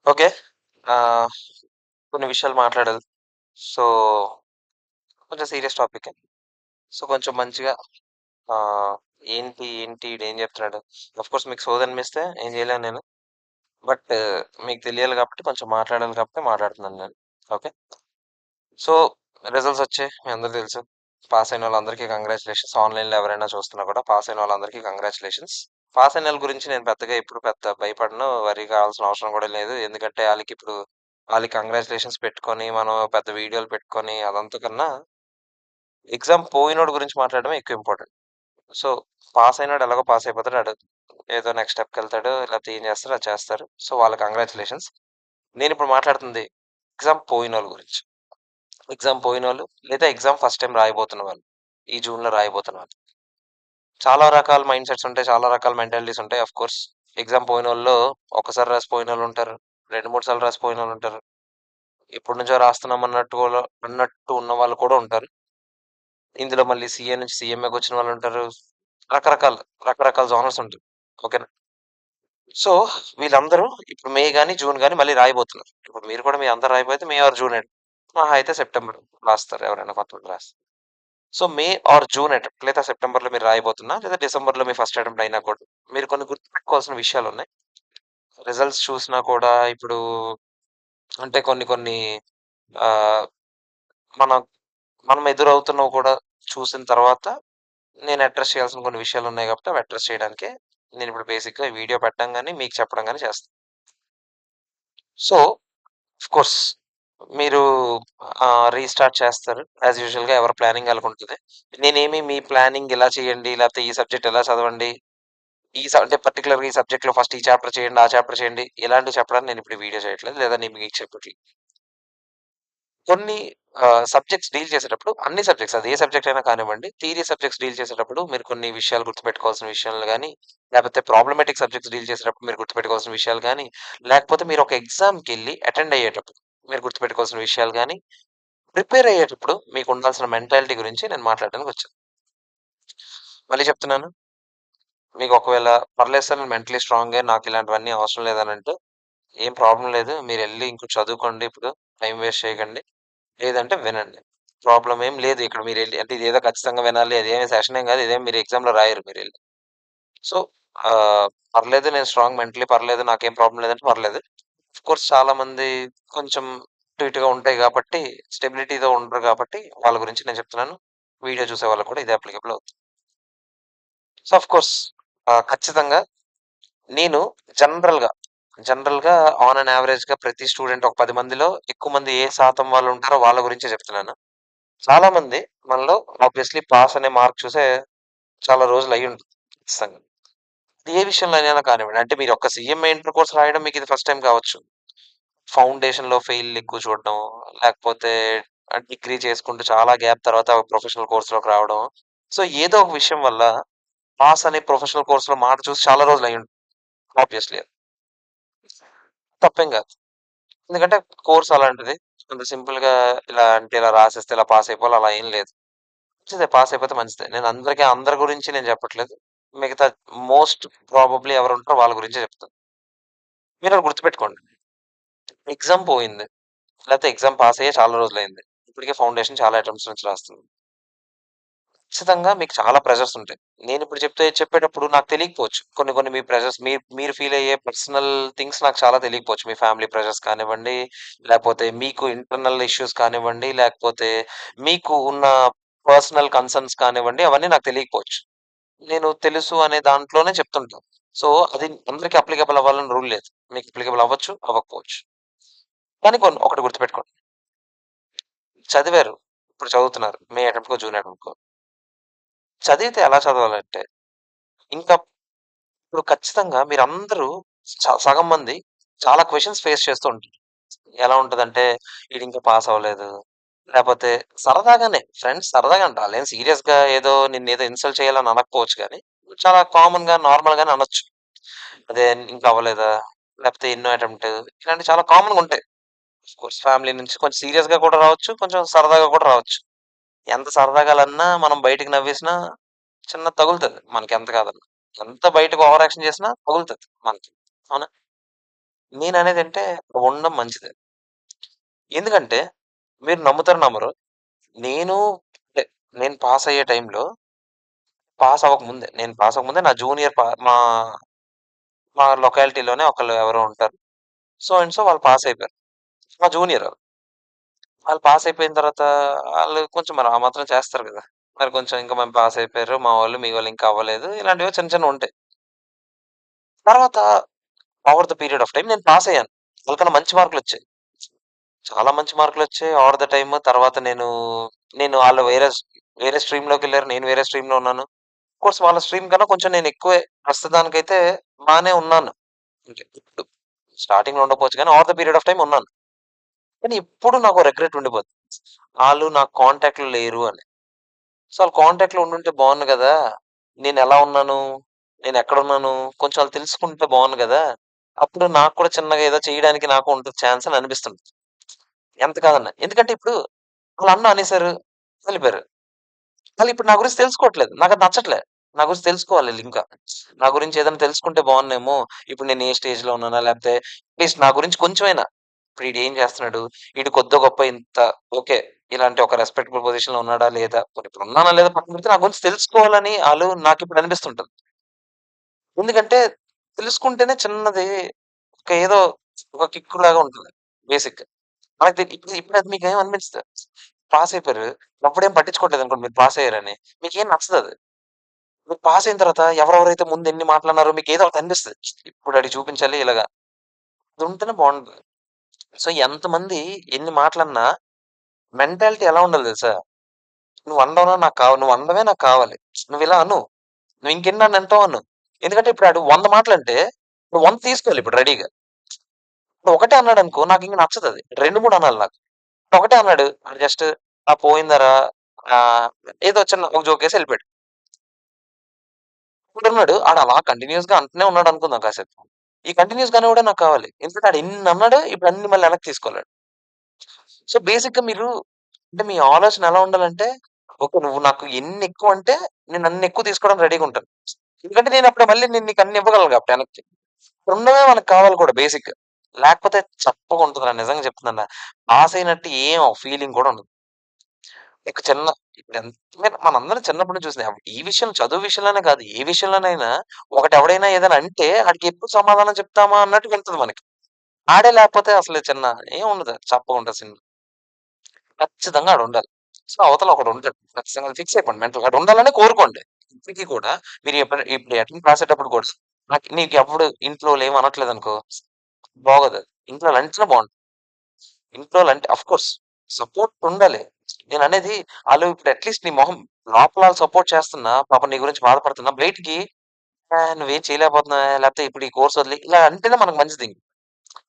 Okay. ఆహ్, కొన్ని విషయాలు మాట్లాడాలి. సో, కొంచెం సీరియస్ టాపికే. సో, కొంచెం మంచిగా ఆహ్, ఏంటి ఈడేం జెప్తున్నాడు? ఆఫ్‌కోర్స్ మీకు సోదనిపిస్తే ఏం జేయలేను నేను. బట్ మీకు తెలియాలి గాబట్టి కొంచెం మాట్లాడాలి కాబట్టి మాట్లాడుతున్నాను నేను. ఓకే. సో, రిజల్ట్స్ ఒచ్చాయి. మీ అందరికి తెలుసు. పాస్ అయినోళ్ళందరికీ కంగ్రాచ్యులేషన్స్. ఆన్‌లైన్‌లో ఎవరైనా చూస్తున్నా కూడా పాస్ అయినోళ్ళందరికీ కంగ్రాచ్యులేషన్స్. పాస్ అయినోళ్ళ గురించి నేను పెద్దగా ఎప్పుడు పెద్ద భయపడను. వరీ కావాల్సిన అవసరం గూడా లేదు. ఎందుకంటే ఆళ్ళకిప్పుడు ఆళ్ళకి కంగ్రాచ్యులేషన్స్ పెట్టుకొని, మనం పెద్ద వీడియోలు పెట్టుకొని అదంతా కన్నా ఎగ్జామ్ పోయినోడి గురించి మాట్లాడడమే ఎక్కువ ఇంపార్టెంట్. సో, పాస్ అయినోడు ఎలాగో పాస్ అయిపోతాడు. ఆడు ఏదో నెక్స్ట్ స్టెప్‌కెళ్తాడు. లేకపోతే ఏం చేస్తారో అది చేస్తారు. సో, వాళ్ళకి కంగ్రాచ్యులేషన్స్. నేనిప్పుడు మాట్లాడుతుంది ఎగ్జామ్ పోయినోళ్ళ గురించి. ఎగ్జామ్ పోయినోళ్ళు లేదా ఎగ్జామ్ ఫస్ట్ టైమ్ రాయబోతున్న వాళ్ళు. ఈ జూన్‌లో రాయబోతున్న వాళ్ళు. చాలా రకాల మైండ్ సెట్స్ ఉంటాయి. చాలా రకాల మెంటాలిటీస్ ఉంటాయి. ఆఫ్‌కోర్స్ ఎగ్జామ్ పోయినోళ్ళలో ఒక్కసారి రాసి పోయినోళ్ళుంటారు. 2, 3 సార్లు రాసి పోయినోళ్ళుంటారు. ఎప్పటినుంచో రాస్తున్నాం అన్నట్టు ఉన్న వాళ్ళు కూడా ఉంటారు. ఇందులో మళ్ళీ సీఏ నుంచి సీఎంఏకొచ్చిన వాళ్ళుంటారు. రకరకాల, రకరకాల జోనర్స్ ఉంటాయి. ఓకేనా? సో, వీళ్ళందరూ ఇప్పుడు మే గాని, జూన్ గాని మళ్ళీ రాయబోతున్నారు. ఇప్పుడు మీరు కూడా మీ అంతా రాయబోతే మే ఆర్ జూన్ ఎండ్. మహా అయితే సెప్టెంబర్ రాస్తారు ఎవరైనా కొంతమంది రాస్తారు. So, May are June attempt లేదా సెప్టెంబర్‌లో మీరు రాయబోతున్నా, లేదా డిసెంబర్‌లో మీ ఫస్ట్ అటెంప్ట్ అయినా కూడా, మీరు కొన్ని గుర్తుపెట్టుకోవాల్సిన విషయాలున్నాయి. రిజల్ట్స్ చూసినా కూడా ఇప్పుడు అంటే కొన్ని కొన్ని ఆహ్, మనం మనం ఎదురవుతున్నవి కూడా చూసిన తర్వాత, నేను అడ్రెస్ చేయాల్సిన కొన్ని విషయాలున్నాయి కాబట్టి, అవి అడ్రెస్ చేయడానికే నేనిప్పుడు బేసిక్‌గా ఈ వీడియో పెట్టడం గాని, మీకు చెప్పడం గాని చేస్తున్నా. సో, ఆఫ్‌కోర్స్ మీరు రీస్టార్ట్ చేస్తారు. యాస్ యూజువల్‌గా ఎవరి ప్లానింగ్ ఆళ్ళకుంటది. నేనేమి మీ ప్లానింగ్ ఇలా చేయండి, లేకపోతే ఈ సబ్జెక్ట్ ఇలా చదవండి అంటే పర్టిక్యులర్‌గా ఈ సబ్జెక్ట్‌లో ఫస్ట్ ఈ చాప్టర్ చేయండి, ఆ చాప్టర్ చేయండి. ఇలాంటివి చెప్పడానికి నేనిప్పుడు ఈ వీడియో చేయట్లేదు. లేదా నేను మీకు చెప్పట్లేదు. కొన్ని సబ్జెక్ట్స్ డీల్ చేసేటప్పుడు అన్ని సబ్జెక్ట్స్ అది ఏ సబ్జెక్ట్ అయినా కానివ్వండి, థియరీ సబ్జెక్ట్స్ డీల్ చేసేటప్పుడు మీరు కొన్ని విషయాలు గుర్తుపెట్టుకోవాల్సిన విషయాలు గాని, లేపోతే ప్రాబ్లమాటిక్ సబ్జెక్ట్స్ డీల్ చేసేటప్పుడు మీరు గుర్తుపెట్టుకోవాల్సిన విషయాలు గాని, లేకపోతే మీరు ఒక ఎగ్జామ్‌కెళ్ళి అటెండ్ అయ్యేటప్పుడు మీరు గుర్తుపెట్టుకోవాల్సిన విషయాలు గాని, ప్రిపేర్ అయ్యేటప్పుడు మీకు ఉండాల్సిన మెంటాలిటీ గురించి నేను మాట్లాడడానికొచ్చాను. మళ్ళీ చెప్తున్నాను. మీకు ఒకవేళ పర్లేదు సార్ నేను మెంటల్లీ స్ట్రాంగే నాకిలాంటివన్నీ అవసరం లేదనంటే ఏం ప్రాబ్లమ్ లేదు. మీరెళ్లి ఇంక చదువుకోండి ఇప్పుడు. టైమ్ వేస్ట్ చేయకండి. లేదంటే వినండి. ప్రాబ్లమ్ ఏం లేదు ఇక్కడ మీరెళ్లి అంటే ఇదేదో ఖచ్చితంగా వినాలి అదేమి సెషన్ ఏం కాదు. ఇదేం మీరు ఎగ్జామ్‌లో రాయరు మీరెళ్లి. సో, పర్లేదు నేను స్ట్రాంగ్ మెంటల్లీ పర్లేదు. నాకేం ప్రాబ్లమ్ లేదంటే పర్లేదు. ఆఫ్‌కోర్స్ చాలామంది కొంచెం అటు ఇటుగా ఉంటాయి గాబట్టి, స్టెబిలిటీ‌తో ఉండరు గాబట్టి, వాళ్ళ గురించి నేను చెప్తున్నాను. వీడియో చూసే వాళ్ళకి కూడా ఇదే అప్లికబుల్ అవుతుంది. సో, ఆఫ్‌కోర్స్ ఖచ్చితంగా నేను జనరల్‌గా, జనరల్‌గా ఆన్ అన్ యావరేజ్‌గా ప్రతి స్టూడెంట్ ఒక 10 మందిలో ఎక్కువ మంది ఏ శాతం వాళ్ళుంటారో వాళ్ళ గురించే చెప్తున్నాను. చాలా మంది మనలో ఆబ్వియస్‌లీ పాస్ అనే మార్క్ చూసే చాలా రోజులు అయ్యుంటది. ఖచ్చితంగా. అది ఏ విషయంలో అయినా కానివ్వండి. అంటే మీరు ఒక సీఎంఏ ఇంటర్ కోర్స్ రాయడం మీకు ఇది ఫస్ట్ టైమ్ కావచ్చు. ఫౌండేషన్‌లో ఫెయిల్‌లు ఎక్కువ చూడడం, లేకపోతే డిగ్రీ చేసుకుంటూ చాలా గ్యాప్ తర్వాత ప్రొఫెషనల్ కోర్స్‌లోకి రావడం. సో, ఏదో ఒక విషయం వల్ల పాస్ అనే ప్రొఫెషనల్ కోర్స్‌లో మాట చూసి చాలా రోజులు అయ్యుంటది. ఆబ్వియస్‌లీ. తప్పేం కాదు. ఎందుకంటే కోర్స్ అలాంటిది. అంత సింపుల్‌గా ఇలా అంటే ఇలా రాసేస్తే ఇలా పాస్ అయిపోవాలి అలా ఏం లేదు. మంచిదే పాస్ అయిపోతే మంచిదే. నేను అందరి గురించి నేను చెప్పట్లేదు. మిగతా మోస్ట్ ప్రాబబ్లీ ఎవరుంటారో వాళ్ళ గురించే చెప్తాను. మీరొకటి గుర్తుపెట్టుకోండి. ఎగ్జామ్ పోయింది. లేకపోతే ఎగ్జామ్ పాస్ అయ్యే చాలా రోజులయింది. ఇప్పటికే ఫౌండేషన్ చాలా అటెంప్ట్స్ నుంచి రాస్తున్నాను. ఖచ్చితంగా మీకు చాలా ప్రెషర్స్ ఉంటాయి. నేనిప్పుడు చెప్పేటప్పుడు నాకు తెలియకపోవచ్చు. కొన్ని కొన్ని మీ ప్రెషర్స్ మీరు ఫీల్ అయ్యే పర్సనల్ థింగ్స్ నాకు చాలా తెలియకపోవచ్చు. మీ ఫ్యామిలీ ప్రెషర్స్ కానివ్వండి, లేపోతే మీకు ఇంటర్నల్ ఇష్యూస్ కానివ్వండి, లేకపోతే మీకు ఉన్న పర్సనల్ కన్సర్న్స్ కానివ్వండి, అవన్నీ నాకు తెలియకపోవచ్చు. నేను తెలుసు అనే దాంట్లోనే చెప్తుంటా. సో, అది అందరికి అప్లికబుల్ అవ్వాలని రూల్ లేదు. మీకు అప్లికబుల్ అవ్వచ్చు, అవ్వకపోవచ్చు. కానీ ఒకటి గుర్తుపెట్టుకోండి. చదివారు. ఇప్పుడు చదువుతున్నారు. మే అటెంప్ట్‌కో, జూన్ అటెంప్ట్‌కో. చదివితే ఎలా చదవాలంటే, ఇంకా ఇప్పుడు ఖచ్చితంగా మీరందరూ సగం మంది చాలా క్వెషన్స్ ఫేస్ చేస్తూ ఉంటారు. ఎలా ఉంటదంటే, ఈడింకా పాస్ అవ్వలేదు. లేపోతే సరదాగానే ఫ్రెండ్స్ సరదాగా అంట. ఆళ్ళేం సీరియస్‌గా ఏదో నిన్నేదో ఇన్సల్ట్ చేయాలని అనకపోవచ్చు గానీ, చాలా కామన్‌గా, నార్మల్‌గానే అనొచ్చు. అదే ఇంకా అవ్వలేదా? లేపోతే ఎన్నో అటెంప్ట్ ఇలాంటివి చాలా కామన్‌గుంటాయి. ఆఫ్‌కోర్స్ ఫ్యామిలీ నుంచి కొంచెం సీరియస్‌గా కూడా రావచ్చు. కొంచెం సరదాగా కూడా రావచ్చు. ఎంత సరదాగాలన్నా మనం బయటికి నవ్వేసినా చిన్నది తగులుతది. మనకెంత కాదన్నా. ఎంత బయటకి ఓవర్ యాక్షన్ చేసినా తగులుతది మనకి. అవునా? నేననేదేంటే ఉండడం మంచిదే. ఎందుకంటే మీరు నమ్ముతారో నమ్మరో, నేను అంటే నేను పాసయ్యే టైంలో నేను పాస్ అవ్వకముందే నా జూనియర్ మా లొకాలిటీలోనే ఒకళ్ళు ఎవరో ఉంటారు. సో అండ్ సో వాళ్ళు పాసయిపోయారు. మా జూనియర్ ఆళ్ళు. వాళ్ళు పాసయిపోయిన తర్వాత ఆళ్ళు కొంచెం మరి ఆ మాత్రం చేస్తారు గదా! మరి కొంచెం ఇంకా మేము పాసయిపోయారు. మా వోళ్ళు, మీ వోళ్ళు ఇంకా అవ్వలేదు. ఇలాంటివో చిన్న చిన్నవుంటాయి. తర్వాత over the period of time నేను పాసయ్యాను. వాళ్ళకన్నా మంచి మార్కులొచ్చాయి. చాలా మంచి మార్కులొచ్చాయి. ఓవర్ ద టైమ్ తర్వాత నేను ఆళ్ళు వేరే స్ట్రీమ్‌లోకెళ్లారు. నేను వేరే స్ట్రీమ్‌లో ఉన్నాను. కోర్స్ వాళ్ళ స్ట్రీమ్ కన్నా కొంచెం నేనెక్కువే ప్రస్తుతానికైతే బానే ఉన్నాను. అంటే ఇప్పుడు స్టార్టింగ్‌లో ఉండకపోవచ్చు గానీ, over the period of time ఉన్నాను. కానీ ఎప్పుడు నాకో రిగ్రెట్ ఉండిపోద్ది. ఆళ్ళు నాకు కాంటాక్ట్‌లో లేరు అని. సో, ఆళ్ళు కాంటాక్ట్‌లో ఉండుంటే బావున్ను గదా! నేనెలా ఉన్నాను? నేనెక్కడున్నాను? కొంచెం ఆళ్ళు తెలుసుకుంటే బావున్ను గదా! అప్పుడు నాకు కూడా చిన్నగా ఏదో చేయడానికి నాకు ఉంటది ఛాన్స్ అని అనిపిస్తుంది. ఎంత కాదన్నా. ఎందుకంటే ఇప్పుడు ఆళ్ళన్న అనేసారు. వెళ్ళిపోయారు. ఆళ్ళిప్పుడు నా గురించి తెలుసుకోవట్లేదు. నాకది నచ్చట్లే. నా గురించి తెలుసుకోవాలి ఈళ్ళింకా. నా గురించి ఏదైనా తెలుసుకుంటే బావున్నేమో. ఇప్పుడు నేను ఏ స్టేజ్‌లో ఉన్నానా? లేపోతే అట్‌లీస్ట్ నా గురించి కొంచెమైనా ఇప్పుడు ఈడేం చేస్తున్నాడు? ఈడు కొద్దో గొప్పో ఇంత ఓకే. ఇలాంటి ఒక రెస్పెక్టబుల్ పొజిషన్‌లో ఉన్నాడా? లేదా? పోనీ ఇప్పుడు ఉన్నానా? లేదా? పక్కన పెడితే నా గురించి తెలుసుకోవాలని ఆళ్ళు నాకిప్పుడు అనిపిస్తుంటది. ఎందుకంటే తెలుసుకుంటేనే చిన్నది ఒక ఏదో ఒక కిక్‌లాగా ఉంటది బేసిక్‌గా. మనకు ఇప్పుడది మీకేం అనిపించదు. పాస్ అయిపోయారు. అప్పుడేం పట్టించుకోవట్లేదనుకోండి మీరు పాస్ అయ్యారని. మీకేం నచ్చదది. మీరు పాస్ అయిన తర్వాత ఎవరెవరైతే ముందు ఎన్ని మాటలన్నారో మీకేదో ఒకటి అనిపిస్తది. ఇప్పుడు ఆడికి చూపించాలి ఇలాగా. అది ఉంటేనే బావుంటది. సో, ఎంతమంది ఎన్ని మాటలన్నా మెంటాలిటీ ఎలా ఉండాలో తెలుసా? నువ్వు అనడమే నాకు కావాలి. నువ్విలా అను. నువ్వు ఇంకెన్ని అంటావో అను. ఎందుకంటే ఇప్పుడు ఆడు 100 మాటలంటే నువ్వు 100 తీసుకోవాలి ఇప్పుడు రెడీగా. ఇప్పుడు ఒకటే అన్నాడనుకో నాకింక నచ్చదది. 2, 3 అనాలి నాకు. ఒకటే అన్నాడు. ఆడు జస్ట్ ఆ! పోయిందరా ఆహ్, ఏదో చిన్న ఒక జోకేసి ఎళ్ళిపోయాడు. ఇప్పుడున్నాడు. ఆడలా కంటిన్యూయస్‌గా అంటూనే ఉన్నాడనుకుందాం కాసేపు. ఈ కంటిన్యూయస్‌గా అనేవాడే నాకు కావాలి. ఎందుకంటే ఆడు ఎన్నన్నాడో ఇప్పుడు అన్ని మళ్ళీ వెనక్కి తీసుకోవాలాడు. సో, బేసిక్‌గా మీరు అంటే మీ ఆలోచన ఎలా ఉండాలంటే, ఓకే. నువ్వు నాకు ఎన్నెక్కువంటే నేను అన్నెక్కువ తీసుకోవడానికి రెడీగా ఉంటాను. ఎందుకంటే నేనప్పుడు మళ్ళీ నేను నీకు అన్ని ఇవ్వగలను కాబట్టి వెనక్కి. ఉన్నవే మనకు కావాలి కూడా బేసిక్‌గా. లేకపోతే చప్పగా ఉంటదిరా నిజంగా చెప్తున్నాను. పాస్ అయినట్టు ఏం ఫీలింగ్ కూడా ఉండదు. ఒక చిన్న ఇప్పుడెంత మనందరం చిన్నప్పటి నుంచి చూసిందే. ఈ విషయం చదువు విషయంలోనే కాదు. ఏ విషయంలోనైనా ఒకటెవడైనా ఏదైనా అంటే ఆడికి ఎప్పుడు సమాధానం చెప్తామా అన్నట్టుగా ఉంటది మనకి. ఆడే లేకపోతే అసలు ఏముండదు. చప్పగుంటది సినిమా. ఖచ్చితంగా ఆడుండాలి. సో, అవతల ఒకడుంటాడు. ఖచ్చితంగా అది ఫిక్స్ అయిపోండి మెంటల్‌గా. ఆడుండాలనే కోరుకోండి. ఇప్పటికి కూడా మీరు ఇప్పుడు అటెంప్ట్ రాసేటప్పుడు కూడా నీకెప్పుడు ఇంట్లోళ్ళు ఏమి అనట్లేదనుకో బాగోదది. ఇంట్లోలంటేనే బావుంటది. ఇంట్లోలంటే ఆఫ్‌కోర్స్ సపోర్ట్ ఉండాలి. నేననేది ఆళ్ళు ఇప్పుడు అట్‌లీస్ట్ నీ మొహం లోపల ఆళ్ళు సపోర్ట్ చేస్తున్నా, పాపం నీ గురించి బాధపడుతున్నా, బయటికి నువ్వేం చేయలేకపోతున్నావే, లేకపోతే ఇప్పుడు ఈ కోర్స్ వదిలేయి ఇలా అంటేనే మనకు మంచిది.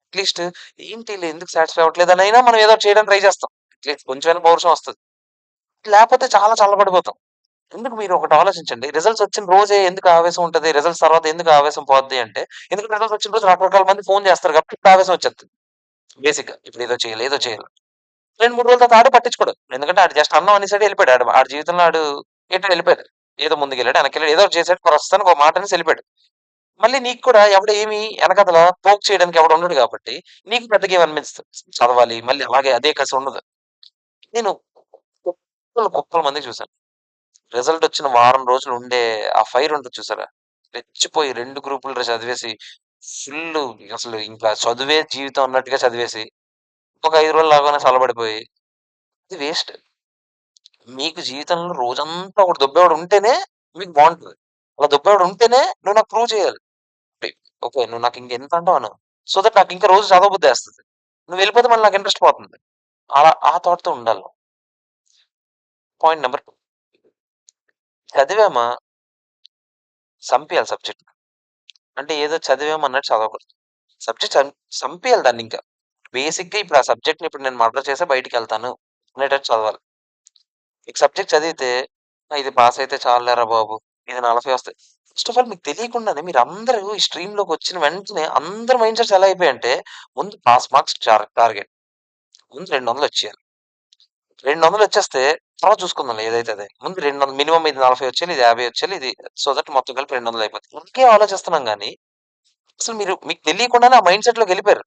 అట్‌లీస్ట్ ఏంటి ఈళ్ళు ఎందుకు సాటిస్ఫై అవ్వట్లేదనైనా మనం ఏదో ఒకటి చేయడానికి ట్రై చేస్తాం. అట్‌లీస్ట్ కొంచెమైనా పౌరుషం వస్తది. లేపోతే చాలా చల్లబడిపోతాం. ఎందుకు మీరు ఒకటి ఆలోచించండి. రిజల్ట్స్ వచ్చిన రోజే ఎందుకు ఆవేశం ఉంటది? రిజల్ట్స్ తర్వాత ఎందుకు ఆవేశం పోద్ది అంటే, ఎందుకంటే రిజల్ట్స్ వచ్చిన రోజు రకరకాల మంది ఫోను చేస్తారు కాబట్టి ఇప్పుడు ఆవేశం వచ్చేత్తది. బేసిక్‌గా. ఇప్పుడు ఏదో చేయాలి, ఏదో చేయాలి. 2, 3 రోజుల తర్వాత ఆడు పట్టించుకోడు. ఎందుకంటే ఆడు జస్ట్ అన్నాం అనేసాడు ఎళ్ళిపోయాడు. ఆడి జీవితంలో ఎటో ఎళ్ళిపోయాడు. ఏదో ముందుకెళ్ళాడు, ఎనక్కెళ్ళాడు, ఏదో ఒకటి చేసాడు. ప్రస్తుతానికి ఒక మాట అనేసి ఎళ్ళిపోయాడు. మళ్ళీ నీకు కూడా ఎవడు ఏమి ఎనకాతల పోక్ చేయడానికి ఎవడు ఉండడు కాబట్టి, నీకు పెద్దగా ఏమి అనిపించదు. చదవాలి, మళ్ళీ అలాగే అదే కసి ఉండదు. నేను కుప్పలు కుప్పల మందిని చూసాను. రిజల్ట్ వచ్చిన వారం రోజులు ఉండే ఆ ఫైర్ ఉంటది చూసారా? రెచ్చిపోయి 2 గ్రూపులు చదివేసి ఫుల్లు అసలు ఇంకా చదువే జీవితం అన్నట్టుగా చదివేసి, ఒక 5 రోజులు లాగానే చల్లబడిపోయి, ఇది వేస్ట్. మీకు జీవితంలో రోజంతా ఒకడు దొబ్బేవాడు ఉంటేనే మీకు బావుంటది. అలా దొబ్బేవాడు ఉంటేనే నువ్వు నాకు ప్రూవ్ చేయాలి. ఓకే. ఓకే. నువ్వు నాకు ఇంకెంత అంటావు అను. సో దట్ నాకు ఇంకా రోజు చదవబుద్దేస్తది. నువ్వెళ్ళిపోతే మళ్ళీ నాకు ఇంట్రెస్ట్ పోతుంది. అలా ఆ థాట్‌తో ఉండాలి. పాయింట్ నంబర్ 2 చదివామా సంపేయాలి సబ్జెక్ట్. అంటే ఏదో చదివామా అన్నట్టు చదవకూడదు. సబ్జెక్ట్ సంపేయాలి దాన్నింకా. బేసిక్‌గా ఇప్పుడు ఆ సబ్జెక్ట్‌ని ఇప్పుడు నేను మర్డర్ చేసే బయటికెళ్తాను అనేటట్టు చదవాలి. ఒక సబ్జెక్ట్ చదివితే ఇది పాస్ అయితే చాలులేరా బాబు! ఇది 40 వస్తాయి. ఫస్ట్ ఆఫ్ ఆల్ మీకు తెలియకుండానే మీరందరూ ఈ స్ట్రీమ్‌లోకొచ్చిన వెంటనే అందరి మైండ్ సెట్స్ ఎలా అయిపోయాయంటే ముందు పాస్ మార్క్స్ టార్గెట్. ముందు 200 వచ్చేయాలి. 200 వచ్చేస్తే తర్వాత చూసుకుందాంలే ఏదైతే అదే. ముందు 200 మినిమమ్ ఇది 40 వచ్చేయాలి, ఇది 50 వచ్చేయాలి, ఇది సో దట్ మొత్తం కలిపి 200 అయిపోద్ది. ఇంకే ఆలోచిస్తున్నాం గానీ అసలు మీకు తెలియకుండానే ఆ మైండ్ సెట్‌లోకెళ్ళిపోయారు.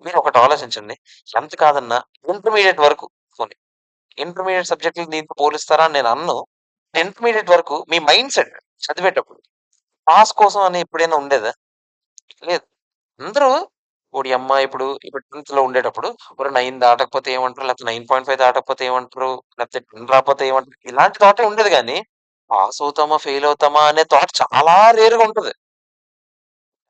మీరొకటి ఆలోచించండి. ఎంత కాదన్నా ఇంటర్మీడియేట్ వరకు పోనీ ఇంటర్మీడియేట్ సబ్జెక్ట్‌లు దీంతో పోలిస్తారా అని నేననను. ఇంటర్మీడియేట్ వరకు మీ మైండ్ సెట్ చదివేటప్పుడు పాస్ కోసం అని ఎప్పుడైనా ఉండేదా? లేదు. అందరూ ఓడియమ్మ ఇప్పుడు 10థ్‌లో ఉండేటప్పుడు ఒరేయ్! 9 దాటకపోతే ఏమంటారు? లేకపోతే 9.5 దాటకపోతే ఏమంటారు? లేకపోతే 10 రాకపోతే ఏమంటారు? ఇలాంటి థాటే ఉండేది గానీ, పాస్ అవుతామా? ఫెయిల్ అవుతామా? అనే థాట్ చాలా రేర్‌గా ఉంటది.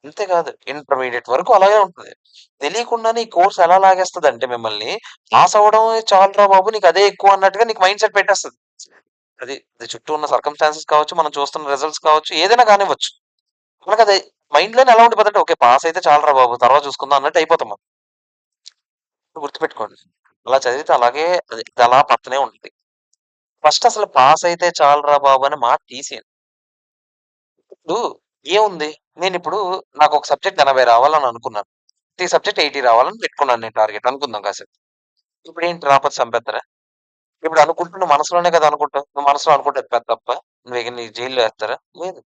అంతే కాదు ఇంటర్మీడియేట్ వరకు అలాగే ఉంటది. తెలియకుండానే ఈ కోర్స్ ఎలా లాగేస్తదంటే మిమ్మల్ని పాస్ అవ్వడమే చాలురా బాబు! నీకదే ఎక్కువ అన్నట్టుగా నీకు మైండ్ సెట్ పెట్టేస్తది. అది చుట్టూ ఉన్న సర్కమ్‌స్టాన్సెస్ కావచ్చు, మనం చూస్తున్న రిజల్ట్స్ కావచ్చు, ఏదైనా కానివ్వచ్చు. మనకది మైండ్‌లోనే ఎలా ఉండిపోద్దంటే, ఓకే. పాస్ అయితే చాలురా బాబు! తర్వాత చూసుకుందాం అన్నట్టు అయిపోతాం మనం. గుర్తుపెట్టుకోండి. అలా చదివితే అలాగే అది అలా పక్కనే ఉంటది. ఫస్ట్ అసలు పాస్ అయితే చాలురా బాబు అనే మాట తీసేయండి. ఇప్పుడు ఏముంది? నేనిప్పుడు నాకొక సబ్జెక్ట్ 80 రావాలని అనుకున్నాను. ప్రతి సబ్జెక్ట్ 80 రావాలని పెట్టుకున్నాను నేను టార్గెట్ అనుకుందాం కాసేపు. ఇప్పుడేంటి రాకపోతే చంపేత్తరా? ఇప్పుడు అనుకుంటున్న మనసులోనే కదా అనుకుంటావు. నువ్వు మనసులో అనుకుంటే అది పెద్ద తప్పా? నువ్వు నీ జైల్‌లో ఏత్తారా? లేదు.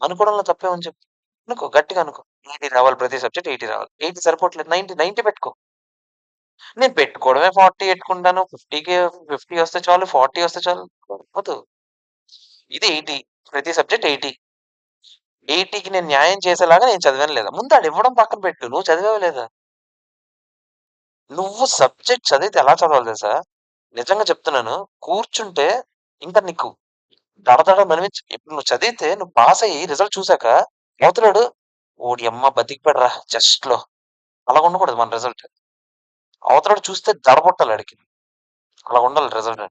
అనుకోవడంలో తప్పేముంది చెప్పు? అనుకో గట్టిగా అనుకో. 80 రావాలి ప్రతి సబ్జెక్ట్ 80 రావాలి. 80 సరిపోవట్లేదు 90 పెట్టుకో. నేను పెట్టుకోవడమే 40 పెట్టుకుంటాను. 50 వస్తే చాలు. 40 వస్తే చాలు. సరిపోదు. ఇది 80 ప్రతి సబ్జెక్ట్ 80. 80కి నేను న్యాయం చేసేలాగా నేను చదివానా లేదా? ముందు ఆడివ్వడం పక్కన పెట్టు. నువ్వు చదివావా లేదా? నువ్వు సబ్జెక్ట్ చదివితే ఎలా చదవాలో తెలుసా? నిజంగా చెప్తున్నాను. కూర్చుంటే ఇంకా నీకు దడదడ ఇప్పుడు నువ్వు చదివితే నువ్వు పాస్ అయ్యి రిజల్ట్ చూసాక అవతలోడు ఓడియమ్మ బతికిపోయాడురా జస్ట్‌లో అలాగుండకూడదు మన రిజల్ట్. అవతలోడు చూస్తే దడ పుట్టాలి ఆడికి. అలాగుండాలి రిజల్ట్.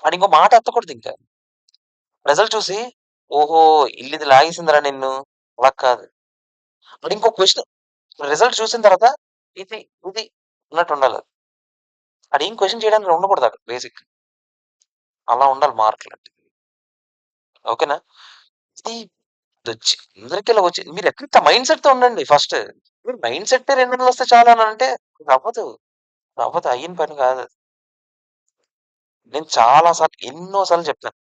ఆడింకో మాట ఎత్తకూడదింక. రిజల్ట్ చూసి ఓహో! ఈళ్ళిది లాగేసిందిరా నిన్ను. అలా కాదు. వాడింకో క్వెషన్ రిజల్ట్ చూసిన తర్వాత ఇది, ఇది అన్నట్టుండాలి. ఆడేం క్వెషన్ చేయడానికి ఉండకూడదక్కడ బేసిక్. అలా ఉండాలి మార్కులంటే. ఓకేనా? ఇది ఇదొచ్చి అందరికి ఇలాగొచ్చి మీరెట్లీస్ట్ ఆ మైండ్ సెట్‌తో ఉండండి ఫస్ట్. మీరు మైండ్ సెట్టే 2 వందలొస్తే చాలు అనంటే అవ్వదు. అవ్వదు. అయ్యిన పని కాదది. నేను చాలా సార్లు ఎన్నో సార్లు చెప్పాను.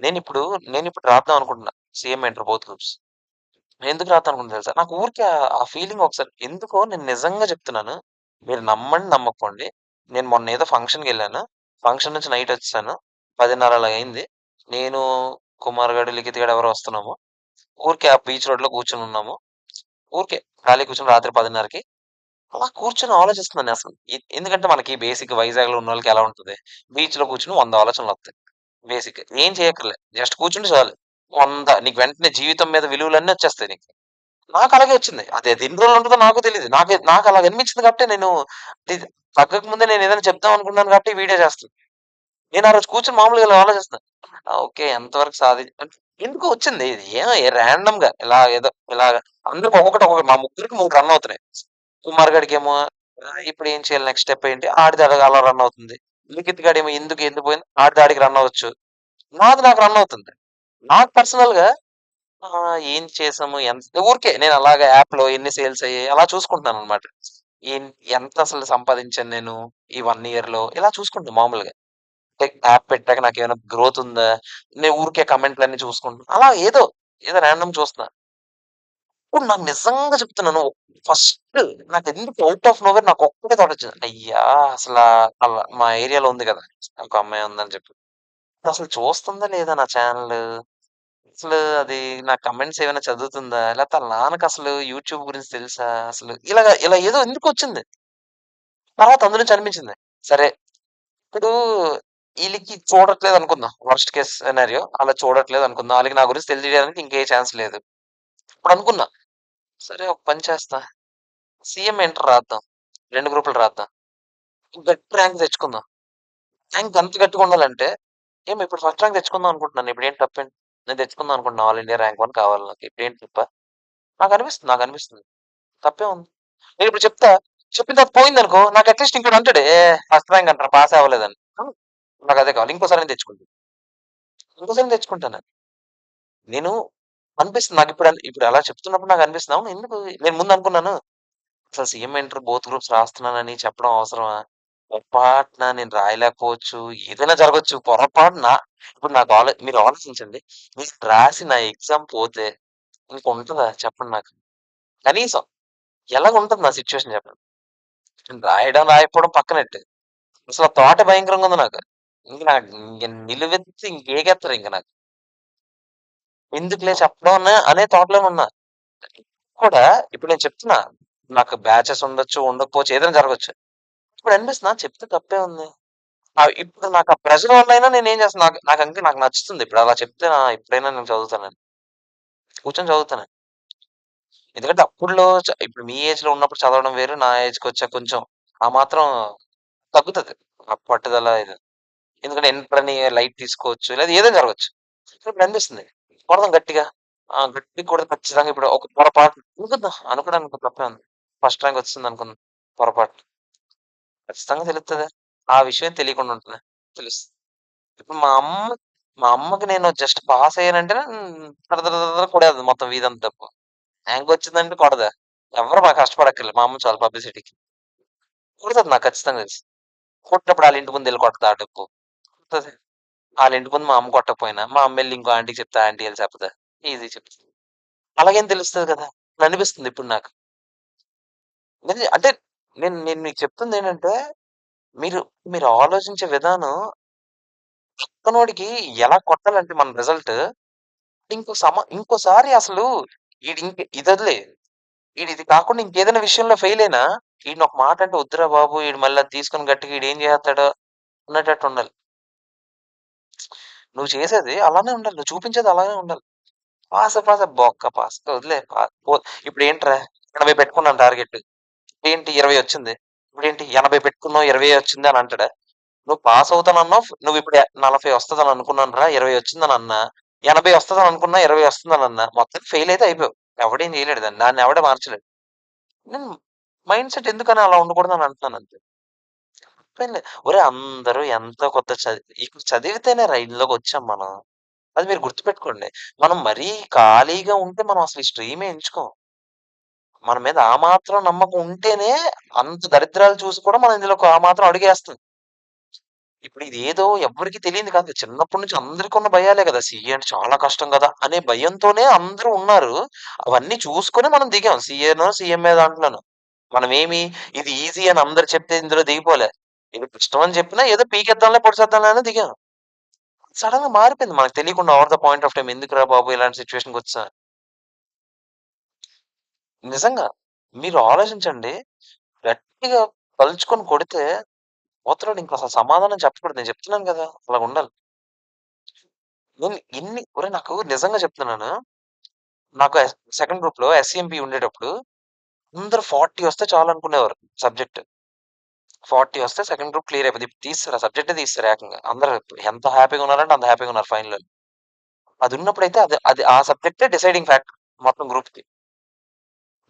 నేనిప్పుడు నేనిప్పుడు రాద్దాం అనుకుంటున్నా. CM inter both groups. నేనెందుకు రాద్దాం అనుకున్నా తెలుసా? నాకు ఊరికే ఆ ఫీలింగ్ ఒకసారి ఎందుకో నేను నిజంగా చెప్తున్నాను. మీరు నమ్మండి, నమ్మకపోండి. నేను మొన్నేదో ఫంక్షన్‌కెళ్ళాను. ఫంక్షన్ నుంచి నైటొచ్చేసాను. 10:30 అలా అయింది. నేను, కుమార్ గాడు, లిఖిత్ గాడు ఎవరో వస్తున్నాము. ఊరికే ఆ బీచ్ రోడ్‌లో కూర్చొనున్నాము. ఊరికే ఖాళీగా కూర్చొని రాత్రి 10:30కి అలా కూర్చొని ఆలోచిస్తున్నాను అసలు. ఎందుకంటే మనకి బేసిక్ వైజాగ్‌లో ఉన్నోళ్ళకి ఎలా ఉంటది? బీచ్‌లో కూర్చొని 100 ఆలోచనలొత్తాయి. బేసిక్. ఏం చేయక్కర్లే. జస్ట్ కూర్చుంటే చాలు. 100 నీకు వెంటనే జీవితం మీద విలువలన్నీ వచ్చేస్తాయి నీకు. నాకలాగే వచ్చింది. అది ఎన్ని రోజులు ఉంటదో నాకు తెలీదు. నాకలాగ అనిపించింది కాబట్టే నేను ఇది తగ్గక ముందే నేనేదైనా చెప్దాం అనుకున్నాను కాబట్టి ఈ వీడియో చేస్తున్నా. నేను ఆ రోజు కూర్చొని మామూలుగా ఇలా ఆలోచిస్తున్నా. ఓకే. ఎంతవరకు అంటే ఎందుకో వచ్చింది. ఇది ఏమో రాండమ్‌గా ఇలా ఏదో ఇలాగ అందరికి ఒక్కొక్కటి మా ముగ్గురికి 3 రన్ అవుతున్నాయి. కుమార్ గాడికేమో ఇప్పుడు ఏం చేయాలి? నెక్స్ట్ స్టెప్ ఏంటి? ఆడిది అలా రన్ అవుతుంది. లిఖిత్ గాడేమో ఎందుకు పోయింది? ఆడిది ఆడికి రన్ అవ్వచ్చు. నాది నాకు రన్ అవుతుంది. నాకు పర్సనల్‌గా ఏం చేసాము? ఊరికే నేను అలాగా యాప్‌లో ఎన్ని సేల్స్ అయ్యాయి అలా చూసుకుంటున్నాననమాట. ఏం ఎంత అసలు సంపాదించాను నేను ఈ 1 ఇయర్‌లో ఇలా చూసుకుంటా మామూలుగా. యాప్ పెట్టాక నాకేమైనా గ్రోత్ ఉందా? నేను ఊరికే కామెంట్‌లన్నీ చూసుకుంటున్నా. అలా ఏదో రాండమ్ చూస్తున్నా. ఇప్పుడు నాకు నిజంగా చెప్తున్నాను. ఫస్ట్ నాకెందుకు ఔట్ ఆఫ్ నోవేర్ నాకొక్కటే థాట్ వచ్చింది. అయ్యా! అసలా అలా మా ఏరియాలో ఉంది గదా! ఒక అమ్మాయి ఉందని చెప్పి. అసలు చూస్తుందా లేదా నా ఛానెలు? అసలు అది నా కామెంట్స్ ఏమైనా చదువుతుందా? లేకపోతే ఆళ్ళ నాన్నకసలు యూట్యూబ్ గురించి తెలుసా? అసలు ఇలా ఏదో ఎందుకొచ్చింది. తర్వాత అందులో నుంచి అనిపించింది. సరే ఇప్పుడు ఈళ్ళకి చూడట్లేదనుకుందాం. వర్స్ట్ కేస్ సినారియో అలా చూడట్లేదనుకుందాం. ఆళ్ళకి నా గురించి తెలియడానికి ఇంకే ఛాన్స్ లేదు. అప్పుడనుకున్నా. సరే ఒక పని చేస్తా. సీఎం ఇంటర్ రాద్దాం. 2 గ్రూపులు రాద్దాం. గట్టి ర్యాంక్ తెచ్చుకుందాం. ర్యాంక్ ఎంత గట్టిగుండాలంటే, ఇప్పుడు ఫస్ట్ ర్యాంక్ తెచ్చుకుందాం అనుకుంటున్నాను. ఇప్పుడేంటి తప్పేంటి? నేను తెచ్చుకుందాం అనుకుంటున్నా. ఆల్ ఇండియా ర్యాంక్ 1 కావాలి నాకు. ఇప్పుడేంటి తప్పా? నాకనిపిస్తుంది. తప్పేముంది? నేనిప్పుడు చెప్తా. చెప్పిన తర్వాత పోయిందనుకో, నాకు అట్‌లీస్ట్ ఇంకోడు అంటాడు. ఫస్ట్ ర్యాంక్ అంటరా పాసే అవ్వలేదని. నాకదే కావాలి. ఇంకోసారి నేను తెచ్చుకుంటా. ఇంకోసారి నేను తెచ్చుకుంటాను. నేను అనిపిస్తుంది ఇప్పుడు అలా చెప్తున్నప్పుడు నాకనిపిస్తుంది. అవును ఎందుకు నేను ముందు అనుకున్నాను. అసలు సీఎం ఇంటర్ బోత్ గ్రూప్స్ రాస్తున్నానని చెప్పడం అవసరమా? పొరపాటున నేను రాయలేకపోవచ్చు. ఏదైనా జరగొచ్చు. పొరపాటున ఇప్పుడు మీరు ఆలోచించండి. నేను రాసి నా ఎగ్జామ్ పోతే ఇంకుంటదా చెప్పండి నాకు? కనీసం ఎలాగుంటది నా సిట్యుయేషన్ చెప్పండి? రాయడం, రాయకపోవడం పక్కనెట్టు. అసలు ఆ థాటే భయంకరంగా ఉంది నాకు. ఇంక నిలువెత్తు ఇంకేగేత్తరు నాకు. ఎందుకులే చెప్పడం అనే థాట్‌లోనే ఉన్నా. కూడా ఇప్పుడు నేను చెప్తున్నా. నాకు బ్యాచెస్ ఉండొచ్చు, ఉండకపోవచ్చు ఏదైనా జరగొచ్చు. ఇప్పుడు అనిపిస్తుంది చెప్తే తప్పే ఉంది. ఇప్పుడు నాకు ఆ ప్రెషర్ వల్లైనా నేనేం చేస్తాను నాకు నచ్చుతుంది. ఇప్పుడు అలా చెప్తే ఎప్పుడైనా నేను చదువుతానని. కూర్చొని చదువుతాను. ఎందుకంటే అప్పుడులో ఇప్పుడు మీ ఏజ్‌లో ఉన్నప్పుడు చదవడం వేరు. నా ఏజ్‌కొచ్చాక కొంచెం ఆ మాత్రం తగ్గుతది. ఆ పట్టుదల ఇది. ఎందుకంటే ఎంతని లైట్ తీసుకోవచ్చు. లేదా ఏదైనా జరగొచ్చు. ఇప్పుడు అనిపిస్తుంది. కొడదాం గట్టిగా. గట్టిగా కొడితే ఖచ్చితంగా ఇప్పుడు ఒక పొరపాటు అనుకుందాం. అనుకోవడానికి తప్పే ఉంది. ఫస్ట్ ర్యాంక్ వచ్చిందనుకుందాం పొరపాటున. ఖచ్చితంగా తెలుస్తదా? ఆ విషయం తెలియకుండా ఉంటదా? తెలుస్తది. ఇప్పుడు మా అమ్మకి నేను జస్ట్ పాస్ అయ్యానంటేనే దర దర దర దర కొడేస్తది మొత్తం వీధంతా డప్పు. ర్యాంక్ వచ్చిందంటే కొడదు. ఎవ్వరు కష్టపడక్కర్లేదు. మా అమ్మ చాలు పబ్లిసిటీకి. కొడతది నాకు ఖచ్చితంగా తెలుసు. కొట్టినప్పుడు ఆళ్ళ ఇంటి ముందెళ్లి కొడతది ఆ డప్పు. కొడతది. ఆళ్ళ ఇంటి ముందు మా అమ్మ కొట్టకపోయినా, మా అమ్మెళ్లి ఇంకో ఆంటీకి చెప్తే, ఆంటీ ఎళ్లి చెప్పదా? ఈజీ చెప్తది. అలాగేం తెలుస్తది కదా! అనిపిస్తుంది ఇప్పుడు నాకు. అంటే నేను నేను మీకు చెప్తుందేంటంటే, మీరు మీరు ఆలోచించే విధానం పక్కనోడికి ఎలా కొట్టాలంటే మన రిజల్ట్ ఇంకోసారి అసలు ఇదొదిలే. ఈడిది కాకుండా ఇంకేదైనా విషయంలో ఫెయిల్ అయినా, ఈడిని ఒక మాట అంటే వద్దురా బాబు! ఈడు మళ్ళీ అది తీసుకొని గట్టిగా ఈడేం చేసేత్తాడో అన్నటట్టు ఉండాలి. నువ్వు చేసేది అలానే ఉండాలి. నువ్వు చూపించేది అలానే ఉండాలి. పాసే పాసే బొక్క పాస్ వదిలేయి. ఇప్పుడేంట్రా 80 పెట్టుకున్నాను టార్గెట్. ఏంటి 20 వచ్చింది. ఇప్పుడేంటి 80 పెట్టుకున్నావు 20 వచ్చింది అని అంటాడా? నువ్వు పాస్ అవుతానన్నావు. నువ్విప్పుడు 40 వస్తదని అనుకున్నానురా 20 వచ్చిందనన్నా. 80 వస్తదని అనుకున్నా 20 వస్తుందనన్నా. మొత్తానికి ఫెయిల్ అయితే అయిపోయావు. ఎవడేం చేయలేడు దాన్ని. దాన్ని ఎవడు మార్చలేడు. నేను మైండ్ సెట్ ఎందుకని అలా ఉండకూడదని అంటున్నాను అంతే. తప్పేంలే. ఒరేయ్! అందరూ ఎంతో కొంత ఇప్పుడు చదివితేనే రా ఇందులోకొచ్చాం మనం. అది మీరు గుర్తుపెట్టుకోండి. మనం మరీ ఖాళీగా ఉంటే మనం అసలు ఈ స్ట్రీమే ఎంచుకోం. మన మీద ఆ మాత్రం నమ్మకం ఉంటేనే అంత దరిద్రాలు చూసి కూడా మనం ఇందులోకి ఆ మాత్రం అడుగేస్తాం. ఇప్పుడు ఇదేదో ఎవ్వరికీ తెలియంది కాదు. చిన్నప్పటి నుంచి అందరికున్న భయాలే గదా! సీఏ అంటే చాలా కష్టం గదా! అనే భయంతోనే అందరూ ఉన్నారు. అవన్నీ చూసుకొని మనం దిగాం. సీఏనో, సీఎంఏ దాంట్లోనో. మనమేమి ఇది ఈజీ అని అందరూ చెప్తే ఇందులో దిగిపోలే. ఇది కష్టం అని చెప్పినా ఏదో పీకేద్దాంలే, పొడిచేద్దాంలే అని దిగాం. సడెన్‌గా మారిపోయింది. మనకు తెలియకుండా over the point of time ఎందుకురా బాబు! ఇలాంటి సిట్యుయేషన్‌కొచ్చా నిజంగా. మీరు ఆలోచించండి. గట్టిగా తలుచుకొని కొడితే అవతలోడు ఇంకసలు సమాధానం చెప్పకూడదు. నేను చెప్తున్నాను గదా! అలాగుండాలి. ఒరేయ్! నాకు నిజంగా చెప్తున్నాను. నాకు సెకండ్ గ్రూప్‌లో ఎస్‌సీఎంబీ ఉండేటప్పుడు అందరూ 40 వస్తే చాలనుకునేవారు సబ్జెక్ట్. 40 వస్తే సెకండ్ గ్రూప్ క్లియర్ అయిపోద్ది. ఇప్పుడు తీసేసారు. ఆ సబ్జెక్టే తీసేసారు ఏకంగా. అందరూ ఎంత హ్యాపీగా ఉన్నారంటే అంత హ్యాపీగా ఉన్నారు ఫైనల్‌లో. అదున్నప్పుడైతే అది అది ఆ సబ్జెక్టే డిసైడింగ్ ఫ్యాక్టర్ మొత్తం గ్రూప్‌కి.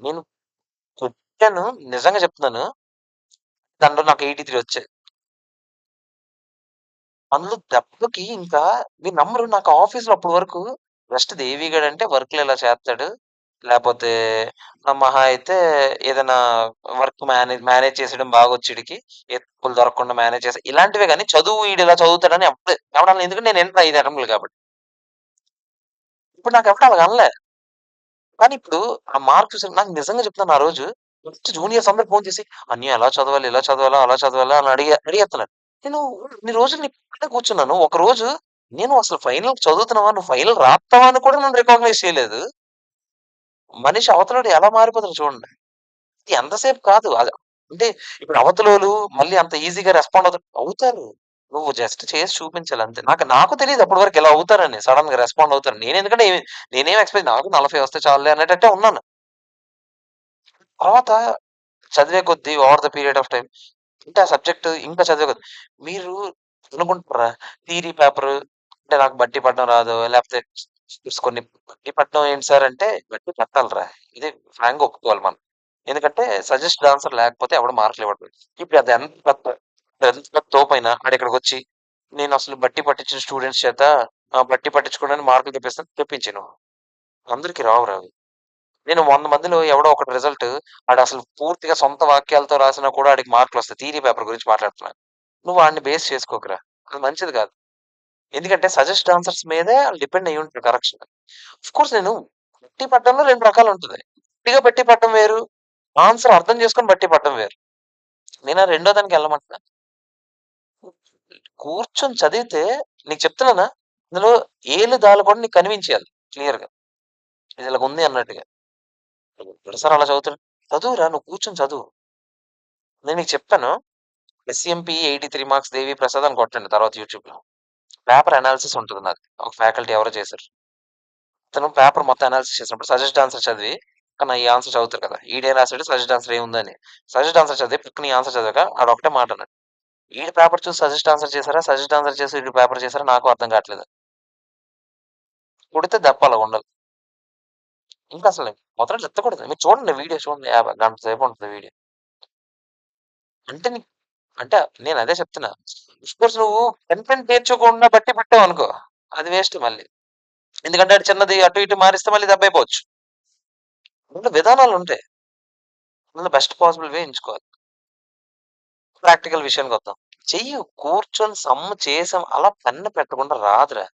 నేను కొట్టాను నిజంగా చెప్తున్నాను. దాంట్లో నాకు 83 వచ్చాయి. అందులో దెబ్బకి ఇంకా మీరు నమ్మరు నాకు ఆఫీస్‌లో అప్పటి వరకు జస్ట్ దేవి గాడంటే వర్క్‌లు ఇలా చేత్తాడు. లేపోతే మహా అయితే ఏదైనా వర్క్ మేనేజ్ చేసేయడం బాగొచ్చు ఈడికి. ఏ తప్పులు దొరకకుండా మేనేజ్ చేసి ఇలాంటివే గాని చదువు ఈడిలా చదువుతాడని ఎవడనలేదు. ఎందుకంటే నేను ఇంటర్ 5 అటెంప్ట్‌లు కాబట్టి. ఇప్పుడు నాకెవడు అలాగ అనలే. కానీ ఇప్పుడు ఆ మార్క్ చూసాను నాకు నిజంగా చెప్తున్నాను ఆ రోజు ఫస్ట్ జూనియర్స్ అందరూ ఫోన్ చేసి "అన్నయ్య ఎలా చదవాలి? ఇలా చదవాలా? అలా చదవాలా?" అని అడిగేత్తన్నారు. నేను ఇన్ని రోజులు నీ పక్కనే కూర్చున్నాను. ఒకరోజు నేను అసలు ఫైనల్ చదువుతున్నావా? నువ్వు ఫైనల్ రాత్తావా? అని కూడా నన్ను రికాగ్నైజ్ చేయలేదు. మనిషి అవతలోడు ఎలా మారిపోతాడో చూడండి. ఎంతసేపు కాదు. అంటే ఇప్పుడు అవతలోళ్ళు మళ్ళీ అంత ఈజీగా రెస్పాండ్ అవుతారు. నువ్వు జస్ట్ చేసి చూపించాలి అంతే. నాకు తెలీదు అప్పటి వరకు ఇలా అవుతారని. సడెన్‌గా రెస్పాండ్ అవుతారని. నేనేం ఎక్స్‌పెక్ట్ నాకు 40 వస్తే చాలులే అనేటట్టే ఉన్నాను. తర్వాత చదివే కొద్దీ over the period of time అంటే ఆ సబ్జెక్ట్ ఇంకా చదివే కొద్దీ మీరు అనుకుంటారా థియరీ పేపరు అంటే నాకు బట్టి పట్టడం రాదు. లేకపోతే కొన్ని బట్టి పట్టడం ఏంటి సార్ అంటే బట్టి పట్టాలిరా. ఇది ఫ్రాంక్‌గా ఒప్పుకోవాలి మనం. ఎందుకంటే సజెస్టెడ్ ఆన్సర్ లేకపోతే ఎవడు మార్కులు ఇవ్వడు. ఇప్పుడు అది ఎంత పెద్ద తోపైనా ఆడిక్కడికొచ్చి నేనసలు బట్టి పట్టించిన స్టూడెంట్స్ చేత బట్టి పట్టించుకోవడానికి మార్కులు తెప్పిస్తాను తెప్పించను. అందరికి రావురా అవి. నేను 100 మందిలో ఎవడో ఒకడి రిజల్ట్ ఆడసలు పూర్తిగా సొంత వాక్యాలతో రాసినా కూడా ఆడికి మార్కులొస్తాయి. థియరీ పేపర్ గురించి మాట్లాడుతున్నాను. నువ్వు వాడిని బేస్ చేసుకోకురా. అది మంచిది కాదు. ఎందుకంటే సజెస్ట్ ఆన్సర్స్ మీదే డిపెండ్ అయ్యి ఉంటారు కరెక్షన్. ఆఫ్‌కోర్స్ నేను బట్టి పట్టడంలో 2 రకాలుంటది. గట్టిగా బట్టి పట్టడం వేరు. ఆన్సర్ అర్థం చేసుకొని బట్టి పట్టడం వేరు. నేను ఆ రెండో దానికెళ్ళమంటున్నా. కూర్చొని చదివితే నీకు చెప్తున్నానా? అందులో ఏళ్ళు దాలు కూడా నీకు కనిపించేయాలి క్లియర్‌గా. ఇది ఇలాగుంది అన్నట్టుగా. ప్రొఫెసర్ అలా చదువుతాడు. చదువురా నువ్వు కూర్చొని చదువు. నేను నీకు చెప్పాను. ఎస్‌సీఎంపీ 83 మార్క్స్ 'దేవి ప్రసాద్' అని కొట్టండి తర్వాత యూట్యూబ్‌లో. పేపర్ అనాలిసిస్ ఉంటది నాది. ఒక ఫ్యాకల్టీ ఎవరో చేశారు. అతను పేపర్ మొత్తం అనాలిసిస్ చేసినప్పుడు సజెస్ట్ ఆన్సర్ చదివి, పక్కన ఈ ఆన్సర్ చదువుతారు కదా! ఈడేం రాసాడు సజెస్ట్ ఆన్సర్ ఏముందని. సజెస్ట్ ఆన్సర్ చదివి పక్కన ఈ ఆన్సర్ చదివాక ఆడొకటే మాట అన్నాడు. ఈడు పేపర్ చూసి సజెస్ట్ ఆన్సర్ చేసారా? సజెస్ట్ ఆన్సర్ చేసి ఈడు పేపర్ చేసారా? నాకు అర్థం కావట్లేదు. కొడితే దెబ్బ అలాగుండాలి. ఇంకా అసలు మొదట ఎత్తకూడదు. మీరు చూడండి వీడియో చూడండి. గంట సేపు ఉంటది వీడియో. అంటే నీ అంటే నేనదే చెప్తున్నా. అఫ్‌కోర్స్ నువ్వు కంటెంట్ నేర్చుకోకుండా బట్టి పట్టావనుకో, అది వేస్ట్ మళ్ళీ. ఎందుకంటే ఆడు చిన్నది అటు ఇటు మారిస్తే మళ్ళీ దెబ్బయిపోవచ్చు. అందులో విధానాలుంటాయి. అందులో బెస్ట్ పాసిబుల్ వే ఎంచుకోవాలి. ప్రాక్టికల్ విషయానికొద్దాం. చెయ్యి. కూర్చొని సమ్ చేసాం అలా పెన్ను పెట్టకుండా రాదురా!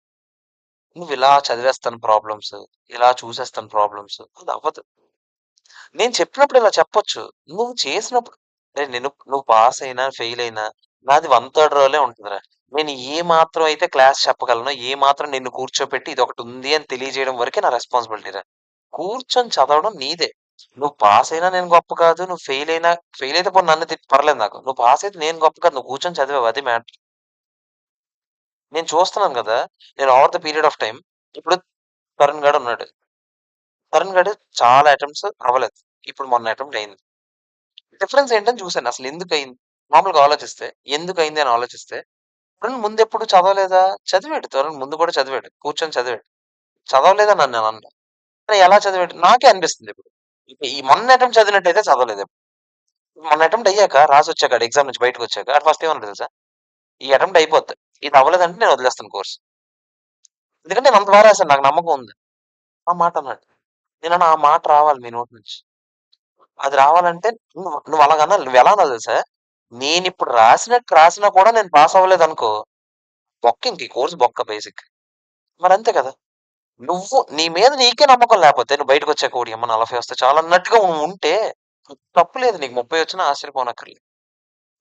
నువ్విలా చదివేస్తాను ప్రాబ్లమ్స్, ఇలా చూసేస్తాను ప్రాబ్లమ్స్ అదవ్వదు. నేను చెప్పినప్పుడు ఇలా చెప్పొచ్చు. నువ్వు చేసినప్పుడు నువ్వు పాస్ అయినా, ఫెయిల్ అయినా నాది వన్ థర్డ్ రోలే ఉంటదిరా. నేను ఏ మాత్రం అయితే క్లాస్ చెప్పగలనో, ఏ మాత్రం నిన్ను కూర్చోపెట్టి ఇదొకటుంది అని తెలియజేయడం వరకే నా రెస్పాన్సిబిలిటీరా. కూర్చొని చదవడం నీదే. నువ్వు పాస్ అయినా నేను గొప్ప కాదు. నువ్వు ఫెయిల్ అయితే పోనీ నన్ను తిట్టు పర్లేదు నాకు. నువ్వు పాస్ అయితే నేను గొప్ప కాదు. నువ్వు కూర్చొని చదివావు అది మ్యాటర్. నేను చూస్తున్నాను గదా! నేను over the period of time ఇప్పుడు తరుణ్ గాడున్నాడు. తరుణ్ గాడు చాలా అటెంప్ట్స్ అవ్వలేదు. ఇప్పుడు మొన్న అటెంప్ట్ అయింది. డిఫరెన్స్ ఏంటని చూసాను. అసలెందుకయింది? మామూలుగా ఆలోచిస్తే, ఎందుకయింది అని ఆలోచిస్తే, తరుణ్ ముందెప్పుడు చదవలేదా? చదివాడు. తరుణ్ ముందు కూడా చదివాడు. కూర్చొని చదివాడు. చదవలేదని నేననను. కానీ ఎలా చదివాడు? నాకే అనిపిస్తుందిప్పుడు. ఈ మొన్న అటెంప్ట్ చదివినట్టయితే చదవలేదు. మొన్న అటెంప్ట్ అయ్యాక రాసొచ్చాక ఆడు ఎగ్జామ్ నుంచి బయటకొచ్చాక ఆడు ఫస్ట్ ఏమన్నాడో తెలుసా? ఈ అటెంప్ట్ అయిపోద్ది. ఇది అవ్వలేదంటే నేను వదిలేస్తాను కోర్స్. ఎందుకంటే నేను అంత బా రాసాను. నాకు నమ్మకం ఉంది. ఆ మాట అన్నాడు. నేనన్నా ఆ మాట రావాలి మీ నోటి నుంచి. అది రావాలంటే నువ్వు అలాగనాలి. నువ్వెలా అనాలో తెలుసా? నేనిప్పుడు రాసినట్టు రాసినా కూడా నేను పాస్ అవ్వలేదనుకో, బొక్క ఇంక ఈ కోర్స్ బొక్క బేసిక్. మరంతే కదా! నీ మీద నీకే నమ్మకం లేపోతే నువ్వు బయటకొచ్చాక ఓడియమ్మ 40 వస్తే చాలన్నట్టుగా నువ్వుంటే తప్పు లేదు. నీకు 30 వచ్చినా ఆశ్చర్యపోనక్కర్లేదు.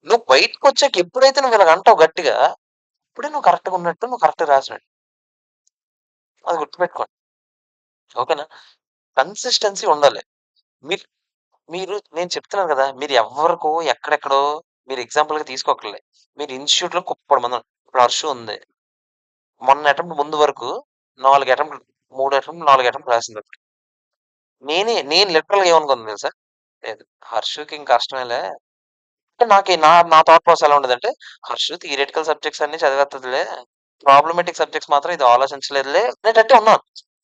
నువ్వు బయటకొచ్చాక ఎప్పుడైతే నువ్వు ఇలాగ అంటావు గట్టిగా, అప్పుడే నువ్వు కరెక్ట్‌గా ఉన్నట్టు, నువ్వు కరెక్ట్‌గా రాసినట్టు. అది గుర్తుపెట్టుకోండి. ఓకేనా? కన్సిస్టెన్సీ ఉండాలి. మీరు మీరు నేను చెప్తున్నాను గదా! మీరు ఎవ్వరికో ఎక్కడెక్కడో మీరు ఎగ్జాంపుల్‌గా తీసుకోక్కర్లే. మీరు ఇన్‌స్టిట్యూట్‌లో కుప్పడి మందున్నారు. ఇప్పుడు 'హర్షు' ఉంది. మొన్న అటెంప్ట్ ముందు వరకు 4 అటెంప్ట్‌లు 3 అటెంప్ట్‌లు, 4 అటెంప్ట్‌లు రాసిందప్పుడు. నేను లిటరల్‌గా ఏమనుకున్నానో తెలుసా? లేదు 'హర్షుకి ఇంక కష్టమేలే' అంటే నా థాట్ ప్రాసెస్ ఎలా ఉండేదంటే, 'హర్షు థియరిటికల్ సబ్జెక్ట్స్ అన్నీ చదివేత్తదిలే. ప్రాబ్లమాటిక్ సబ్జెక్ట్స్ మాత్రం ఇది ఆలోచించలేదులే' అనేటట్టే ఉన్నాను.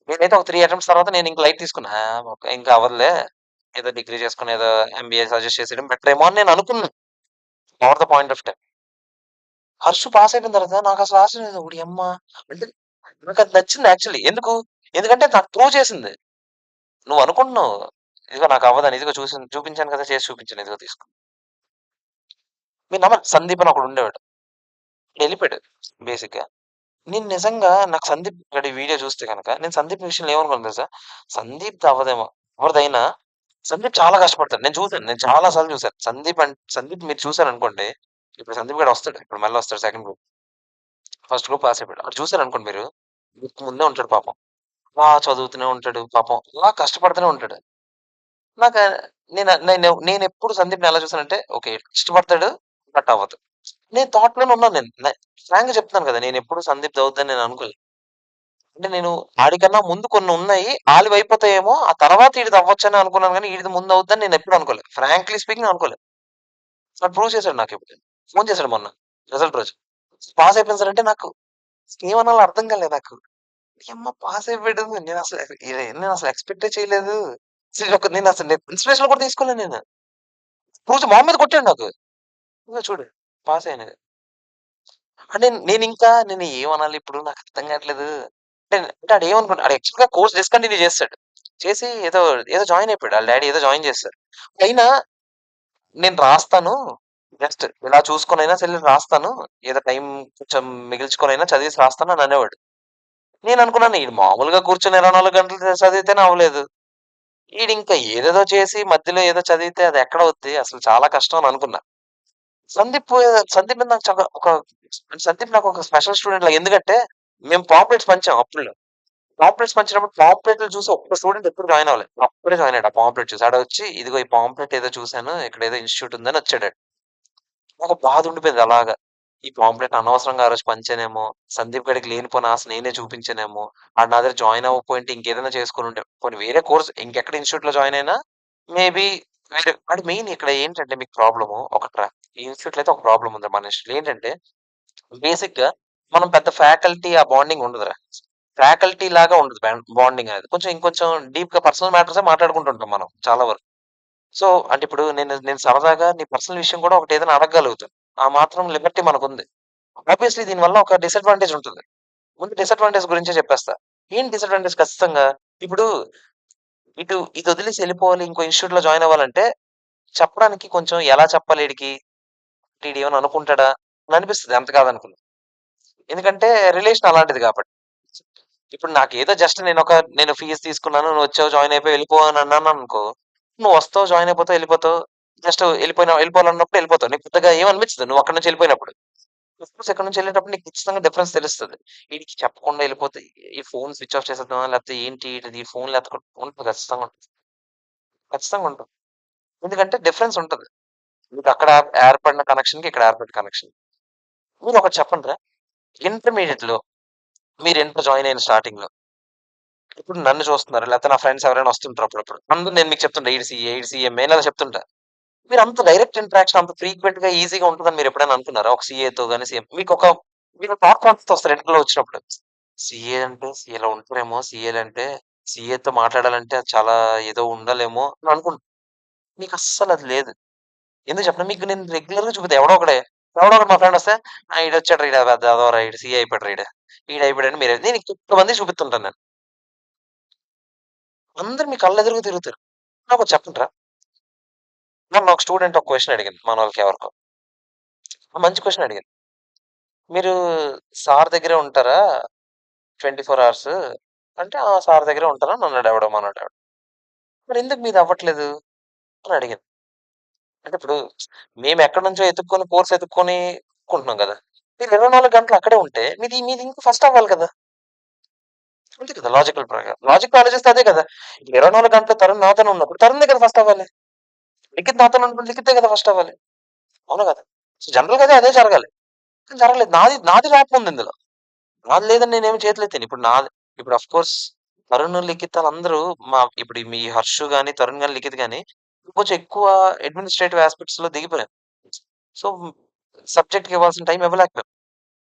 నేనైతే ఒక 3 అటెంప్ట్స్ తర్వాత నేను ఇంక లైట్ తీసుకున్నా. ఇంక అవ్వదులే. ఏదో డిగ్రీ చేసుకొని ఏదో ఎంబీఏ సజెస్ట్ చేసేయడం బెటర్ ఏమో అని నేను అనుకున్నా. Over the point of time. Harsh pass అయిపోయిన తర్వాత నాకసలు ఆశ్చర్యం వేసింది. ఓడియమ్మ! అంటే నాకది నచ్చింది యాక్చువల్లీ. ఎందుకంటే నాకు ప్రూవ్ చేసింది. నువ్వు అనుకుంటున్నావు. ఇదిగో నాకు అవ్వదని. ఇదిగో చూపించాను కదా! చేసి చూపించాను. ఇదిగో తీసుకో. మీరు నమ్మరు సందీప్ అని ఒకడుండేవాడు. ఎళ్ళిపోయాడు బేసిక్‌గా. నేను నిజంగా నాకు సందీప్ గాడి వీడియో చూస్తే గనక నేను సందీప్ విషయంలో ఏమనుకున్నాను తెలుసా? సందీప్‌ది అవ్వదేమో. ఎవరిదైనా సందీప్ చాలా కష్టపడతాడు. నేను చూసాను. నేను చాలా సార్లు చూసాను. సందీప్ మీరు చూసారనుకోండి. ఇప్పుడు సందీప్ గాడు వస్తాడు. ఇప్పుడు మళ్ళీ వస్తాడు second group. First group pass అయిపోయాడు. అటు చూసారనుకోండి మీరు. మీకు ముందే ఉంటాడు పాపం. చదువుతూనే ఉంటాడు పాపం. అలా కష్టపడుతూనే ఉంటాడు. నాకా నేనెప్పుడు సందీప్‌ని ఎలా చూసానంటే ఓకే. కష్టపడతాడు. బట్ అవ్వదు. నేను థాట్‌లోనే ఉన్నాను నేను. ఫ్రాంక్‌గా చెప్తున్నాను కదా! నేనెప్పుడు సందీప్‌ది అవుద్దని నేను అనుకోలేదు. అంటే నేను ఆడికన్నా ముందు కొన్నున్నాయి. ఆలివయిపోతాయేమో, ఆ తర్వాత ఈడిది అవ్వొచ్చని అనుకున్నాను గానీ, ఈడిది ముందు అవుద్దని నేనెప్పుడు అనుకోలేదు. ఫ్రాంక్లీ స్పీకింగ్ అనుకోలేదు. వాడు ప్రూవ్ చేసాడు నాకిప్పుడు. ఫోను చేసాడు మొన్న రిజల్ట్ రోజు. పాస్ అయిపోయాను సార్ అంటే నాకు ఏమనాలో అర్థం కాలేదు నాకు. యమ్మ పాస్ అయిపోయాడు. నేనసలు ఎక్స్‌పెక్టే చేయలేదు. నేను ఇన్స్‌పిరేషన్ కూడా తీసుకోలేదు నేను. ప్రూవ్ మొహం మీద కొట్టాడు నాకు. ఇదిగో చూడు పాస్ అయ్యాను. అంటే నేను ఏమనాలి ఇప్పుడు నాకు అర్థం కావట్లేదు. అంటే ఆడేమనుకున్నాడు ఆడు యాక్చువల్‌గా కోర్స్ డిస్కంటిన్యూ చేసేసాడు. చేసి ఏదో జాయిన్ అయిపోయాడు. ఆళ్ళ డ్యాడీ ఏదో జాయిన్ చేసేసారు. అయినా నేను రాస్తాను. జస్ట్ ఇలా చూసుకొనైనా సరే రాస్తాను. ఏదో టైం కొంచెం మిగిల్చుకొనైనా చదివేసి రాస్తాను అని అనేవాడు. నేననుకున్నాను ఈడు మామూలుగా కూర్చొని 24 గంటలు చదివితేనే అవ్వలేదు. ఈడింకా ఏదేదో చేసి మధ్యలో ఏదో చదివితే అది ఎక్కడవుద్ది? అసలు చాలా కష్టం అని అనుకున్నా. సందీప్ సందీప్ నాకు సందీప్ నాకొక స్పెషల్ స్టూడెంట్ లాగా. ఎందుకంటే మేము పాంప్లెట్స్ పంచాం అప్పట్లో. పాంప్లెట్స్ పంచినప్పుడు పాంప్లెట్‌లు చూసి ఒక్క స్టూడెంట్ ఎప్పుడు జాయిన్ అవ్వలే. అప్పుడే జాయిన్ అయ్యాడు ఆ పాంప్లెట్ చూసి. ఆడొచ్చి ఇదిగో ఈ పాంప్లెట్ ఏదో చూసాను. ఇక్కడేదో ఇన్‌స్టిట్యూట్ ఉందని వచ్చాడాడు. నాకు బాధ ఉండిపోయింది అలాగా. ఈ పాంప్లెట్ అనవసరంగా ఆ రోజు పంచానేమో, సందీప్ గాడికి లేనిపోని ఆశ నేనే చూపించానేమో, ఆడు నా దగ్గర జాయిన్ అవ్వకపోయుంటే ఇంకేదైనా చేసుకొనుండే. పోనీ వేరే కోర్స్ ఇంకెక్కడ ఇన్‌స్టిట్యూట్‌లో జాయిన్ అయినా మేబీ వేరే అంటే మెయిన్ ఇక్కడ ఏంటంటే మీకు ప్రాబ్లము ఒకట్రా. ఈ ఇన్‌స్టిట్యూట్‌లో అయితే ఒక ప్రాబ్లమ్ ఉంది మన ఇన్‌స్టిట్యూట్‌లో. ఏంటంటే బేసిక్‌గా మనం పెద్ద ఫ్యాకల్టీ ఆ బాండింగ్ ఉండదురా. ఫ్యాకల్టీ లాగా ఉండదు బాండింగ్ అనేది. కొంచెం ఇంకొంచెం డీప్‌గా పర్సనల్ మ్యాటర్సే మాట్లాడుకుంటుంటాం మనం చాలా వరకు. సో, అంటే ఇప్పుడు నేను నేను సరదాగా నీ పర్సనల్ విషయం కూడా ఒకటేదైనా అడగగలుగుతాను. ఆ మాత్రం లిబర్టీ మనకుంది. ఆబ్వియస్‌లీ దీనివల్ల ఒక డిసడ్వాంటేజ్ ఉంటది. ముందు డిసడ్వాంటేజ్ గురించే చెప్పేస్తా. ఏంటి డిసడ్వాంటేజ్ ఖచ్చితంగా? ఇప్పుడు ఇదొదిలేసి ఎళ్ళిపోవాలి. ఇంకో ఇన్‌స్టిట్యూట్‌లో జాయిన్ అవ్వాలంటే చెప్పడానికి కొంచెం ఎలా చెప్పాలి ఈడికి? ఈడేమన్నా అనుకుంటాడా? అని అనిపిస్తది ఎంత కాదనుకున్నా. ఎందుకంటే రిలేషన్ అలాంటిది కాబట్టి. ఇప్పుడు నాకేదో జస్ట్ నేను ఫీజ్ తీసుకున్నాను. నువ్వొచ్చావు జాయిన్ అయిపోయావు వెళ్ళిపో అని అన్నాననుకో. నువ్వొస్తావు, జాయిన్ అయిపోతావు, ఎళ్ళిపోతావు. జస్ట్ వెళ్ళిపోవాలన్నప్పుడు ఎళ్ళిపోతావు. నీకు పెద్దగా ఏం అనిపించదు నువ్వు అక్కడి నుంచి ఎళ్ళిపోయినప్పుడు. ఆఫ్‌కోర్స్ ఇక్కడి నుంచి ఎళ్ళేటప్పుడు నీకు ఖచ్చితంగా డిఫరెన్స్ తెలుస్తది. ఈడికి చెప్పకుండా ఎళ్ళిపోతే ఈ ఫోన్ స్విచ్ ఆఫ్ చేసేద్దామా? లేకపోతే ఏంటి ఈడిది ఫోన్‌లు ఎత్తకుండా ఉంటది ఖచ్చితంగా ఉంటది. ఖచ్చితంగా ఉంటది. ఎందుకంటే డిఫరెన్స్ ఉంటది. మీకక్కడ ఏర్పడిన కనెక్షన్‌కి ఇక్కడ ఏర్పడిన కనెక్షన్. మీరొకటి చెప్పండిరా ఇంటర్మీడియేట్‌లో మీరు ఇంటర్ జాయిన్ అయిన స్టార్టింగ్‌లో ఇప్పుడు నన్ను చూస్తున్నారు. లేకపోతే నా ఫ్రెండ్స్ ఎవరైనా వస్తుంటారు అప్పుడప్పుడు. అందరూ నేను మీకు చెప్తుంటా ఈడు సీఎంఏ ఇలా చెప్తుంటా. మీరంత డైరెక్ట్ ఇంటరాక్షన్ అంత ఫ్రీక్వెంట్‌గా ఈజీగా ఉంటదని మీరెప్పుడైనా అనుకున్నారా? ఒక సీఏతో గాని, మీకు థాట్ ప్రాసెస్ వస్తది ఇంటర్‌లో వచ్చినప్పుడు. సీఏ అంటే ఇలా ఉంటారేమో సీఏలంటే, సీఏతో మాట్లాడాలంటే అది చాలా ఏదో ఉండాలేమో అని మీకస్సలది లేదు. ఎందుకు చెప్పనా? మీకు నేను రెగ్యులర్‌గా చూపిత్తా ఎవడో ఒకడు మా ఫ్రెండ్ వస్తే, ఈడొచ్చాడురా ఈడు పెద్ద ఎదవరా ఈడు సీఏ అయిపోయాడురా ఈడయిపోయాడని నేను ఇంకొంతమందికి చూపిస్తుంటాను నేను. అందరూ మీ కళ్ళెదురుగా తిరుగుతారు. నాకోటి చెప్పండిరా మొన్న ఒక స్టూడెంట్ ఒక క్వెషన్ అడిగింది మనోళ్ళకి ఎవరికో. మంచి క్వెషన్ అడిగింది. "మీరు సార్ దగ్గరే ఉంటారా 24 అవర్స్?" అంటే, "ఆ! సార్ దగ్గరే ఉంటాను" అన్నాడు ఎవడో మనోడు. "మరెందుకు మీది అవ్వట్లేదు?" అని అడిగింది. అంటే ఇప్పుడు మేమెక్కడి నుంచో కోర్స్ ఎతుక్కొని కుంటున్నాం గదా! మీరు 24 గంటలు అక్కడే ఉంటే మీది ఇంకా ఫస్ట్ అవ్వాలి కదా! అంతే కదా! లాజిక్‌గా ఆలోచిస్తే అదే కదా! 24 గంటలు తరుణ్ నాతోనే ఉన్నప్పుడు తరుణే కదా ఫస్ట్ అవ్వాలి. లిఖిత్ నాతోనే ఉన్నప్పుడు లిఖితే కదా ఫస్ట్ అవ్వాలి. అవునా కదా! సో, జనరల్‌గా అదే జరగాలి. కానీ జరగలేదు. నాది లోపముంది ఇందులో. నాది లేదని నేనేమి చేతులెత్తాను. ఇప్పుడు అఫ్‌కోర్స్ తరుణ్, లిఖిత్ ఆళ్ళందరూ ఇప్పుడు మీ హర్షు గాని, తరుణ్ గాని, లిఖిత్ గాని కొంచెం ఎక్కువ అడ్మినిస్ట్రేటివ్ యాస్పెక్ట్స్‌లో దిగిపోయారు. సో, సబ్జెక్ట్‌కి ఇవ్వాల్సిన టైం ఇవ్వలేకపోయాం.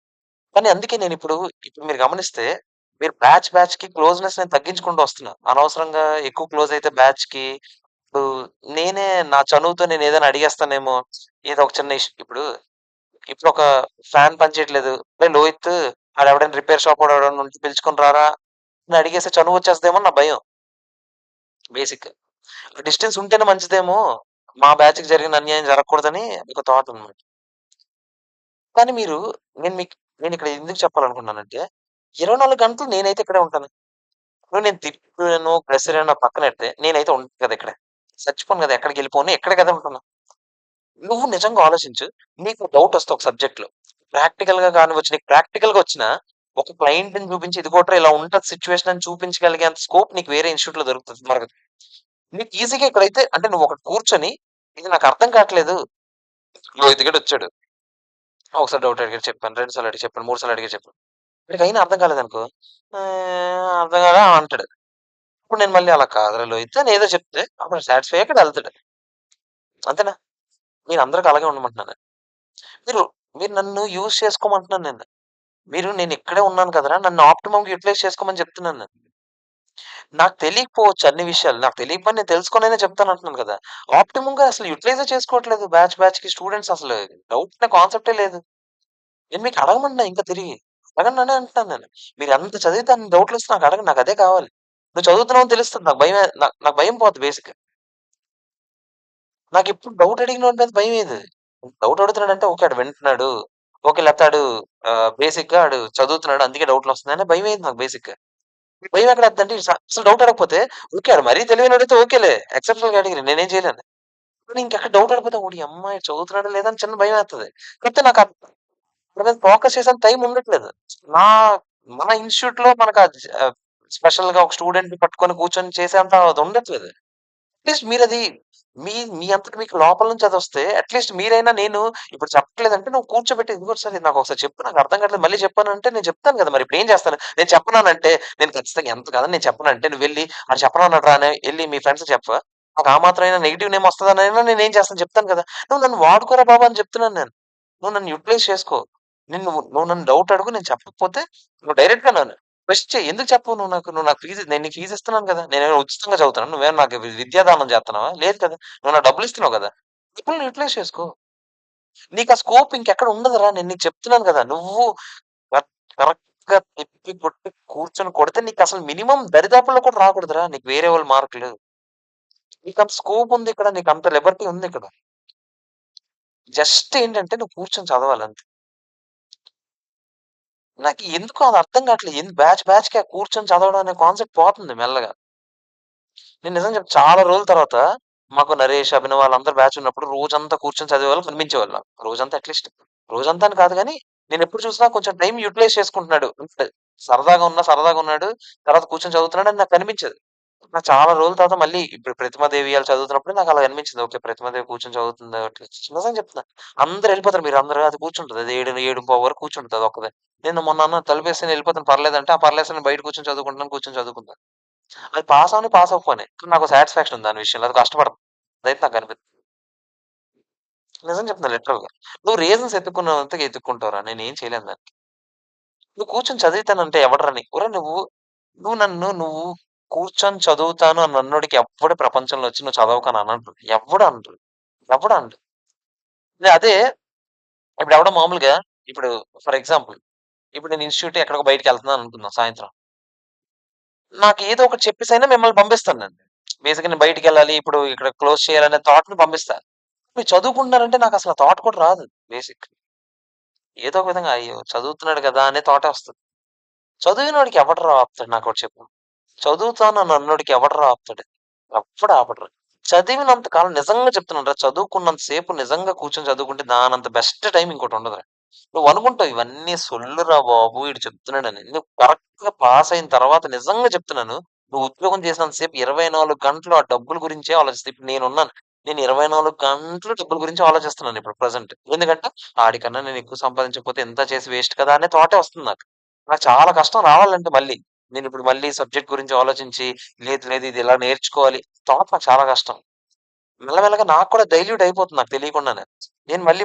కానీ అందుకే ఇప్పుడు మీరు గమనిస్తే మీరు బ్యాచ్‌కి క్లోజ్‌నెస్ నేను తగ్గించుకుంటూ వస్తున్నా. అనవసరంగా ఎక్కువ క్లోజ్ అయితే బ్యాచ్‌కి ఇప్పుడు నేనే నా చనువుతో నేనేదైనా అడిగేస్తానేమో, ఏదో ఒక చిన్న ఇప్పుడొక ఫ్యాన్ పనిచేయట్లేదు. "అరేయ్! లోహిత్ ఆడెవడైనా రిపేర్ షాప్ వాడు ఎవడైనా ఉంటే పిలుచుకొని రారా" అని అడిగేస్తే చనువొచ్చేస్తదేమో అని నా భయం బేసిక్. డిస్టెన్స్ ఉంటేనే మంచిదేమో, మా బ్యాచ్‌కి జరిగిన అన్యాయం జరగకూడదని ఒక థాట్ అనమాట. కానీ నేను మీకు నేనిక్కడ ఎందుకు చెప్పాలనుకున్నానంటే, 24 గంటలు నేనైతే ఇక్కడే ఉంటాను. ఇప్పుడు నేను తిప్పాను, ప్రెషర్ పక్కనెడితే నేనైతే ఉంటాను కదా ఇక్కడే. చచ్చిపోను కదా! ఎక్కడికెళ్ళిపోను. ఇక్కడే కదా ఉంటున్నా. నువ్వు నిజంగా ఆలోచించు. నీకు డౌటొస్తే ఒక సబ్జెక్ట్‌లో ప్రాక్టికల్‌గా కానివచ్చు, నీకు ప్రాక్టికల్‌గా వచ్చినా ఒక క్లయింట్‌ని చూపించి ఇదిగోట్రా ఇలా ఉంటది సిట్యుయేషన్ అని చూపించగలిగేంత స్కోప్ నీకు వేరే ఇన్‌స్టిట్యూట్‌లో దొరకదు. నీకు ఈజీగా ఇక్కడైతే అంటే నువ్వొకటి కూర్చొని, ఇది నాకర్థం కావట్లేదు. లోహిత్ గాడొచ్చాడు. ఒకసారి డౌట్ అడిగాడు చెప్పాను. 2 సార్లు అడిగి చెప్పాను. 3 సార్లు అడిగాడు చెప్పాను. వాడికయినా అర్థం కాలేదనుకో, అర్థం కాదా అంటాడు. ఇప్పుడు నేను మళ్ళీ అలా కాదురా లోహిత్ అని ఏదో చెప్తే అప్పుడు సాటిస్ఫై అయ్యాక ఆడెళ్తాడు. అంతేనా? మీరందరికి అలాగే ఉండమంటున్నాను. మీరు మీరు నన్ను యూజ్ చేసుకోమంటున్నాను నేను. నేనిక్కడే ఉన్నాను కదరా! నన్ను ఆప్టిమమ్‌గా యుటిలైజ్ చేసుకోమని చెప్తున్నాను నేను. నాకు తెలియకపోవచ్చు అన్ని విషయాలు. నాకు తెలియకపోయినా నేను తెలుసుకొనైనా చెప్తానంటున్నాను కదా! ఆప్టిమమ్‌గా అసలు యుటిలైజే చేసుకోవట్లేదు బ్యాచ్‌కి స్టూడెంట్స్ అసలు. డౌట్ అనే కాన్సెప్టే లేదు. నేను మీకు అడగమన్నా ఇంకా తిరిగి. అడగండనే అంటున్నాను నేను. మీరెంత చదివితే అన్ని డౌట్‌లొస్తే నాకు అడగండి. నాకదే కావాలి. నువ్వు చదువుతున్నావని తెలుస్తది. నాకు భయం పోద్ది బేసిక్‌గా. నాకెప్పుడు డౌట్ అడిగినోడి మీద భయమేయదు. Doubt అడుగుతున్నాడంటే okay. ఆడు వింటున్నాడు. ఓకే. లేకపోతే ఆడు బేసిక్‌గా ఆడు చదువుతున్నాడు అందుకే డౌట్‌లొస్తున్నాయి అని భయమేసింది నాకు బేసిక్‌గా. భయం ఎక్కడొద్దంటే అసలు డౌట్ అడగకపోతే ఓకే. ఆడు మరీ తెలివైనోడైతే ఓకేలే. ఎక్సెప్షనల్ కేటగరీ నేనేం చేయలేను. కానీ ఇంకెక్కడ డౌట్ అడగకపోతే ఓడియమ్మ! ఈడు చదువుతున్నాడా లేదా అని చిన్న భయమేత్తది. కాకపోతే నాకు దాని మీద ఫోకస్ చేసేంత టైం ఉండట్లేదు. నా మన ఇన్‌స్టిట్యూట్‌లో మనకు స్పెషల్‌గా ఒక స్టూడెంట్‌ని పట్టుకొని కూర్చొని చేసేంత అది ఉండట్లేదు. అట్‌లీస్ట్ మీరది మీ మీ అంతట మీకు లోపల నుంచి అదొస్తే అట్‌లీస్ట్ మీరైనా నేను ఇప్పుడు చెప్పట్లేదంటే నువ్వు కూర్చోబెట్టి ఇదిగో సార్ ఇది నాకొకసారి చెప్పు నాకు అర్థం కావట్లేదు మళ్ళీ చెప్పానంటే నేను చెప్తాను కదా! మరి ఇప్పుడేం చేస్తాను? నేను చెప్పననంటే నేను ఖచ్చితంగా ఎంత కాదని నేను చెప్పనంటే నువ్వెళ్లి ఆడు చెప్పనన్నాడు రా అని ఎళ్లి మీ ఫ్రెండ్స్‌కి చెప్పవా? నాకు ఆ మాత్రమైనా నెగెటివ్ నేమ్ వస్తదనైనా నేనేం చేస్తాను చెప్తాను కదా! నువ్వు నన్ను వాడుకోరా బాబు అని చెప్తున్నాను నేను. నువ్వు నన్ను యుటిలైజ్ చేసుకో. నువ్వు నన్ను డౌట్ అడుగు నేను చెప్పకపోతే నువ్వు డైరెక్ట్‌గా నన్ను క్వెషన్ చెయి. ఎందుకు చెప్పవు నువ్వు నాకు? నువ్వు నాకు నేను నీకు ఫీజ్ ఇస్తున్నాను కదా! నేనేమైనా ఉచితంగా చదువుతున్నానా? నువ్వేమైనా నాకు విద్యాదానం చేత్తన్నావా? లేదు కదా! నువ్వు నాకు డబ్బులిస్తున్నావు కదా! డబ్బుల్ని యుటిలైజ్ చేసుకో. నీకా స్కోప్ ఇంకెక్కడ ఉండదురా! నేను నీకు చెప్తున్నాను కదా! నువ్వు కరెక్ట్ కరెక్ట్‌గా తిప్పి కొట్టి కూర్చొని కొడితే నీకసలు మినిమమ్ దరిదాపుల్లో కూడా రాకూడదురా! నీకు వేరే వాళ్ళ మార్కులు. నీకంత స్కోప్ ఉందిక్కడ. నీకంత లిబర్టీ ఉందిక్కడ. జస్ట్ ఏంటంటే నువ్వు కూర్చొని చదవాలంతే. నాకు ఎందుకో అది అర్థం కావట్లేదు. బ్యాచ్‌కి ఆ కూర్చొని చదవడం అనే కాన్సెప్ట్ పోతుంది మెల్లగా. నేను నిజంగా చాలా రోజుల తర్వాత మాకు నరేష్, అభినవ్ వాళ్ళందరూ బ్యాచ్ ఉన్నప్పుడు రోజంతా కూర్చొని చదివేవాళ్ళు కనిపించేవాళ్ళు నాకు. రోజంతా అట్‌లీస్ట్ రోజంతా అని కాదు గానీ, నేనెప్పుడు చూసినా కొంచెం టైం యుటిలైజ్ చేసుకుంటున్నాడు. అంటే సరదాగా ఉన్నాడు. తర్వాత కూర్చొని చదువుతున్నాడని నాకు కనిపించేది. నాకు చాలా రోజుల తర్వాత మళ్ళీ ఇప్పుడు 'ప్రతిమాదేవి' ఆళ్ళు చదువుతున్నప్పుడు నాకలా అనిపించింది. ఓకే. 'ప్రతిమాదేవి' కూర్చొని చదువుతుంది నిజంగా చెప్తున్నా. అందరూ ఎళ్ళిపోతారు మీరందరూ అది కూర్చుంటది. అది 7, 7:15 వరకు కూర్చుంటది అదొక్కదే. నేను మొన్న అన్నాను తలుపేసి నేనెళ్ళిపోతాను పర్లేదంటే, ఆ పర్లేదు నేను బయట కూర్చొని చదువుకుంటున్నాను కూర్చొని చదువుకుంది. అది పాస్ అవ్వని, పాస్ అవ్వకపోని. కానీ నాకో సాటిస్ఫాక్షన్ ఉంది దాని విషయంలో. అది కష్టపడను. అదైతే నాకు నిజం చెప్తున్నా లిటరల్‌గా. నువ్వు రీజన్స్ ఎతుక్కున్నంతగా ఎతుక్కుంటావురా. నేనేం చేయలేను దానికి. నువ్వు కూర్చొని చదివితానంటే ఎవడురా ఒరేయ్ నువ్వు కూర్చొని చదువుతాను అని అన్నోడికి ఎవ్వడు ప్రపంచంలో వచ్చి నువ్వు చదవకని అనడు. ఎవ్వడు అనడు. ఎవ్వడు అనడు. అదే ఇప్పుడెవడో మామూలుగా ఇప్పుడు ఫర్ ఎగ్జాంపుల్ ఇప్పుడు నేను ఇన్‌స్టిట్యూట్ ఎక్కడికో బయటికెళ్తున్నాను అనుకుందాం సాయంత్రం. నాకేదో ఒకటి చెప్పేసైనా మిమ్మల్ని పంపిస్తాను నేను. బేసిక్‌గా నేను బయటికెళ్ళాలి. ఇప్పుడు ఇక్కడ క్లోజ్ చేయాలనే థాట్‌ని పంపిస్తా. మీరు చదువుకుంటున్నారంటే నాకసల ఆ థాట్ కూడా రాదు బేసిక్. ఏదో ఒక విధంగా అయ్యో! చదువుతున్నాడు కదా! అనే థాటే వస్తది. చదివినోడికి ఎవడురా ఆపుతాడు నాకోటి చెప్పు. చదువుతానని అన్నోడికి ఎవడురా ఆపుతాడు? ఎవ్వడు ఆపడురా. చదివినంత కాలం నిజంగా చెప్తున్నానురా చదువుకున్నంత సేపు నిజంగా కూర్చొని చదువుకుంటే దానంత బెస్ట్ టైమ్ ఇంకోటుండదురా. నువ్వనుకుంటావు ఇవన్నీ సొల్లురా బాబు! ఈడు చెప్తున్నాడని. నువ్వు కరెక్ట్‌గా పాస్ అయిన తర్వాత నిజంగా చెప్తున్నాను. నువ్వు ఉద్యోగం చేసినంత సేపు 24 గంటలు ఆ డబ్బుల గురించే ఆలోచిస్తా. ఇప్పుడు నేనున్నాను. నేను 24 గంటలు డబ్బుల గురించే ఆలోచిస్తున్నాను ఇప్పుడు ప్రెజెంట్. ఎందుకంటే ఆడికన్నా నేను ఎక్కువ సంపాదించకపోతే ఇంత చేసి వేస్ట్ కదా! అనే థాటే వస్తుంది నాకు. నాకు చాలా కష్టం రావాలంటే మళ్ళీ. నేనిప్పుడు మళ్ళీ సబ్జెక్ట్ గురించి ఆలోచించి లేదు ఇది ఇలా నేర్చుకోవాలి. థాట్ నాకు చాలా కష్టం. మెల్లమెల్లగా నాకు కూడా డైల్యూట్ అయిపోతుంది నాకు తెలియకుండానే. నేను మళ్ళీ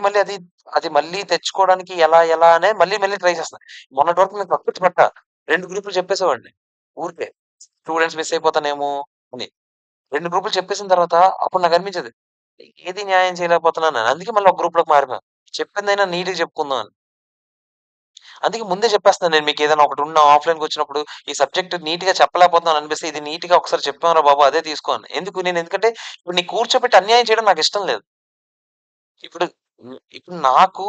అది మళ్ళీ తెచ్చుకోవడానికి ఎలా అనే మళ్ళీ ట్రై చేస్తున్నా. మొన్నటి వరకు నేను కక్కుర్తి పడ్డా. 2 గ్రూపులు చెప్పేసేవాడిని. ఊరికే. స్టూడెంట్స్ మిస్ అయిపోతానేమో అని. 2 గ్రూపులు చెప్పేసిన తర్వాత అప్పుడు నాకనిపించేది. ఏది న్యాయం చేయలేకపోతున్నానని. అందుకే మళ్ళీ ఒక గ్రూప్‌లోకి మారిపోయాను. చెప్పిందైనా నీట్‌గా చెప్పుకుందాం అని. అందుకే ముందే చెప్పేస్తున్నాను నేను మీకేదైనా ఒకటున్న ఆఫ్‌లైన్‌కొచ్చినప్పుడు ఈ సబ్జెక్ట్ నీట్‌గా చెప్పలేకపోతున్నాను అనిపిస్తే ఇది నీట్‌గా ఒకసారి చెప్పాంరా బాబు అదే తీసుకో అని. ఎందుకంటే ఇప్పుడు నీకు కూర్చోబెట్టి అన్యాయం చేయడం నాకిష్టం లేదు. ఇప్పుడు ఇప్పుడు నాకు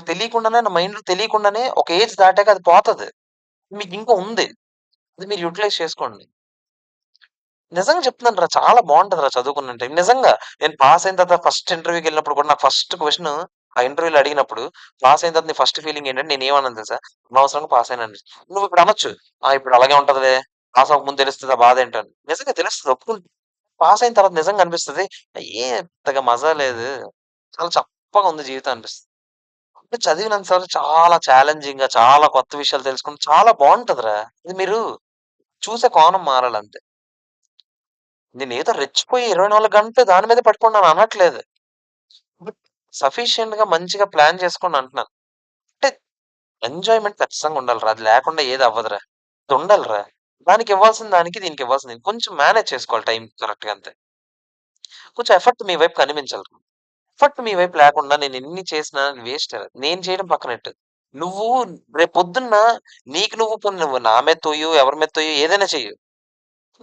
తెలియకుండానే నా మైండ్‌లో తెలియకుండానే ఒక ఏజ్ దాటాక అది పోతది. మీకింకా ఉంది. అది మీరు యుటిలైజ్ చేసుకోండి. నిజంగా చెప్తున్నానురా చాలా బావుంటదిరా చదువుకున్న టైం. నిజంగా నేను పాస్ అయిన తర్వాత ఫస్ట్ ఇంటర్వ్యూకెళ్ళినప్పుడు కూడా నాకు ఫస్ట్ క్వెషన్ ఆ ఇంటర్వ్యూలో అడిగినప్పుడు పాస్ అయిన తర్వాత నీ ఫస్ట్ ఫీలింగ్ ఏంటంటే నేనేమన్నాను తెలుసా? అనవసరంగా పాస్ అయ్యానని. నువ్విప్పుడు అనొచ్చు. ఇప్పుడు అలాగే ఉంటదిలే. పాస్ అవ్వకముందు తెలుస్తది ఆ బాధేంటో అని. నిజంగా తెలుస్తది ఒప్పుకుంటా. పాస్ అయిన తర్వాత నిజంగా అనిపిస్తది. పెద్దగా మజా లేదు. చాలా చప్పగా ఉంది జీవితం అనిపిస్తది. అంటే చదివినంత వరకు చాలా ఛాలెంజింగ్‌గా చాలా కొత్త విషయాలు తెలుసుకుంటే చాలా బావుంటదిరా. ఇది మీరు చూసే కోణం మారాలంతే. నేనేదో రెచ్చిపోయి 24 గంటలు దాని మీదే పడిపోండి అనట్లేదు. బట్ సఫిషియెంట్‌గా మంచిగా ప్లాన్ చేసుకోండి అంటున్నాను. అంటే ఎంజాయ్‌మెంట్ ఖచ్చితంగా ఉండాలిరా. అది లేకుండా ఏది అవ్వదురా. అది ఉండాలిరా. దానికివ్వాల్సిన దానికి, దీనికివ్వాల్సిన దీనికి కొంచెం మేనేజ్ చేసుకోవాలి టైం కరెక్ట్‌గా అంతే. కొంచెం ఎఫర్ట్ మీ వైపు కనిపించాలి. ఎఫర్ట్ మీ వైపు లేకుండా నేనెన్ని చేసినా వేస్టే. నేను చేయడం పక్కనెట్టు. నువ్వు రేపొద్దున్న నీకు నువ్వు నా మీద తోయు, ఎవరి మీద తోయు ఏదైనా చెయ్యు.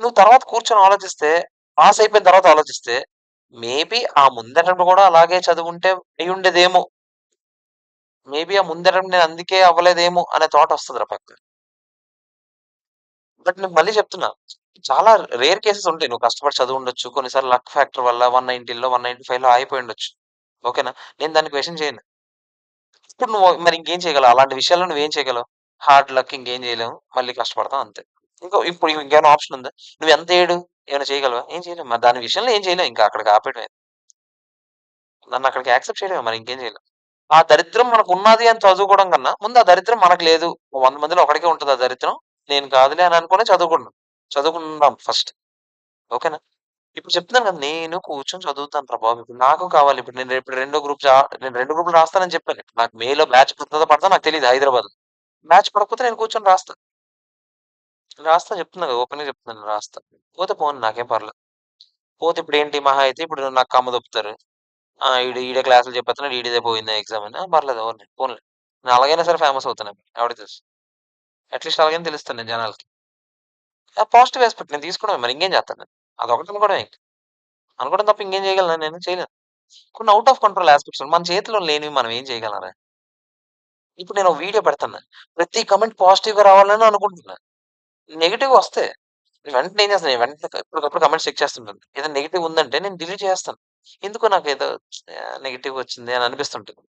నువ్వు తర్వాత కూర్చొని ఆలోచిస్తే, పాస్ అయిపోయిన తర్వాత ఆలోచిస్తే, మేబీ ఆ ముందటప్పుడు కూడా అలాగే చదువుంటే అయ్యుండేదేమో! మేబీ ఆ ముందటం నేను అందుకే అవ్వలేదేమో అనే థాట్ వస్తదిరా పక్కన. బట్ నేను మళ్ళీ చెప్తున్నా. చాలా రేర్ కేసెస్ ఉంటాయి. నువ్వు కష్టపడి చదివుండొచ్చు. కొన్నిసార్లు లక్ ఫ్యాక్టర్ వల్ల 190లో, 195లో ఆగిపోయుండొచ్చు. ఓకేనా? నేను దాన్ని క్వెషన్ చేయను. ఇప్పుడు నువ్వు మరి ఇంకేం చేయగలవు? అలాంటి విషయాల్లో నువ్వేం చేయగలవు? హార్డ్ లక్ ఇంకేం చేయలేము. మళ్ళీ కష్టపడతాం అంతే. ఇప్పుడు ఇంకేమైనా ఆప్షన్ ఉందా? నువ్వెంత ఏడు ఏమైనా చేయగలవా? ఏం చేయలేం. మరి దాని విషయంలో ఏం చేయలేం. ఇంకా అక్కడికి ఆపేయడమే. నన్నక్కడికి యాక్సెప్ట్ చేయడమే మరి ఇంకేం చేయలేం. ఆ దరిద్రం మనకున్నది అని చదువుకోవడం కన్నా, ముందు ఆ దరిద్రం మనకు లేదు. 100 మందిలో ఒకడికే ఉంటది ఆ దరిద్రం. నేను కాదులే అని అనుకునే చదువుకుందాం ఫస్ట్. ఓకేనా? ఇప్పుడు చెప్తున్నాను కదా! నేను కూర్చొని చదువుతానురా బాబు. ఇప్పుడు నాకు కావాలి. ఇప్పుడు నేను రేపు నేను 2 గ్రూప్‌లు రాస్తానని చెప్పాను. ఇప్పుడు నాకు మేలో బ్యాచ్ పడతదో పడదో నాకు తెలీదు హైదరాబాద్‌లో. బ్యాచ్ పడకపోతే నేను కూర్చొని రాస్తా. రాస్తా చెప్తున్నా కదా! ఓపెన్‌గా చెప్తున్నాను రాస్తా. పోతే పోనీ నాకేం పర్లేదు. పోతే ఇప్పుడేంటి మహా అయితే ఇప్పుడు నాకు కమ్మదొప్పుతారు. ఆ! ఈడే క్లాసులు చెప్పేత్తన్నాడు. ఈడిదే పోయిందా ఎగ్జామ్ అని. ఆ! పర్లేదు పోనీలే. నేను అలాగైనా సరే ఫేమస్ అవుతాను. ఎవడికి తెలుసు. అట్‌లీస్ట్ అలాగైనా తెలుస్తాను నేను జనాలకి. ఆ! పాజిటివ్ యాస్పెక్ట్ నేను తీసుకోవడమే మరి ఇంకేం చేత్తాను నేను. అదొకటి అనుకోవడమే ఇంక. అనుకోవడం తప్ప ఇంకేం చేయగలనా నేను? చేయలేను. కొన్ని ఔట్ ఆఫ్ కంట్రోల్ యాస్పెక్ట్స్ మన చేతిలో లేనివి మనం ఏం చేయగలంరా? ఇప్పుడు నేను ఒక వీడియో పెడతన్నా. ప్రతి కామెంట్ పాజిటివ్‌గా రావాలని అనుకుంటున్నా. నెగెటివ్ వస్తే వెంటనే ఏం చేస్తాను, వెంటనే ఎప్పటికప్పుడు కామెంట్స్ చెక్ చేస్తుంటాను. ఏదైనా నెగెటివ్ ఉందంటే నేను డిలీట్ చేసేస్తాను. ఎందుకో నాకేదో నెగెటివ్ వచ్చింది అని అనిపిస్తుంటది.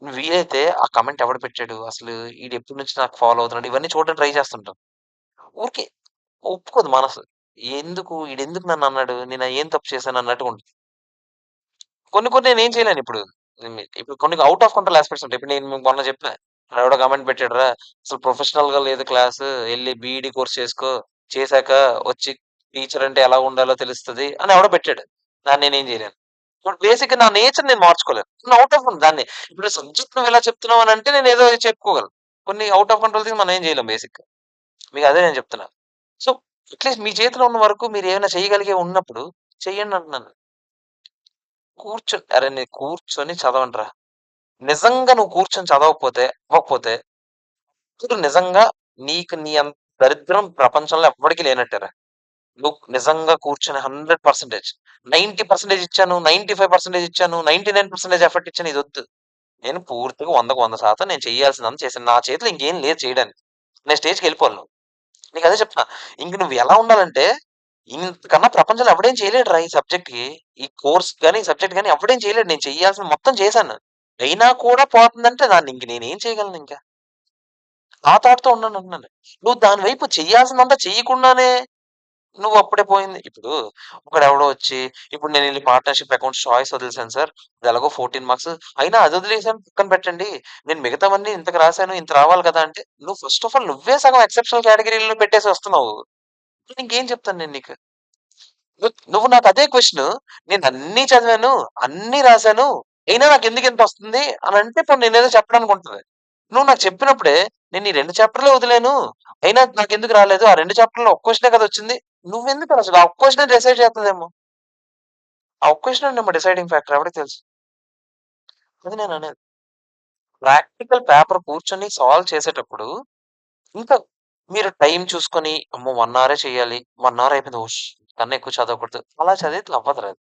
వీలైతే ఆ కామెంట్ ఎవడు పెట్టాడు? అసలు ఈడెప్పటి నుంచి నాకు ఫాలో అవుతున్నాడు? ఇవన్నీ చూడడానికి ట్రై చేస్తుంటాను. ఊరికే ఒప్పుకోదు మనసు. ఈడెందుకు నన్నన్నాడు? నేను ఏం తప్పు చేశాను అన్నట్టుగా ఉంటది. కొన్ని కొన్ని నేనేం చేయలేనిప్పుడు. ఇప్పుడు కొన్ని ఔట్ ఆఫ్ కంట్రోల్ యాస్పెక్ట్స్ ఉంటాయి. ఇప్పుడు నేను మొన్న చెప్పా. ఎవడో కామెంట్ పెట్టాడురా, "అసలు ప్రొఫెషనల్‌గా లేదు క్లాసు. ఎళ్లి బీఈడీ కోర్స్ చేసుకో. చేశాక వచ్చి టీచర్ అంటే ఎలా ఉండాలో తెలుస్తది" అని ఎవడో పెట్టాడు. దాన్ని నేనేం చేయలేను. ఇప్పుడు బేసిక్‌గా నా నేచర్ నేను మార్చుకోలేను. ఔట్ ఆఫ్ దాన్ని ఇప్పుడు సబ్జెక్ట్ నువ్వు ఇలా చెప్తున్నావు అనంటే నేనేదో చెప్పుకోగలను. కొన్ని ఔట్ ఆఫ్ కంట్రోల్ థింగ్స్ మనం ఏం చేయలేం బేసిక్‌గా. మీకు అదే నేను చెప్తున్నా. సో, అట్‌లీస్ట్ మీ చేతిలో ఉన్న వరకు మీరేమైనా చేయగలిగేవి ఉన్నప్పుడు చెయ్యండి అంటున్నాను. అరే! నేను కూర్చొని చదవండిరా. నిజంగా నువ్వు కూర్చొని చదవకపోతే, అవ్వకపోతే, అప్పుడు నిజంగా నీ అంత దరిద్రం ప్రపంచంలో ఎవ్వడికి లేనట్టేరా. నువ్వు నిజంగా కూర్చొని 100% 90% ఇచ్చాను, 95% ఇచ్చాను, 99% ఎఫర్ట్ ఇచ్చాను ఇదొద్దు. నేను పూర్తిగా 100కి 100% నేను చేయాల్సిందంతా చేశాను. నా చేతిలో ఇంకేం లేదు చేయడానికి. నేను స్టేజ్‌కెళ్ళిపోవాలి నువ్వు. నీకదే చెప్తున్నా. ఇంక నువ్వు ఎలా ఉండాలంటే, ఇంతకన్నా ప్రపంచంలో ఎవడేం చేయలేడురా ఈ సబ్జెక్ట్‌కి. ఈ కోర్స్ గాని, ఈ సబ్జెక్ట్ గాని ఎవడేం చేయలేడు. నేను చేయాల్సింది మొత్తం చేశాను. అయినా కూడా పోతుందంటే దాన్ని ఇంక నేనేం చేయగలనింక? ఆ థాట్‌తో ఉన్నానంటున్నాను. నువ్వు దాని వైపు చెయ్యాల్సిందంతా చెయ్యకుండానే నువ్వప్పుడే పోయింది. ఇప్పుడు ఒకడెవడో వచ్చి, ఇప్పుడు నేనెళ్లి పార్ట్నర్‌షిప్ అకౌంట్స్ చాయిస్ వదిలేసాను సార్. అదెలాగో 14 మార్క్స్. అయినా అదొదిలేసాను పక్కన పెట్టండి. నేను మిగతావన్నీ ఇంతకు రాసాను. ఇంత రావాలి కదా! అంటే, నువ్వు ఫస్ట్ ఆఫ్ ఆల్ నువ్వే సగం ఎక్సెప్షనల్ కేటగరీలో పెట్టేసి వస్తున్నావు. ఇంకేం చెప్తాను నేను నీకు? నువ్వు నాకదే క్వెషను. నేనన్నీ చదివాను, అన్నీ రాసాను. అయినా నాకెందుకింతొస్తుంది అనంటే పోనీ నేనేదో చెప్పడానికి ఉంటది. నువ్వు నాకు చెప్పినప్పుడే, నేను ఈ 2 చాప్టర్‌లే వదిలాను. అయినా నాకెందుకు రాలేదు? ఆ 2 చాప్టర్‌లో ఒక్క క్వెషనే కదా! వచ్చింది. నువ్వెందుకనసలు ఆ ఒక్క క్వెషనే డిసైడ్ చేత్తదేమో. ఆ ఒక్క క్వెషనేనేమో డిసైడింగ్ ఫ్యాక్టర్ ఎవడికి తెలుసు? అది నేననేది. ప్రాక్టికల్ పేపర్ కూర్చొని సాల్వ్ చేసేటప్పుడు ఇంకా మీరు టైమ్ చూసుకొని, అమ్మో! 1 అవరే చేయాలి. 1 అవర్ అయిపోయింది. కన్నా ఎక్కువ చదవకూడదు. అలా చదివితే అవ్వదురా అది.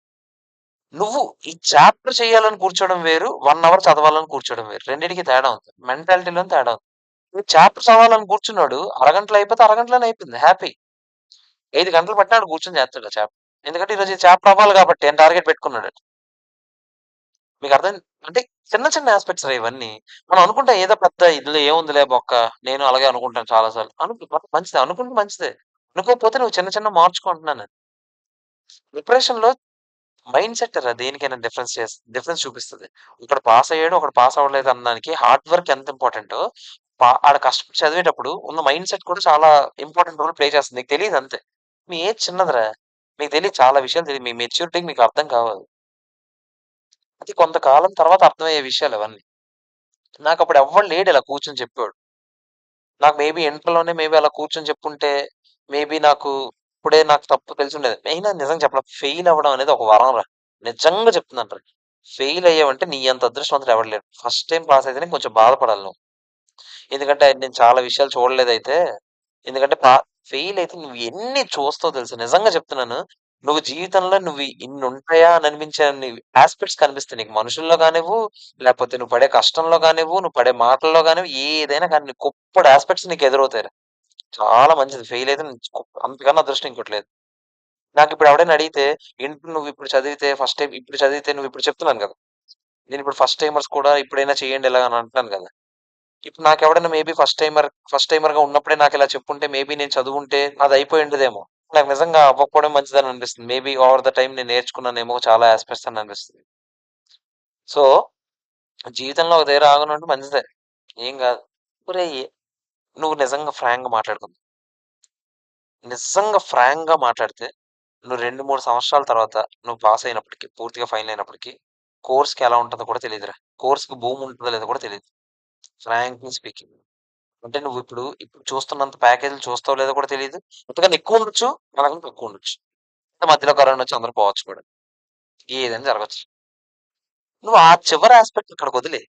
నువ్వు ఈ చాప్టర్ చేయాలని కూర్చోవడం వేరు. 1 అవర్ చదవాలని కూర్చోవడం వేరు. రెండిటికి తేడా ఉంది. మెంటాలిటీలోనే తేడా ఉంది. నువ్వు చాప్టర్ చదవాలని కూర్చున్నాడు. అరగంటలో అయిపోతే అరగంటలోనే అయిపోయింది హ్యాపీ. 5 గంటలు పట్టినా ఆడు కూర్చొని చేస్తాడు ఆ చాప్టర్. ఎందుకంటే ఈరోజు ఈ చాప్టర్ అవ్వాలి కాబట్టి అని టార్గెట్ పెట్టుకున్నాడు. మీకు అర్థం అంటే చిన్న చిన్న యాస్పెక్ట్స్ రా ఇవన్నీ. మనం అనుకుంటాం ఏదో పెద్ద ఇందులో ఏముందిలే బొక్క. నేను అలాగే అనుకుంటాను చాలా సార్లు. మంచిదే. అనుకుంటే మంచిదే. అనుకోకపోతే నువ్వు చిన్న చిన్నవి మార్చుకో అంటున్నాను నేను. ప్రిపరేషన్‌లో మైండ్ సెట్ రా దేనికైనా డిఫరెన్స్ చూపిస్తది. ఒకడు పాస్ అయ్యాడు, ఒకడు పాస్ అవ్వలేదు అనడానికి హార్డ్ వర్క్ ఎంత ఇంపార్టెంటో, ఆడ కష్టపడి చదివేటప్పుడు ఉన్న మైండ్ సెట్ కూడా చాలా ఇంపార్టెంట్ రోల్ ప్లే చేస్తుంది. నీకు తెలీదంతే. మీ ఏజ్ చిన్నదిరా. మీకు తెలీదు చాలా విషయాలు తెలీదు. మీ మెచ్యూరిటీకి మీకు అర్థం కావు. అది కొంతకాలం తర్వాత అర్థమయ్యే విషయాలవన్నీ. నాకప్పుడు ఎవ్వడు లేడు ఇలా కూర్చొని చెప్పేవాడు. నాకు ఇంటర్‌లోనే అలా కూర్చొని చెప్పుంటే, నాకు ఇప్పుడే నాకు తప్పు తెలిసుండేది. అయినా నిజంగా చెప్పాలా ఫెయిల్ అవ్వడం అనేది ఒక వరం రా. నిజంగా చెప్తున్నాను రా. ఫెయిల్ అయ్యావంటే నీ అంత అదృష్టవంతుడు ఎవడు లేడు. ఫస్ట్ టైమ్ పాస్ అయితేనే కొంచెం బాధపడాలి నువ్వు. ఎందుకంటే నేను చాలా విషయాలు చూడలేదైతే. ఎందుకంటే ఫెయిల్ అయితే నువ్వు ఎన్ని చూస్తావో తెలుసా? నిజంగా చెప్తున్నాను. నువ్వు జీవితంలో ఇన్నుంటాయా అని అనిపించని యాస్పెక్ట్స్ కనిపిస్తాయి నీకు. మనుషుల్లో గానివ్వు, లేపోతే నువ్వు పడే కష్టంలో గానివ్వు, నువ్వు పడే మాటల్లో గానివ్వు, ఏదైనా కానీ నీకు గొప్పటి యాస్పెక్ట్స్ నీకు ఎదురవుతాయిరా. చాలా మంచిది. ఫెయిల్ అయితే అంతకన్నా అదృష్టం ఇంకోటి లేదు. నాకిప్పుడు ఎవడైనా అడిగితే, ఏంటి నువ్విప్పుడు చదివితే ఫస్ట్ టైమ్ ఇప్పుడు చదివితే నువ్విప్పుడు చెప్తున్నాను కదా! నేనిప్పుడు ఫస్ట్ టైమర్స్ కూడా ఇప్పుడైనా చేయండి ఇలాగ అని అంటున్నాను కదా! ఇప్పుడు నాకెవడైనా మేబీ ఫస్ట్ టైమర్‌గా ఉన్నప్పుడే నాకిలా చెప్పుంటే మేబీ నేను చదువుంటే నాదయిపోయి ఉండేదేమో. నాకు నిజంగా అవ్వకపోవడం మంచిదని అనిపిస్తుంది. మేబీ ఓవర్ ద టైమ్ నేను నేర్చుకున్నానేమో చాలా యాస్పెక్ట్స్ అని అనిపిస్తుంది. సో, జీవితంలో ఒక దగ్గర ఆగనుంటే మంచిదే. ఏం గాదు. ఒరేయ్! నువ్వు నిజంగా ఫ్రాంక్‌గా మాట్లాడుకుందాం. నిజంగా ఫ్రాంక్‌గా మాట్లాడితే నువ్వు 2, 3 సంవత్సరాల తర్వాత నువ్వు పాస్ అయినప్పటికి, పూర్తిగా ఫైనల్ అయినప్పటికి కోర్స్‌కి ఎలా ఉంటదో కూడా తెలీదురా. కోర్స్‌కి భూమి ఉంటదో లేదో కూడా తెలీదు. Frankly speaking. అంటే ఇప్పుడు చూస్తున్నంత ప్యాకేజ్‌లు చూస్తావో లేదో కూడా తెలీదు. అంతకన్నా ఎక్కువ ఉండొచ్చు. మనకన్నా తక్కువ ఉండొచ్చు. మధ్యలో కరోనా వచ్చి అందరూ పోవచ్చు కూడా. ఏదైనా జరగొచ్చు. నువ్వు ఆ చివరి యాస్పెక్ట్ అక్కడికి వదిలేయి.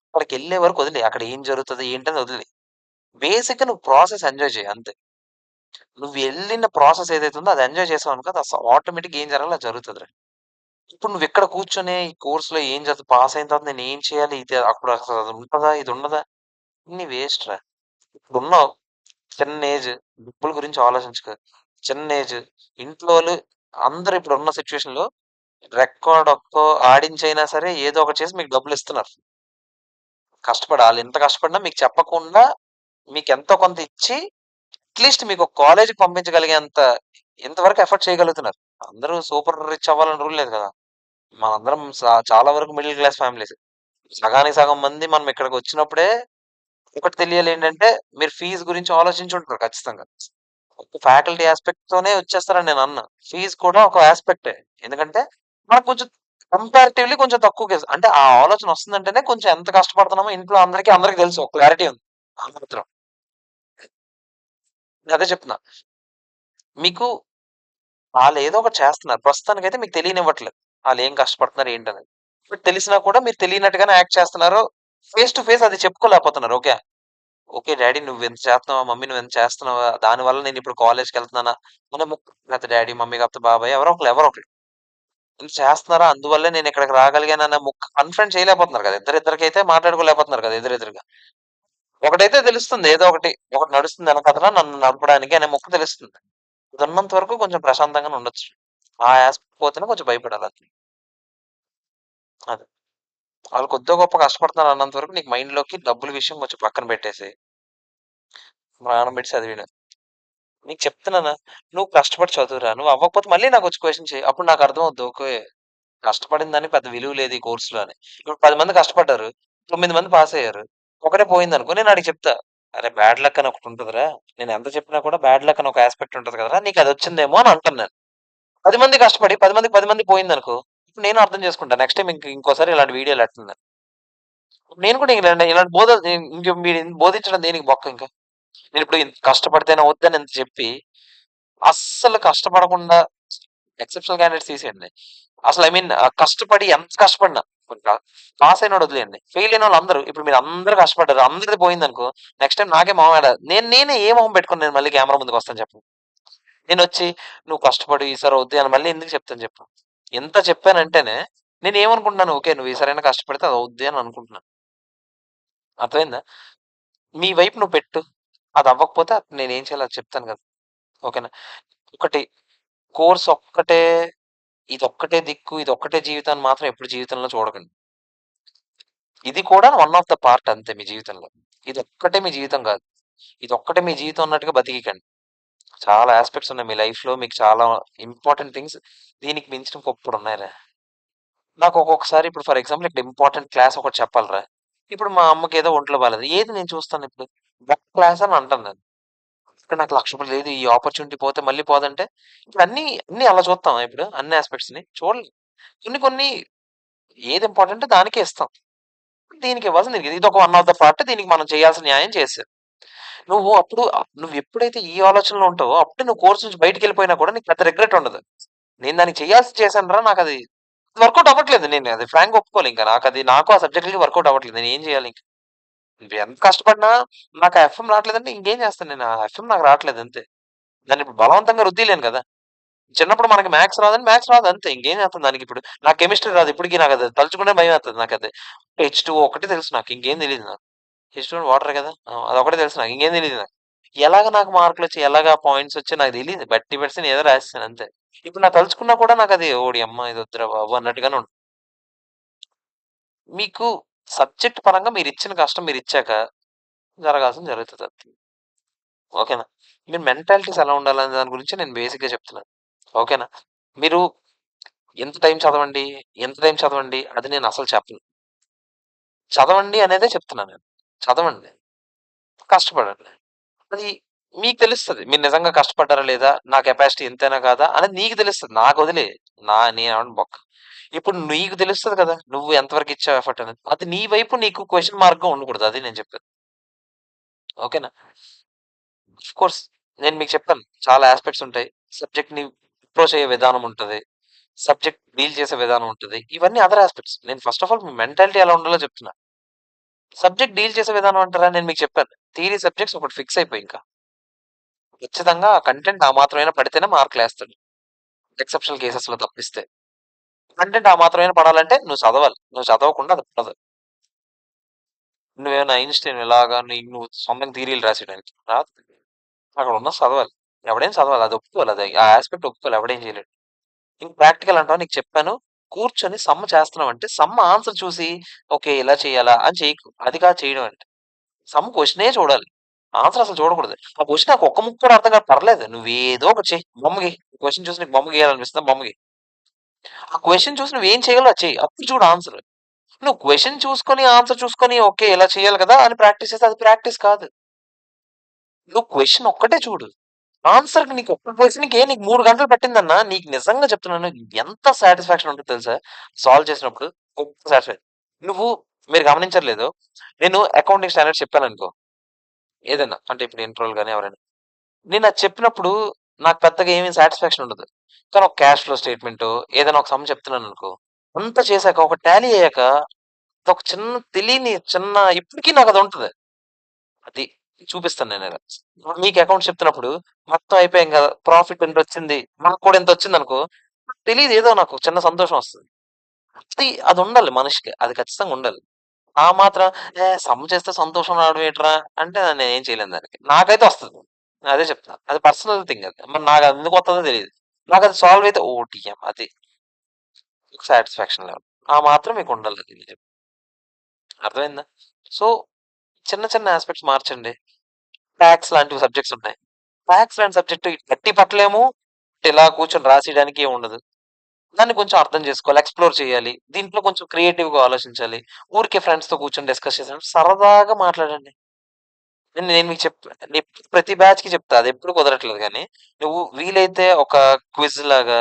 అక్కడికెళ్ళే వరకు వదిలేయి. అక్కడ ఏం జరుగుతది ఏంటని వదిలేయి. బేసిక్‌గా నువ్వు ప్రాసెస్ ఎంజాయ్ చెయి అంతే. నువ్వెళ్ళిన ప్రాసెస్ ఏదైతే ఉందో అది ఎంజాయ్ చేసావనుకో అది ఆటోమేటిక్‌గా ఏం జరగాలో అది జరుగుతదిరా. ఇప్పుడు నువ్విక్కడ కూర్చొని ఈ కోర్స్‌లో ఏం పాస్ అయిన తర్వాత నేనేం చేయాలి? అప్పుడు అసలు అది ఉంటదా? ఇది ఉండదా? ఇన్ని వేస్ట్ రా. ఇప్పుడున్నావు. చిన్న ఏజ్. డబ్బుల గురించి ఆలోచించకు. చిన్న ఏజ్. ఇంట్లోలు అందరూ ఇప్పుడున్న సిట్యుయేషన్‌లో రెక్కాడొక్కో ఆడించైనా సరే ఏదో ఒకటి చేసి మీకు డబ్బులిస్తున్నారు. కష్టపడి ఆళ్ళెంత కష్టపడినా మీకు చెప్పకుండా మీకెంతో కొంత ఇచ్చి అట్‌లీస్ట్ మీకొక కాలేజ్‌కి పంపించగలిగేంత ఇంతవరకు ఎఫర్ట్ చేయగలుగుతున్నారు. అందరూ సూపర్ రిచ్ అవ్వాలని రూల్ లేదు కదా! మనందరం చాలా వరకు మిడిల్ క్లాస్ ఫ్యామిలీసే. సగానికి సగం మంది మనం ఇక్కడికొచ్చినప్పుడే ఒకటి తెలియాలేంటంటే మీరు ఫీజ్ గురించి ఆలోచించుంటారు ఖచ్చితంగా. ఫ్యాకల్టీ యాస్పెక్ట్‌తోనే వచ్చేస్తారని నేననను. ఫీజ్ కూడా ఒక యాస్పెక్టే. ఎందుకంటే మనకు కొంచెం కంపారిటివ్‌లీ కొంచెం తక్కువకే అంటే ఆ ఆలోచన వస్తుందంటేనే కొంచెం ఎంత కష్టపడుతున్నామో ఇంట్లో అందరికి తెలుసు. ఒక క్లారిటీ ఉంది. ఆ మాత్రం. నేనదే చెప్తున్నా. మీకు ఆళ్ళేదో ఒకటి చేస్తున్నారు. ప్రస్తుతానికైతే మీకు తెలియనివ్వట్లేదు. ఆళ్ళేం కష్టపడుతున్నారు ఏంటనేది. బట్ తెలిసినా కూడా మీరు తెలియనట్టుగానే యాక్ట్ చేస్తున్నారు. ఫేస్ టు ఫేస్ అది చెప్పుకోలేకపోతున్నారు. ఓకే. ఓకే డాడీ నువ్వింత చేస్తున్నావా? మమ్మీ నువ్వింత చేస్తున్నావా? దానివల్ల నేనిప్పుడు కాలేజ్‌కెళ్తున్నానా? లేతే డాడీ, మమ్మీ కాకపోతే బాబాయ్ ఎవరో ఒకళ్ళు. ఇంత చేస్తున్నారా? అందువల్లే నేనిక్కడికి రాగలిగానన్న కన్ఫ్రంట్ చేయలేకపోతున్నారు కదా! ఇద్దరిద్దరికైతే మాట్లాడుకోలేకపోతున్నారు కదా! ఎదురెదురుగా. ఒకటైతే తెలుస్తుంది ఏదో ఒకటి. ఒకటి నడుస్తుంది ఎనకాతల నన్ను నడపడానికి అనే ముక్క తెలుస్తుంది. అదున్నంత వరకు కొంచెం ప్రశాంతంగానే ఉండొచ్చు. ఆ యాస్పెక్ట్ పోతేనే కొంచెం భయపడాలంతే. అది. ఆళ్ళు కొద్దో గొప్పో కష్టపడుతున్నారు అన్నంత వరకు నీకు మైండ్‌లోకి డబ్బుల విషయం కొంచెం పక్కన పెట్టేసేయి. ప్రాణం పెట్టి చదివిన. నీకు చెప్తున్నానా? నువ్వు కష్టపడి చదువురా. నువ్వు అవ్వకపోతే మళ్ళీ నాకొచ్చి క్వెషన్ చెయి. అప్పుడు నాకు అర్థమవుద్ది. ఓకే. కష్టపడిన దానికి పెద్ద విలువ లేదు ఈ కోర్స్‌లో అని. ఇప్పుడు 10 మంది కష్టపడ్డారు. 9 మంది పాసయ్యారు. ఒకటే పోయిందనుకో నేను ఆడికి చెప్తా. "అరే! బ్యాడ్ లక్ అని ఒకటుంటదిరా. నేను ఎంత చెప్పినా కూడా బ్యాడ్ లక్ అని ఒక యాస్పెక్ట్ ఉంటది కదరా! నీకదొచ్చిందేమో" అని అంటాను నేను. 10 మంది కష్టపడి 10 మంది పోయిందనుకో, ఇప్పుడు నేను అర్థం చేసుకుంటా. నెక్స్ట్ టైమ్ ఇంకోసారి ఇలాంటి వీడియోలు ఎట్టను. నేను కూడా ఇలాంటి బోధ ఇంక మీరు బోధించడం దేనికి బొక్క ఇంక. నేనిప్పుడు ఇంత కష్టపడితేనే వద్దని ఇంత చెప్పి, అస్సలు కష్టపడకుండా ఎక్సెప్షనల్ క్యాండిడేట్స్ తీసేయండి. అసలు ఐ మీన్ కష్టపడి ఎంత కష్టపడినా కొంచెం పాస్ అయినోడు వదిలేయండి. ఫెయిల్ అయినోళ్ళు అందరూ ఇప్పుడు మీరందరూ కష్టపడ్డారు. అందరిది పోయిందనుకో నెక్స్ట్ టైమ్ నాకే మొహం నేనే ఏ మొహం పెట్టుకొని నేను మళ్ళీ కెమెరా ముందుకొస్తాను చెప్పు. నేనొచ్చి నువ్వు కష్టపడు ఈసారి వద్దు అని మళ్ళీ ఎందుకు చెప్తాను చెప్పు. ఇంత చెప్పానంటేనే నేనేమనుకుంటున్నాను ఓకే. నువ్వు ఈసారైనా కష్టపడితే అది అవుద్ది అని అనుకుంటున్నాను. అర్థమైందా? మీ వైపు నువ్వు పెట్టు. అది అవ్వకపోతే నేనేం చేయాలో అది చెప్తాను కదా! ఓకేనా? ఒకటి కోర్స్ ఒక్కటే ఇదొక్కటే దిక్కు, ఇదొక్కటే జీవితం అని మాత్రం ఎప్పుడు జీవితంలో చూడకండి. ఇది కూడా వన్ ఆఫ్ ద పార్ట్ అంతే మీ జీవితంలో. ఇదొక్కటే మీ జీవితం గాదు. ఇదొక్కటే మీ జీవితం అన్నట్టుగా బతికియకండి. చాలా యాస్పెక్ట్స్ ఉన్నాయి మీ లైఫ్‌లో. మీకు చాలా ఇంపార్టెంట్ థింగ్స్ దీనికి మించిన బొప్పుడున్నాయిరా. నాకు ఒక్కొక్కసారి ఇప్పుడు ఫర్ ఎగ్జాంపుల్ ఇక్కడ ఇంపార్టెంట్ క్లాస్ ఒకటి చెప్పాలిరా. ఇప్పుడు మా అమ్మకేదో ఒంట్లో బాలేదు. ఏది నేను చూస్తానిప్పుడు? బుక్ క్లాస్ అని అంటాను నేను. ఇక్కడ నాకు రూ. 1,00,000 లేదు. ఈ ఆపర్చునిటీ పోతే మళ్ళీ పోదంటే ఇప్పుడు అన్నీ అలా చూస్తామా ఇప్పుడు? అన్ని యాస్పెక్ట్స్‌ని చూడలేదు. కొన్ని కొన్ని ఏది ఇంపార్టెంటో దానికే ఇస్తాం. దీనికి ఇవ్వాల్సింది దీనికి. ఇదొక వన్ ఆఫ్ ద పార్ట్ దీనికి మనం చేయాల్సిన న్యాయం చేశారు. నువ్వెప్పుడైతే ఈ ఆలోచనలో ఉంటావో అప్పుడే నువ్వు కోర్స్ నుంచి బయటికెళ్ళిపోయినా కూడా నీకు పెద్ద రిగ్రెట్ ఉండదు. నేను దానికి చేయాల్సింది చేశానురా నాకది వర్కౌట్ అవ్వట్లేదు. నేను అది ఫ్రాంక్‌గా ఒప్పుకోవాలి ఇంక. నాకు ఆ సబ్జెక్ట్‌లకి వర్కౌట్ అవ్వట్లేదు. నేనేం చేయాలి ఇంక? ఎంత కష్టపడినా నాకు ఆ ఎఫ్ఎం రావట్లేదంటే ఇంకేం చేస్తాను నేను? ఆ ఎఫ్ఎం నాకు రావట్లేదు అంతే. దాన్నిప్పుడు బలవంతంగా రుద్దీయలేను గదా! చిన్నప్పుడు మనకి మ్యాథ్స్ రాదని మ్యాథ్స్ రాదు అంతే. ఇంకేం చేస్తాం దానికిప్పుడు. నాకు కెమిస్ట్రీ రాదు. ఇప్పటికి నాకది తలుచుకుంటే భయమేత్తది నాకది. H2O ఒక్కటే తెలుసు నాకు. ఇంకేం తెలీదు నాకు. H2O వాటరే కదా! అదొక్కటే తెలుసు నాకు. ఇంకేం తెలీదు నాకు. ఎలాగ నాకు మార్కులొచ్చాయి, ఎలాగా పాయింట్సొచ్చాయో నాకు తెలీదు. బట్టి పడిసి నేనేదో రాసేసాను అంతే. ఇప్పుడు నాకు తలుచుకున్నా కూడా నాకది ఓడియమ్మ! ఇదొద్దురా బాబు అన్నట్టుగానే ఉంటుంది. మీకు సబ్జెక్ట్ పరంగా మీరిచ్చిన కష్టం మీరిచ్చాక జరగాల్సింది జరుగుతదంతే. ఓకేనా? మీ మెంటాలిటీస్ ఎలా ఉండాలనే దాని గురించి నేను బేసిక్‌గా చెప్తున్నాను. ఓకేనా? మీరు ఎంత టైం చదవండి, ఎంత టైం చదవండి అది నేనసలు చెప్పను. చదవండి అనేదే చెప్తున్నాను నేను. చదవండి. కష్టపడండి. అది మీకు తెలుస్తది. మీరు నిజంగా కష్టపడ్డారా లేదా? నా కెపాసిటీ ఇంతేనా కాదా? అనేది నీకు తెలుస్తది. నాకొదిలేయి. నేనేమన్నా బొక్క. ఇప్పుడు నీకు తెలుస్తది కదా! నువ్వు ఎంత వరకు ఇచ్చావు ఎఫర్ట్ అనేది. అది నీ వైపు నీకు క్వెషన్ మార్క్‌గా ఉండకూడదు. అది నేను చెప్పేది. ఓకేనా? ఆఫ్‌కోర్స్ నేను మీకు చెప్పాను. చాలా యాస్పెక్ట్స్ ఉంటాయి. సబ్జెక్ట్‌ని అప్రోచ్ అయ్యే విధానం ఉంటది. సబ్జెక్ట్ డీల్ చేసే విధానం ఉంటది. ఇవన్నీ అదర్ యాస్పెక్ట్స్. నేను first of all me mentality ఎలా ఉండాలో చెప్తున్నా. సబ్జెక్ట్ డీల్ చేసే విధానం అంటారా? నేను మీకు చెప్పాను. థియరీ సబ్జెక్ట్స్ ఒకటి ఫిక్స్ అయిపోయి ఇంకా. ఖచ్చితంగా ఆ కంటెంట్ ఆ మాత్రమైనా పడితేనే మార్కులేస్తాడు. ఎక్సెప్షనల్ కేసెస్‌లో తప్పిస్తే. కంటెంట్ ఆ మాత్రమైనా పడాలంటే నువ్వు చదవాలి. నువ్వు చదవకుండా అది పడదు. నువ్వేమైనా ఐన్‌స్టీన్ ఇలాగా నువ్వు సొంతంగా థియరీలు రాసేయడానికి రాదు. అక్కడ ఉన్నది చదవాలి. ఎవడైనా చదవాలి. అది ఒప్పుకోవాలి. అది ఆ యాస్పెక్ట్ ఒప్పుకోవాలి. ఎవడేం చేయలేడు. ఇంక ప్రాక్టికల్ అంటావా నీకు చెప్పాను. కూర్చొని సమ్ చేస్తున్నావంటే సమ్ ఆన్సర్ చూసి ఓకే. ఇలా చేయాలా అని చేయకు. అది కాదు చేయడం అంటే. సమ్ క్వెషనే చూడాలి. ఆన్సర్ అసలు చూడకూడదు. ఆ క్వెషన్ నాకు ఒక్క ముక్క కూడా అర్థం కాదు పర్లేదు. నువ్వేదో ఒకటి చెయి. బొమ్మ గీయి. క్వెషన్ చూసి నీకు బొమ్మ గీయాలనిపిస్తుందా బొమ్మ గీయి. ఆ క్వెషన్ చూసి నువ్వేం చేయాలో అది చెయి. అప్పుడు చూడు ఆన్సర్. నువ్వు క్వెషన్ చూసుకొని, ఆన్సర్ చూసుకొని ఓకే. ఇలా చేయాలి కదా! అని ప్రాక్టీస్ చేస్తే అది ప్రాక్టీస్ కాదు. నువ్వు క్వెషన్ ఒక్కటే చూడు. ఆన్సర్‌కి నీకు ఒక్క క్వెషన్‌కే నీకు 3 గంటలు పట్టిందన్నా, నీకు నిజంగా చెప్తున్నాను ఎంత సాటిస్ఫాక్షన్ ఉంటదో తెలుసా? సాల్వ్ చేసినప్పుడు గొప్ప సాటిస్ఫాక్షన్. నువ్వు మీరు గమనించారో లేదో, నేను అకౌంటింగ్ స్టాండర్డ్స్ చెప్పాననుకో, ఏదైనా అంటే ఇప్పుడు ఇంటరోళ్ళు గాని ఎవరైనా. నేనది చెప్పినప్పుడు నాకు పెద్దగా ఏమి సాటిస్ఫాక్షన్ ఉండదు. కానీ ఒక క్యాష్ ఫ్లో స్టేట్‌మెంటో, ఏదైనా ఒక సమ్ చెప్తున్నాననుకో, అంతా చేసాక ఒక టాలీ అయ్యాక అదొక చిన్న తెలియని చిన్న ఇప్పటికి నాకదుంటది. అది చూపిస్తాను నేనలా. ఇప్పుడు మీకు అకౌంట్స్ చెప్తున్నప్పుడు మొత్తం అయిపోయాం గదా! ప్రాఫిట్ ఇంతొచ్చింది. మనకు కూడా ఇంతొచ్చిందనుకో, తెలీదు ఏదో నాకు చిన్న సంతోషం వస్తది. అదుండాలి మనిషికి. అది ఖచ్చితంగా ఉండాలి. ఆ మాత్రం సమ్ చేస్తే సంతోషం రావడం ఏంట్రా అంటే నేనేం చేయలేను దానికి. నాకైతే వస్తది. అదే చెప్తున్నా. అది పర్సనల్ థింగ్ అది. మరి నాకెందుకు వత్తదో తెలీదు. నాకది సాల్వ్ అయితే ఓటీఎం అది సాటిస్ఫాక్షన్ లెవెల్. ఆ మాత్రం మీకుండాలి అది నిజం. అర్థమైందా? సో, చిన్న చిన్న యాస్పెక్ట్స్ మార్చండి. టాక్స్ లాంటివి సబ్జెక్ట్స్ ఉంటాయి. టాక్స్ లాంటి సబ్జెక్ట్ గట్టి పట్టలేము. ఇలా కూర్చొని రాసేయడానికి ఏముండదు. దాన్ని కొంచెం అర్థం చేసుకోవాలి. ఎక్స్‌ప్లోర్ చేయాలి. దీంట్లో కొంచెం క్రియేటివ్‌గా ఆలోచించాలి. ఊరికే ఫ్రెండ్స్‌తో కూర్చొని డిస్కస్ చేసినప్పుడు సరదాగా మాట్లాడండి. నేను నేను మీకు నేను ప్రతి బ్యాచ్‌కి చెప్తా. అదెప్పుడు కుదరట్లేదు గానీ, నువ్వు వీలైతే ఒక క్విజ్ లాగా,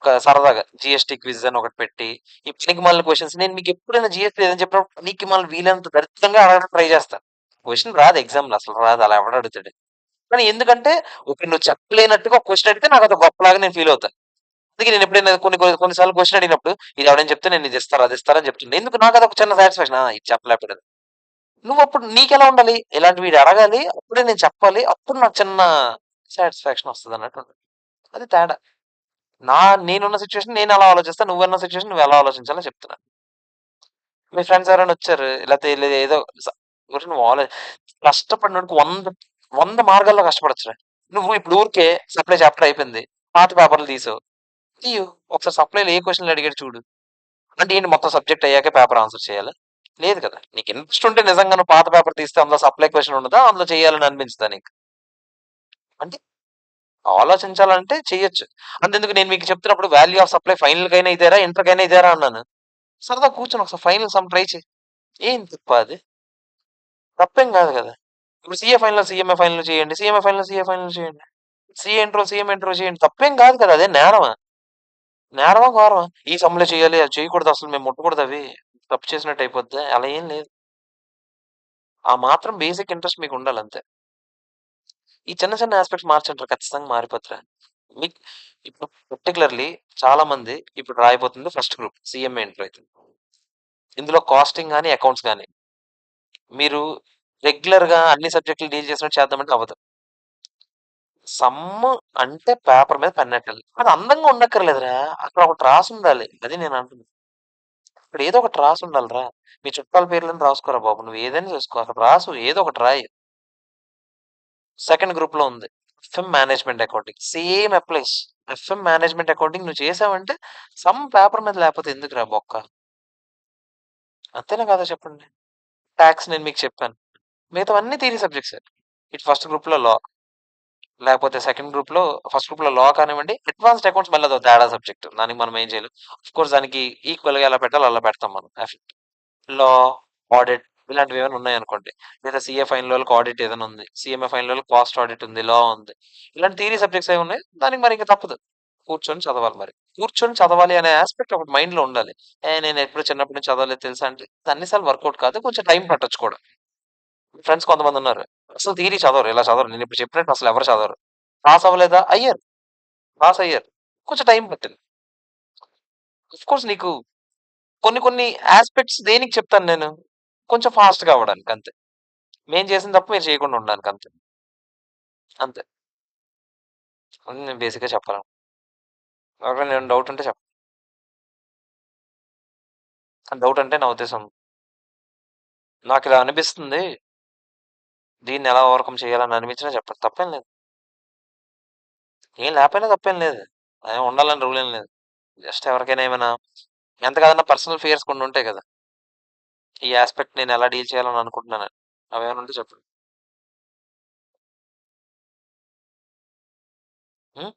ఒక సరదాగా జీఎస్టీ క్విజ్ అని ఒకటి పెట్టి, ఈ పనికిమాలిన క్వెషన్స్ నేను మీకెప్పుడైనా జీఎస్టీ ఏదైనా చెప్పినప్పుడు పనికిమాలిన వీలైనంత దరిద్రంగా అడగడానికి ట్రై చేస్తా. క్వెషన్ రాదు ఎగ్జామ్‌లో అసలు రాదు. అలా ఎవడడుగుతాడు? కానీ ఎందుకంటే, ఓకే. నువ్వు చెప్పలేనట్టుగా ఒక క్వెషన్ అడిగితే నాకది గొప్పలాగా నేను ఫీల్ అవుతా. అందుకే నేను ఎప్పుడైనా కొన్ని సార్లు క్వెషన్ అడిగినప్పుడు, ఇది ఎవడైనా చెప్తే నేను ఇది ఇస్తారా, అది ఇస్తారా అని చెప్తుండే. ఎందుకు నాకదొక చిన్న సాటిస్ఫాక్షన్. ఇది చెప్పలేకపోయాడు. నువ్వప్పుడు నీకెలా ఉండాలి? ఇలాంటివి వీడు అడగాలి. అప్పుడే నేను చెప్పాలి. అప్పుడు నాకు చిన్న సాటిస్ఫాక్షన్ వస్తదన్నట్టు ఉంటది. అది తేడా. నా నేనున్న సిట్యుయేషన్ నేనలా ఆలోచిస్తా. నువ్వున్న సిట్యుయేషన్ నువ్వెలా ఆలోచించాలో చెప్తున్నా. మీ ఫ్రెండ్స్ ఎవరైనా వచ్చారు. లేతే ఏదో స ఒరేయ్! నువ్వు కష్టపడినోడికి 100 మార్గాల్లో కష్టపడొచ్చురా. నువ్వు ఇప్పుడు ఊరికే సప్లై చాప్టర్ అయిపోయింది. పాత పేపర్‌లు తీసావు. తీయు. ఒకసారి సప్లైలో ఏ క్వెషన్‌లు అడిగాడు చూడు. అంటే ఏంటి మొత్తం సబ్జెక్ట్ అయ్యాకే పేపర్ ఆన్సర్ చేయాలా? లేదు కదా! నీకు ఇంట్రెస్ట్ ఉంటే నిజంగా నువ్వు పాత పేపర్ తీస్తే అందులో సప్లై క్వెషన్ ఉండదా? అందులో చేయాలని అనిపించదా నీకు? అంటే ఆలోచించాలంటే చెయ్యొచ్చు. అంతెందుకు నేను మీకు చెప్తున్నప్పుడు వాల్యూ ఆఫ్ సప్లై ఫైనల్‌కైనా ఇదేరా, ఇంటర్‌కైనా ఇదేరా అన్నాను. సరదాగా కూర్చొని ఒకసారి ఫైనల్ సమ్ ట్రై చెయి. ఏం తప్ప అది? తప్పేం కాదు కదా! ఇప్పుడు సీఏ ఫైనల్, సీఎంఏ ఫైనల్ చేయండి. సీఎంఏ ఫైనల్, సీఏ ఫైనల్ చేయండి. సీఎం ఇంట్రో చేయండి. తప్పేం కాదు కదా! అదేం నేరమా? నేరమా? ఘోరమా? ఈ సమ్‌లే చేయాలి. అది చేయకూడదు అసలు మేము ముట్టకూడదవి. తప్పు చేసినట్టు అయిపోద్దా? అలా ఏం లేదు. ఆ మాత్రం బేసిక్ ఇంట్రెస్ట్ మీకుండాలంతే. ఈ చిన్న చిన్న యాస్పెక్ట్స్ మార్చండ్రా ఖచ్చితంగా మారిపోద్దిరా. మీకు ఇప్పుడు పర్టిక్యులర్‌లీ చాలా మంది ఇప్పుడు రాయబోతుంది ఫస్ట్ గ్రూప్ సీఎంఏ ఇంటర్ అయితే. ఇందులో కాస్టింగ్ గాని, అకౌంట్స్ గాని మీరు రెగ్యులర్‌గా అన్ని సబ్జెక్టులు డీల్ చేసినట్టు చేద్దామంటే అవ్వదు. సమ్ము అంటే పేపర్ మీద పెన్నెట్టాలి. అది అందంగా ఉండక్కర్లేదురా! అక్కడ ఒకటి రాసుండాలి. అది నేనంటుంది. ఇక్కడ ఏదో ఒకటి రాసుండాలిరా! మీ చుట్టాల పేర్లని రాసుకోరా బాబు! నువ్వేదైనా చేసుకో. అక్కడ రాసు. ఏదో ఒకటి రాయి. సెకండ్ గ్రూప్‌లో ఉంది. FM management accounting. Same applies. FM management accounting నువ్వు చేసావంటే సమ్ పేపర్ మీద లేకపోతే ఎందుకురా బొక్క? అంతేనా కాదా చెప్పండి? టాక్స్ నేను మీకు చెప్పాను. మిగతావన్నీ థియరీ సబ్జెక్ట్సే. ఇటు ఫస్ట్ గ్రూప్‌లో లా. లేకపోతే సెకండ్ గ్రూప్‌లో ఫస్ట్ గ్రూప్‌లో లా కానివ్వండి, అడ్వాన్స్డ్ అకౌంట్స్ మళ్ళీ అదో తేడా సబ్జెక్ట్. దానికి మనం ఏం చేయలేం. ఆఫ్‌కోర్స్ దానికి ఈక్వల్‌గా ఎలా పెట్టాలో అలా పెడతాం మనం. లా, ఆడిట్ ఇలాంటివి ఏమైనా ఉన్నాయనుకోండి. లేదా సీఏ ఫైనల్ వాళ్ళకి ఆడిట్ ఏదైనా ఉంది. సీఎంఏ ఫైనల్ వాళ్ళకి కాస్ట్ ఆడిట్ ఉంది. లా ఉంది. ఇలాంటి థియరీ సబ్జెక్ట్స్ ఏవి ఉన్నాయి. దానికి మరి ఇంక తప్పదు. కూర్చొని చదవాలి మరి. కూర్చొని చదవాలి అనే యాస్పెక్ట్ ఒకటి మైండ్‌లో ఉండాలి. నేను ఎప్పుడు చిన్నప్పటి నుంచి చదవలేదు తెలుసా అంటే అన్ని సార్లు వర్కౌట్ కాదు. కొంచెం టైం పట్టొచ్చు కూడా. ఫ్రెండ్స్ కొంతమందున్నారు. అసలు థియరీ చదవరు. ఇలా చదవరు. నేనిప్పుడు చెప్పినట్టు అసలు ఎవరు చదవరు. పాస్ అవ్వలేదా? అయ్యారు. పాస్ అయ్యారు. కొంచెం టైం పట్టింది. ఆఫ్‌కోర్స్ నీకు కొన్ని కొన్ని యాస్పెక్ట్స్ దేనికి చెప్తాను నేను? కొంచెం ఫాస్ట్‌గా అవ్వడానికి అంతే. మేము చేసిన తప్పు మీరు చేయకుండా ఉండడానికి అంతే. అంతే. అని నేను బేసిక్‌గా చెప్పాలను. ఎవరికైనా ఏమైనా డౌట్ ఉంటే డౌట్ అంటే నా ఉద్దేశం నాకిలా అనిపిస్తుంది. దీన్ని ఎలా ఓవర్‌కమ్ చేయాలని అనిపించినా చెప్పండి. తప్పేం లేదు. ఏం లేకపోయినా తప్పేం లేదు. అదేం ఉండాలని రూల్ ఏం లేదు. జస్ట్ ఎవరికైనా ఏమైనా ఎంత కాదన్నా పర్సనల్ ఫియర్స్ కొన్ని ఉంటాయి కదా! ఈ యాస్పెక్ట్ నేను ఎలా డీల్ చేయాలని అనుకుంటున్నానని. అవేమైనా ఉంటే చెప్పండి. హ్మ్.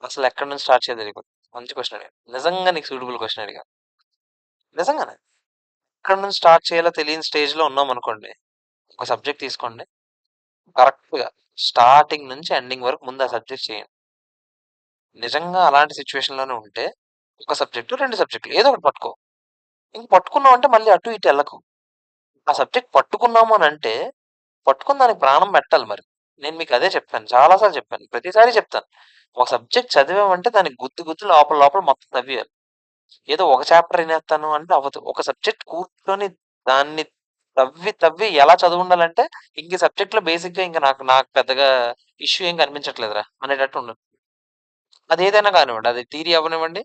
అసలెక్కడి నుంచి స్టార్ట్ చేయాలో తెలీదు. మంచి క్వెషన్ అడిగావు. నిజంగా నీకు సూటబుల్ క్వెషన్ అడిగావు. నిజంగానే. ఎక్కడి నుంచి స్టార్ట్ చేయాలో తెలియని స్టేజ్‌లో ఉన్నామనుకోండి. ఒక సబ్జెక్ట్ తీసుకోండి. కరెక్ట్‌గా స్టార్టింగ్ నుంచి ఎండింగ్ వరకు ముందు ఆ సబ్జెక్ట్ చేయండి. నిజంగా అలాంటి సిట్యుయేషన్‌లోనే ఉంటే ఒక సబ్జెక్టు, 2 సబ్జెక్టులు ఏదో ఒకటి పట్టుకో. ఇంక పట్టుకున్నావంటే మళ్ళీ అటు ఇటు ఎళ్ళకు. ఆ సబ్జెక్ట్ పట్టుకున్నాము అనంటే పట్టుకొని దానికి ప్రాణం పెట్టాలి మరి. నేను మీకు అదే చెప్పాను. చాలా సార్లు చెప్పాను. ప్రతిసారి చెప్తాను. ఒక సబ్జెక్ట్ చదివామంటే దానికి గుద్ది గుద్ది లోపల లోపల మొత్తం చదివేయాలి. ఏదో ఒక చాప్టర్ ఇనేత్తాను అంటే అవ్వదు. ఒక సబ్జెక్ట్ కూర్చొని దాన్ని తవ్వి తవ్వి ఎలా చదువుండాలంటే ఇంక ఈ సబ్జెక్ట్‌లో బేసిక్‌గా ఇంక నాకు నాకు పెద్దగా ఇష్యూ ఏం కనిపించట్లేదురా అనేటట్టు ఉండాలి. అదేదైనా కానివ్వండి. అది థియరీ అవ్వనివ్వండి,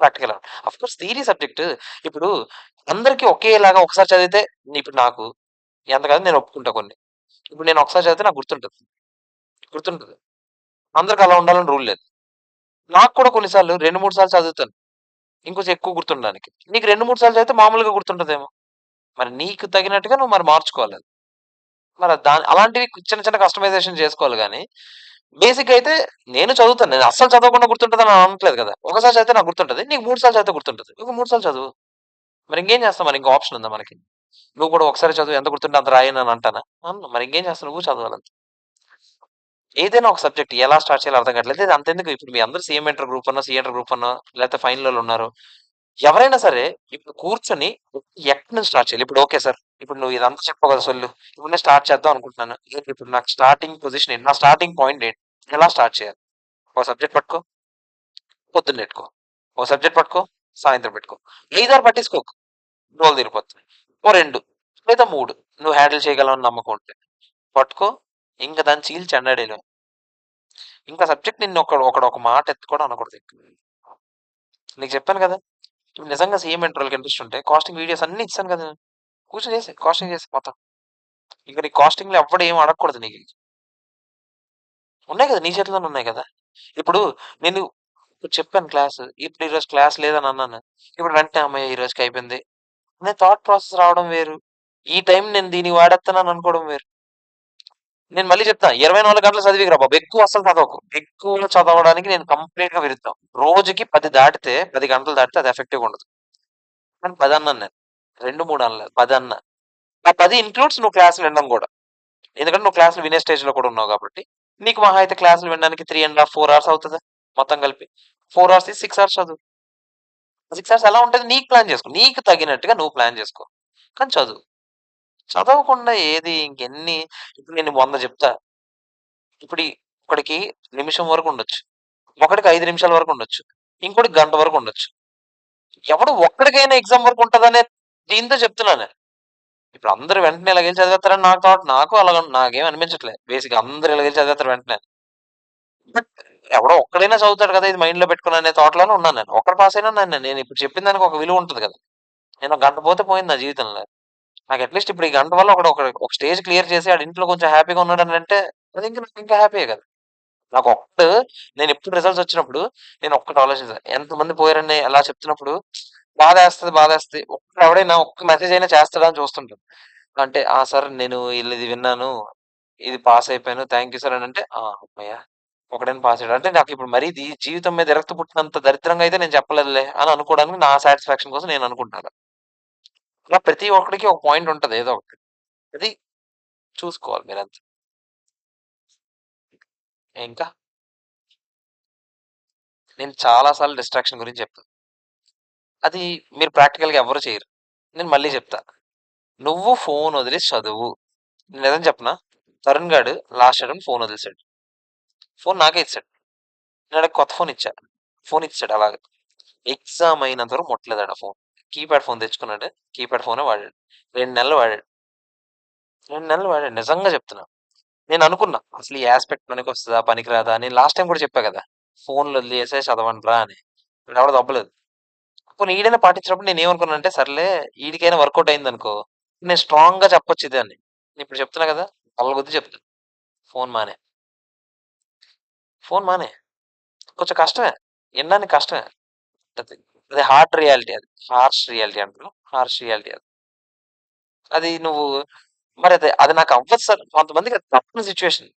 ప్రాక్టికల్ అవ్వండి. ఆఫ్‌కోర్స్ థియరీ సబ్జెక్ట్ ఇప్పుడు అందరికి ఒకేలాగా ఒకసారి చదివితే ఇప్పుడు నాకు ఎంత కాదు నేను ఒప్పుకుంటా కొన్ని. ఇప్పుడు నేను ఒకసారి చదివితే నాకు గుర్తుంటది. గుర్తుంటది. అందరికి అలా ఉండాలని రూల్ లేదు. నాకు కూడా కొన్ని సార్లు 2, 3 సార్లు చదువుతాను. ఇంకొంచెం ఎక్కువ గుర్తుండడానికి. నీకు 2, 3 సార్లు చదివితే మామూలుగా గుర్తుంటదేమో! మరి నీకు తగినట్టుగా నువ్వు మరి మార్చుకోవాలది. మరి అలాంటివి చిన్న చిన్న కస్టమైజేషన్ చేసుకోవాలి గానీ, బేసిక్‌గా అయితే నేను చదువుతాను. నేను అస్సలు చదవకుండా గుర్తుంటదని అనట్లేదు కదా! ఒకసారి చదివితే నాకు గుర్తుంటది. నీకు 3 సార్లు చదివితే గుర్తుంటది. ఇంకో 3 సార్లు చదువు. మరి ఇంకేం చేస్తాం మరి ఇంకో ఆప్షన్ ఉందా మనకి? నువ్వు కూడా ఒకసారి చదువు ఎంత గుర్తుంటే అంత రాయను అని అంటానా? అనను. మరి ఇంకేం చేస్తావు నువ్వు చదవాలంతే. ఏదైనా ఒక సబ్జెక్ట్ ఎలా స్టార్ట్ చేయాలో అర్థం కావట్లేదు. ఇది అంతెందుకు ఇప్పుడు మీ అందరూ సీఎం ఇంటర్ గ్రూప్ అనో, సీ ఇంటర్ గ్రూప్ అనో లేకపోతే ఫైనల్‌లో ఉన్నారు. ఎవరైనా సరే ఇప్పుడు కూర్చొని ఎక్కడి నుంచి స్టార్ట్ చేయాలి? ఇప్పుడు ఓకే సార్. ఇప్పుడు నువ్వు ఇదంతా చెప్పావు కదా సొల్లు. ఇప్పుడు నేను స్టార్ట్ చేద్దాం అనుకుంటున్నాను. ఏంటి ఇప్పుడు నాకు స్టార్టింగ్ పొజిషన్ ఏంటి? నా స్టార్టింగ్ పాయింట్ ఏంటి? ఎలా స్టార్ట్ చేయాలి? ఒక సబ్జెక్ట్ పట్టుకో, పొద్దున్న పెట్టుకో. ఒక సబ్జెక్ట్ పట్టుకో, సాయంత్రం పెట్టుకో. 5, 6 పట్టేసుకోకు. రోజులు తీరిపోతుంది. ఓ 2 లేదా 3 నువ్వు హ్యాండిల్ చేయగలవని నమ్మకం ఉంటే. పట్టుకో. ఇంక దాన్ని చీల్చి చెండాడేయలేం. ఇంకా సబ్జెక్ట్ నిన్ను ఒకడు ఒక మాట ఎత్తి కూడా అనకూడదు. నీకు చెప్పాను కదా! ఇప్పుడు నిజంగా సీఎం ఇంటర్వ్యూలకి ఇంట్రెస్ట్ ఉంటే కాస్టింగ్ వీడియోస్ అన్నీ ఇచ్చాను కదా! నేను. కూర్చొని చేసేయి. కాస్టింగ్ చేసేయి మొత్తం. ఇంక నీ కాస్టింగ్‌లో ఎవ్వడు ఏమి అడగకూడదు నీకు. ఉన్నాయి కదా! నీ చేతిలోనే ఉన్నాయి కదా! ఇప్పుడు నేను ఇప్పుడు చెప్పాను క్లాసు. ఇప్పుడు ఈరోజు క్లాస్ లేదని అన్నాను. ఇప్పుడు వెంటనే హమ్మయ్య! ఈ రోజుకి అయిపోయింది. అనే థాట్ ప్రాసెస్ రావడం వేరు. ఈ టైం నేను దీనికి వాడేత్తనాను అనుకోవడం వేరు. నేను మళ్ళీ చెప్తా 24 గంటలు చదివికిరా బాబు. ఎక్కువ అస్సలు చదవకు. ఎక్కువ చదవడానికి నేను కంప్లీట్‌గా విరుద్ధం. రోజుకి 10 దాటితే 10 గంటలు దాటితే అది ఎఫెక్టివ్‌గా ఉండదు. కానీ 10 అన్నాను నేను. 2, 3 అనలేదు. 10 అన్నా. ఆ 10 ఇన్‌క్లూడ్స్ నువ్వు క్లాస్‌లు వినడం గూడా. ఎందుకంటే నువ్వు క్లాస్‌లు వినే స్టేజ్‌లో కూడా ఉన్నావు కాబట్టి. నీకు మహా అయితే క్లాస్‌లు వినడానికి 3 ½ 4 అవర్స్ అవుతదా? మొత్తం కలిపి. 4 అవర్స్ 6 అవర్స్ చదువు. 6 అవర్స్ ఎలా ఉంటది నీకు ప్లాన్ చేసుకో. నీకు తగినట్టుగా నువ్వు ప్లాన్ చేసుకో. కానీ చదువు. చదవకుండా ఏది ఇంకెన్ని ఇప్పుడు నేను 100 చెప్తా. ఇప్పుడు ఒకడికి నిమిషం వరకు ఉండొచ్చు. ఒకడికి 5 నిమిషాల వరకు ఉండొచ్చు. ఇంకోడికి గంట వరకు ఉండొచ్చు. ఎవడు ఒక్కడికైనా ఎగ్జామ్ వరకు ఉంటదనే దీంతో చెప్తున్నాను. ఇప్పుడు అందరూ వెంటనే ఇలాగెళ్ళి చదివేత్తారని నాకు నాకేం అనిపించట్లే. బేసిక్‌గా అందరూ ఇలాగెళ్ళి చదివేత్తారు వెంటనే. బట్ ఎవడో ఒక్కడైనా చదువుతాడు కదా! ఇది మైండ్‌లో పెట్టుకొని అనే థాట్‌లోనే ఉన్నాను నేను. ఒక్కడు పాస్ అయినా నేనిప్పుడు చెప్పిన దానికి ఒక విలువ ఉంటది కదా! నేను ఒక గంట పోతే పోయింది నా జీవితంలో. నాకు అట్‌లీస్ట్ ఇప్పుడు ఈ గంట వల్ల ఒక స్టేజ్ క్లియర్ చేసి ఆడు ఇంట్లో కొంచెం హ్యాపీగా ఉన్నాడనంటే అది నాకు ఇంకా హ్యాపీయే కదా! నాకొక్కడు నేనెప్పుడు రిజల్ట్స్ వచ్చినప్పుడు నేనొక్కటి ఆలోచిస్తా. ఎంతమంది పోయారని అలా చెప్తున్నప్పుడు బాధేస్తది. ఒక్కడెవడైనా ఒక్క మెసేజ్ అయినా చేస్తాడా అని చూస్తుంటాను. అంటే, "ఆ! సార్ నేను ఈళ్ళది విన్నాను. ఇది పాస్ అయిపోయాను. థాంక్ యూ సార్" అనంటే, ఆ! హమ్మయ్య! ఒకడైనా పాస్ అయ్యాడు. అంటే నాకిప్పుడు మరీ జీవితం మీద విరక్తి పుట్టినంత దరిద్రంగా అయితే నేను చెప్పలేదులే అని అనుకోవడానికి నా సాటిస్ఫాక్షన్ కోసం నేను అనుకుంటాను. అలా ప్రతి ఒక్కడికి ఒక పాయింట్ ఉంటది ఏదో ఒకటి. అది చూసుకోవాలి మీరంతే. ఇంకా నేను చాలా సార్లు డిస్ట్రాక్షన్ గురించి చెప్పా. అది మీరు ప్రాక్టికల్‌గా ఎవ్వరు చేయరు. నేను మళ్ళీ చెప్తా. నువ్వు ఫోన్ వదిలేసి చదువు. నిజం చెప్పనా? తరుణ్ గాడు లాస్ట్ అటెంప్ట్ ఫోన్ వదిలేసాడు. ఫోన్ నాకే ఇచ్చాడు. నేనాడికి కొత్త ఫోన్ ఇచ్చా. ఫోన్ ఇచ్చాడు అలాగా. ఎగ్జామ్ అయినంత వరకు ముట్టలేదాడు ఆ ఫోన్. కీప్యాడ్ ఫోన్ తెచ్చుకున్నాడు. కీప్యాడ్ ఫోనే వాడాడు. 2 నెలలు వాడాడు. 2 నెలలు వాడాడు. నిజంగా చెప్తున్నా. నేననుకున్నా అసలు ఈ యాస్పెక్ట్ పనికొస్తదా? పనికిరాదా? నేను లాస్ట్ టైమ్ కూడా చెప్పా కదా! ఫోన్‌లు వదిలేసే చదవండ్రా అని. ఈడెవడు దొబ్బలేదు. పోనీ ఈడైనా పాటించినప్పుడు నేనేమనుకున్నానంటే సర్లే ఈడికైనా వర్కౌట్ అయిందనుకో, నేను స్ట్రాంగ్‌గా చెప్పొచ్చు ఇదే అని. ఇప్పుడు చెప్తున్నా కదా! బల్లగుద్ది చెప్తున్నా. ఫోన్ మానేయి. ఫోన్ మానేయి. కొంచెం కష్టమే. ఇనడానికి కష్టమే. అది. అది హార్డ్ రియాలిటీ అది. హార్ష్ రియాలిటీ అంటారు. హార్ష్ రియాలిటీ అది. అది నువ్వు అది నాకు అవ్వదు సార్. కొంతమందికి అది తప్పని సిట్యుయేషన్.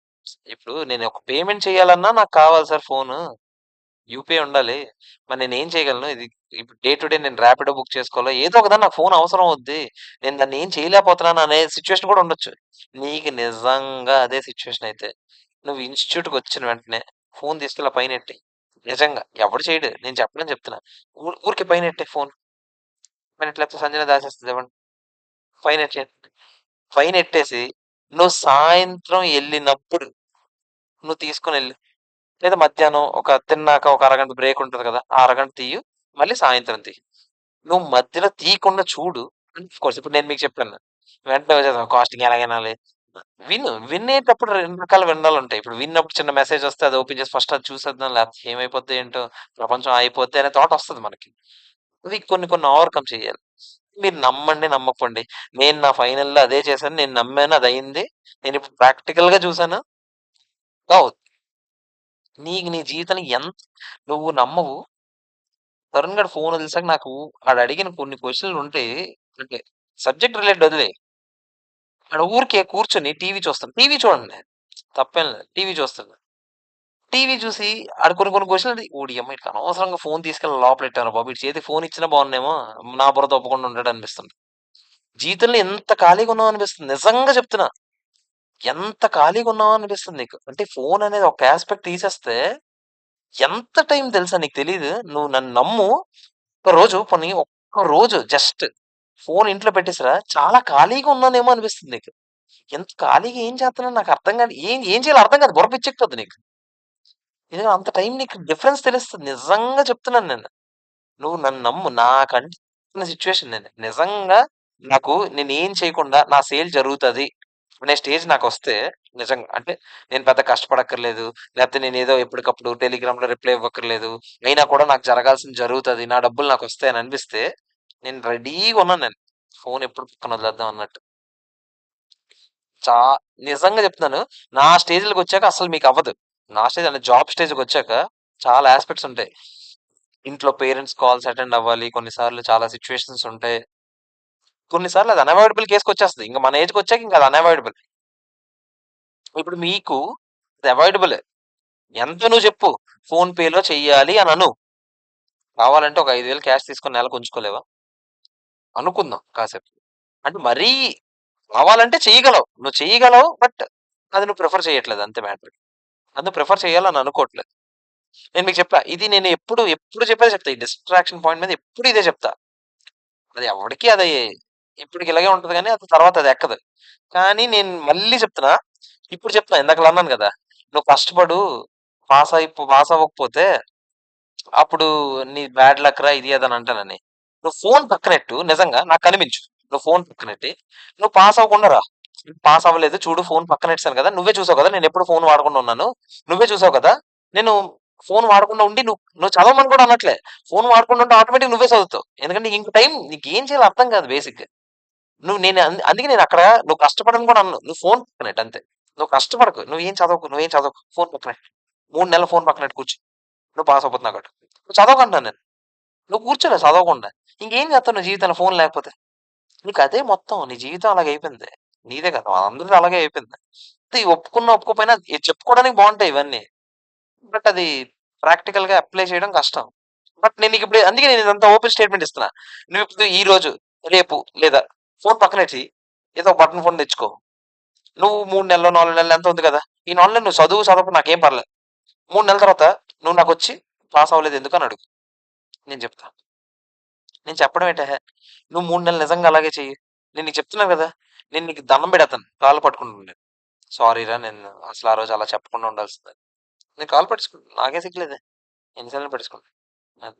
ఇప్పుడు నేను ఒక పేమెంట్ చేయాలన్నా నాకు కావాలి సార్ ఫోను. యూపీఐ ఉండాలి. మరి నేనేం చేయగలను? ఇది ఇప్పుడు డే టు డే నేను ర్యాపిడో బుక్ చేసుకోవాలో ఏదో ఒకదాన్ని నాకు ఫోన్ అవసరం అవుద్ది. నేను దాన్ని ఏం చేయలేకపోతున్నాను అనే సిట్యుయేషన్ కూడా ఉండొచ్చు. నీకు నిజంగా అదే సిట్యుయేషన్ అయితే నువ్వు ఇన్‌స్టిట్యూట్‌కొచ్చిన వెంటనే ఫోన్ తీసుకెళ్ళి ఆ పైనెట్టెయి. నిజంగా. ఎవడు చేయడు. నేను చెప్పనని చెప్తున్నా. ఊరికే పైనెట్టేయి ఫోన్. పైనెట్టు లేకపోతే సంజన దాచేస్తది ఇవ్వండి. పైనెట్టేయండి. పైనెట్టేసి నువ్వు సాయంత్రం ఎళ్ళినప్పుడు నువ్వు తీసుకొనెళ్ళు. లేదా మధ్యాహ్నం తిన్నాక ఒక అరగంట బ్రేక్ ఉంటది కదా! ఆ అరగంట తీయు. మళ్ళీ సాయంత్రం తీయి. నువ్వు మధ్యలో తీయకుండా చూడు. ఆఫ్ కోర్స్ ఇప్పుడు నేను మీకు చెప్పాను. వెంటనే వచ్చేస్తాం కాస్టింగ్ ఎలాగినాలి? వినేటప్పుడు 2 రకాల వినడాలుంటాయి. ఇప్పుడు విన్నప్పుడు చిన్న మెసేజ్ వస్తే అది ఓపెన్ చేసి ఫస్ట్ అది చూసేద్దాం. లేకపోతే ఏమైపోద్దో ఏంటో, ప్రపంచం అయిపోద్ది అనే థాట్ వస్తది మనకి. అవి కొన్ని కొన్ని ఓవర్‌కమ్ చేయాలి. మీరు నమ్మండి, నమ్మకపోండి. నేను నా ఫైనల్‌లో అదే చేశాను. నేను నమ్మాను. అదయింది. నేనిప్పుడు ప్రాక్టికల్‌గా చూసాను. అవుద్ది. నీకు నీ జీవితంలో నువ్వు నమ్మవు. తరుణ్ గాడు ఫోన్ వదిలేసాక నాకు ఆడడిగిన కొన్ని క్వెషన్‌లుంటే అంటే సబ్జెక్ట్ రిలేటెడ్ వదిలేయి. ఆడు ఊరికే కూర్చొని టీవీ చూస్తాడు. టీవీ చూడండి. తప్పేం లేదు. టీవీ చూస్తాడు. టీవీ చూసి ఆడు కొన్ని కొన్ని క్వెషన్‌లు ఓడియమ్మ! ఈడికి అనవసరంగా ఫోన్ తీసుకెళ్ళి లోపలెట్టానురా బాబు! ఈడి చేతికి ఫోన్ ఇచ్చినా బాగున్నేమో! నా బుర్ర దొబ్బకుండా ఉంటాడనిపిస్తుంది. జీవితంలో ఎంత ఖాళీగా ఉన్నామో అనిపిస్తుంది. నిజంగా చెప్తున్నా. ఎంత ఖాళీగా ఉన్నామో అనిపిస్తుంది నీకు. అంటే ఫోన్ అనేది ఒక యాస్పెక్ట్ తీసేస్తే ఎంత టైం తెలుసా నీకు తెలీదు. నువ్వు నన్ను నమ్ము. ఒక్క రోజు జస్ట్ ఫోన్ ఇంట్లో పెట్టేసిరా చాలా ఖాళీగా ఉన్నానేమో అనిపిస్తుంది నీకు. ఎంత ఖాళీగా ఏం చేత్తన్నానో నాకు అర్థం కాదు. ఏం ఏం చేయాలో అర్థం కాదు. బుర్ర పిచ్చెక్కుతది నీకు. నిజంగా అంత టైం నీకు డిఫరెన్స్ తెలుస్తది. నిజంగా చెప్తున్నాను నేను. నువ్వు నన్ను నమ్ము. నాకంటున్న సిట్యుయేషన్ నేను. నిజంగా నేనేం చేయకుండా నా సేల్ జరుగుతది అనే స్టేజ్ నాకొస్తే నిజంగా అంటే నేను పెద్ద కష్టపడక్కర్లేదు. లేకపోతే నేనేదో ఎప్పటికప్పుడు టెలిగ్రామ్‌లో రిప్లై ఇవ్వక్కర్లేదు. అయినా కూడా నాకు జరగాల్సింది జరుగుతది. నా డబ్బులు నాకొస్తాయి అని అనిపిస్తే నేను రెడీగా ఉన్నాను నేను. ఫోన్ ఎప్పుడు పక్కన వదిలేద్దాం అన్నట్టు. చా నిజంగా చెప్తున్నాను. నా స్టేజ్‌లకొచ్చాక అస్సలు మీకవ్వదు. నా స్టేజ్ అంటే జాబ్ స్టేజ్‌కొచ్చాక చాలా యాస్పెక్ట్స్ ఉంటాయి. ఇంట్లో పేరెంట్స్ కాల్స్ అటెండ్ అవ్వాలి. కొన్నిసార్లు చాలా సిట్యుయేషన్స్ ఉంటాయి. కొన్నిసార్లు అది అన్‌అవాయిడబుల్ కేస్‌కొచ్చేస్తది. ఇంక మన ఏజ్‌కొచ్చాక ఇంక అది అన్‌అవాయిడబుల్. ఇప్పుడు మీకు అది అవాయిడబులే. ఎంతో నువ్వు చెప్పు. ఫోన్ పేలో చెయ్యాలి అని అను. కావాలంటే ఒక 5,000 క్యాష్ తీసుకొని నెలకు ఉంచుకోలేవా? అనుకుందాం కాసేపు. అంటే మరీ కావాలంటే చెయ్యగలవు. నువ్వు చెయ్యగలవు. బట్ అది నువ్వు ప్రిఫర్ చేయట్లేదు అంతే మ్యాటర్. అది నువ్వు ప్రిఫర్ చేయాలని అనుకోవట్లేదు. నేను మీకు చెప్పా. ఇది నేను ఎప్పుడు చెప్పేదే చెప్తా. ఈ డిస్ట్రాక్షన్ పాయింట్ మీద ఎప్పుడు ఇదే చెప్తా. అది ఎవడికి అది ఇప్పటికి ఇలాగే ఉంటది గానీ, అది తర్వాత అది ఎక్కదు. కానీ నేను మళ్ళీ చెప్తున్నా. ఇప్పుడు చెప్తున్నా ఇందాకల అన్నాను గదా! నువ్వు కష్టపడు పాస్ అవ్వకపోతే అప్పుడు నీ బ్యాడ్ లక్ రా ఇది అది అని అంటానని. నువ్వు ఫోన్ పక్కనెట్టు నిజంగా నాకు కనిపించు. నువ్వు ఫోన్ పక్కనెట్టి, నువ్వు పాస్ అవ్వకుండా రా. పాస్ అవ్వలేదు చూడు ఫోన్ పక్కనెట్టేసాను కదా! నువ్వే చూసావు కదా! నేనెప్పుడు ఫోన్ వాడకుండా ఉన్నాను. నువ్వే చూసావు కదా! నేను ఫోన్ వాడకుండా ఉండి నువ్వు చదవమని కూడా అనట్లే. ఫోన్ వాడకుండా ఉంటే ఆటోమేటిక్‌గా నువ్వే చదువుతావు. ఎందుకంటే నీకింక టైం నీకేం చేయాలో అర్థం కాదు బేసిక్‌గా. నువ్వు నేను అందుకే నేనక్కడ నువ్వు కష్టపడను కూడా అనను. నువ్వు ఫోన్ పక్కనెట్టు అంతే. నువ్వు కష్టపడకు. నువ్వేం చదవకు. ఫోన్ పక్కనెట్టు. 3 నెలలు ఫోన్ పక్కనెట్టి కూర్చో. నువ్వు పాస్ అయిపోతున్నావు కాబట్టి. నువ్వు చదవకంటున్నాను నేను. నువ్వు కూర్చోలే చదవకుండా. ఇంకేం చేస్తావు నువ్వు జీవితంలో ఫోన్ లేకపోతే? నీకదే మొత్తం. నీ జీవితం అలాగయిపోయింది. నీదే కాదు అందరిది అలాగే అయిపోయింది. ఇది ఒప్పుకోకపోయినా చెప్పుకోవడానికి బావుంటాయి ఇవన్నీ. బట్ అది ప్రాక్టికల్‌గా అప్లై చేయడం కష్టం. బట్ నేను నీకిప్పుడు అందుకే నేను ఇదంతా ఓపెన్ స్టేట్‌మెంట్ ఇస్తున్నా. నువ్విప్పుడు ఈరోజు, రేపు లేదా ఫోన్ పక్కనెట్టి ఏదో ఒక బటన్ ఫోన్ తెచ్చుకో. నువ్వు 3 నెల్లో, 4 నెలలు ఎంతో ఉంది కదా! ఈ 4 నెలలు నువ్వు చదవకు నాకేం పర్లేదు. 3 నెలల తర్వాత నువ్వు నాకొచ్చి పాస్ అవ్వలేదు ఎందుకని అడుగు. నేను చెప్తా. నేను చెప్పడం ఏంటెహే! నువ్వు 3 నెలలు నిజంగా అలాగే చెయ్యి. నేను నీకు చెప్తున్నాను గదా! నేను నీకు దండం పెడతాను. కాళ్ళు పట్టుకుంటుండే. సారీరా నేను అసలు ఆ రోజు అలా చెప్పకుండా ఉండాల్సింది. నేను కాళ్ళు పట్టేసుకుంటా. నాకేం సిగ్గులేదే. ఎన్ని సార్లు పట్టేసుకుంటా. అది.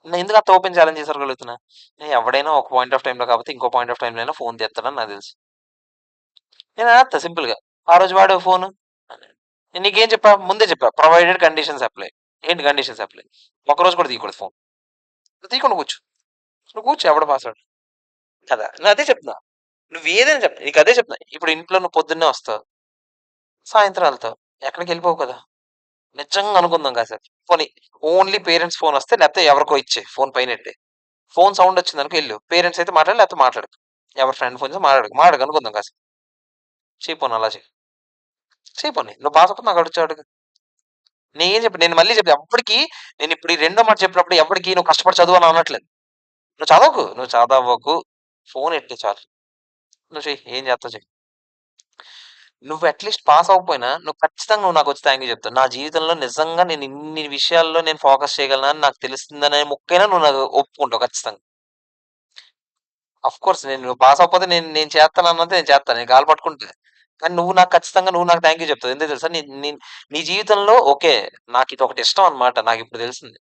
నేను ఎందుకు అంత ఓపెన్ ఛాలెంజ్ చేసగలుగుతున్నా? ఎవడైనా ఒక పాయింట్ ఆఫ్ టైమ్‌లో కాకపోతే ఇంకో పాయింట్ ఆఫ్ టైమ్‌లో అయినా ఫోన్ తీస్తాడని నాకు తెలుసు. నేను అనేత్తా సింపుల్‌గా. ఆ రోజు వాడావు ఫోను. నేను నీకేం చెప్పా? ముందే చెప్పా. Provided conditions apply. ఏంటి కండిషన్స్ అప్లై? ఒక్కరోజు కూడా తీయకూడదు ఫోన్. నువ్వు తీయకుండా కూర్చో. నువ్వు కూర్చో ఎవడు పాస్‌వర్డ్ కదా! నేను అదే చెప్తున్నా. నువ్వేదైనా చెప్పు. నీకదే చెప్తున్నా. ఇప్పుడు ఇంట్లో నువ్వు పొద్దున్నే వస్తావు. సాయంత్రం ఎళ్తావు. ఎక్కడికెళ్ళిపోవు కదా! నిజంగా అనుకుందాం కాసేపు. పోనీ ఓన్లీ పేరెంట్స్ ఫోనొస్తే లేకపోతే ఎవరికో ఇచ్చేయి. ఫోన్ పైనెట్టేయి. ఫోన్ సౌండొచ్చిందనుకో ఎళ్ళు. పేరెంట్స్ అయితే మాట్లాడు లేకపోతే మాట్లాడకు. ఎవరి ఫ్రెండ్ ఫోన్ చేసి మాట్లాడకు అనుకుందాం కాసేపు. చెయ్యి పోనీ అలా చెయి. చెయ్యి పోనీ. నువ్వు బాధపడకు నాకడొచ్చి అడుగు. నేనేం చెప్పా నేను మళ్ళీ చెప్పా ఎవ్వడికి నేనిప్పుడు ఈ రెండో మాట చెప్పినప్పుడు ఎవ్వడికి నువ్వు కష్టపడి చదువు అని అనట్లేదు. నువ్వు చదవకు. నువ్వు చదవకు. ఫోన్ ఎట్టేయి చాలు. నువ్వు చెయ్యి. ఏం చేత్తావో చెయ్యి. నువ్వు అట్‌లీస్ట్ పాస్ అవ్వకపోయినా నువ్వు ఖచ్చితంగా నాకొచ్చి థాంక్ యూ చెప్తావు. నా జీవితంలో నిజంగా నేను ఇన్ని విషయాల్లో నేను ఫోకస్ చేయగలనని నాకు తెలుస్తుందనే ముక్కైనా నువ్వు నాకు ఒప్పుకుంటావు ఖచ్చితంగా. ఆఫ్‌కోర్స్ నువ్వు పాస్ అవ్వకపోతే నేను నేను చేస్తానన్నదే నేను చేత్తా. నేను కాళ్ళు పట్టుకుంటా. కానీ నువ్వు నాకు థాంక్ యూ చెప్తావు. ఎందుకో తెలుసా? నీ నీ నీ జీవితంలో ఓకే. నాకిదొకటి ఇష్టం అన్నమాట. నాకిప్పుడు తెలిసింది.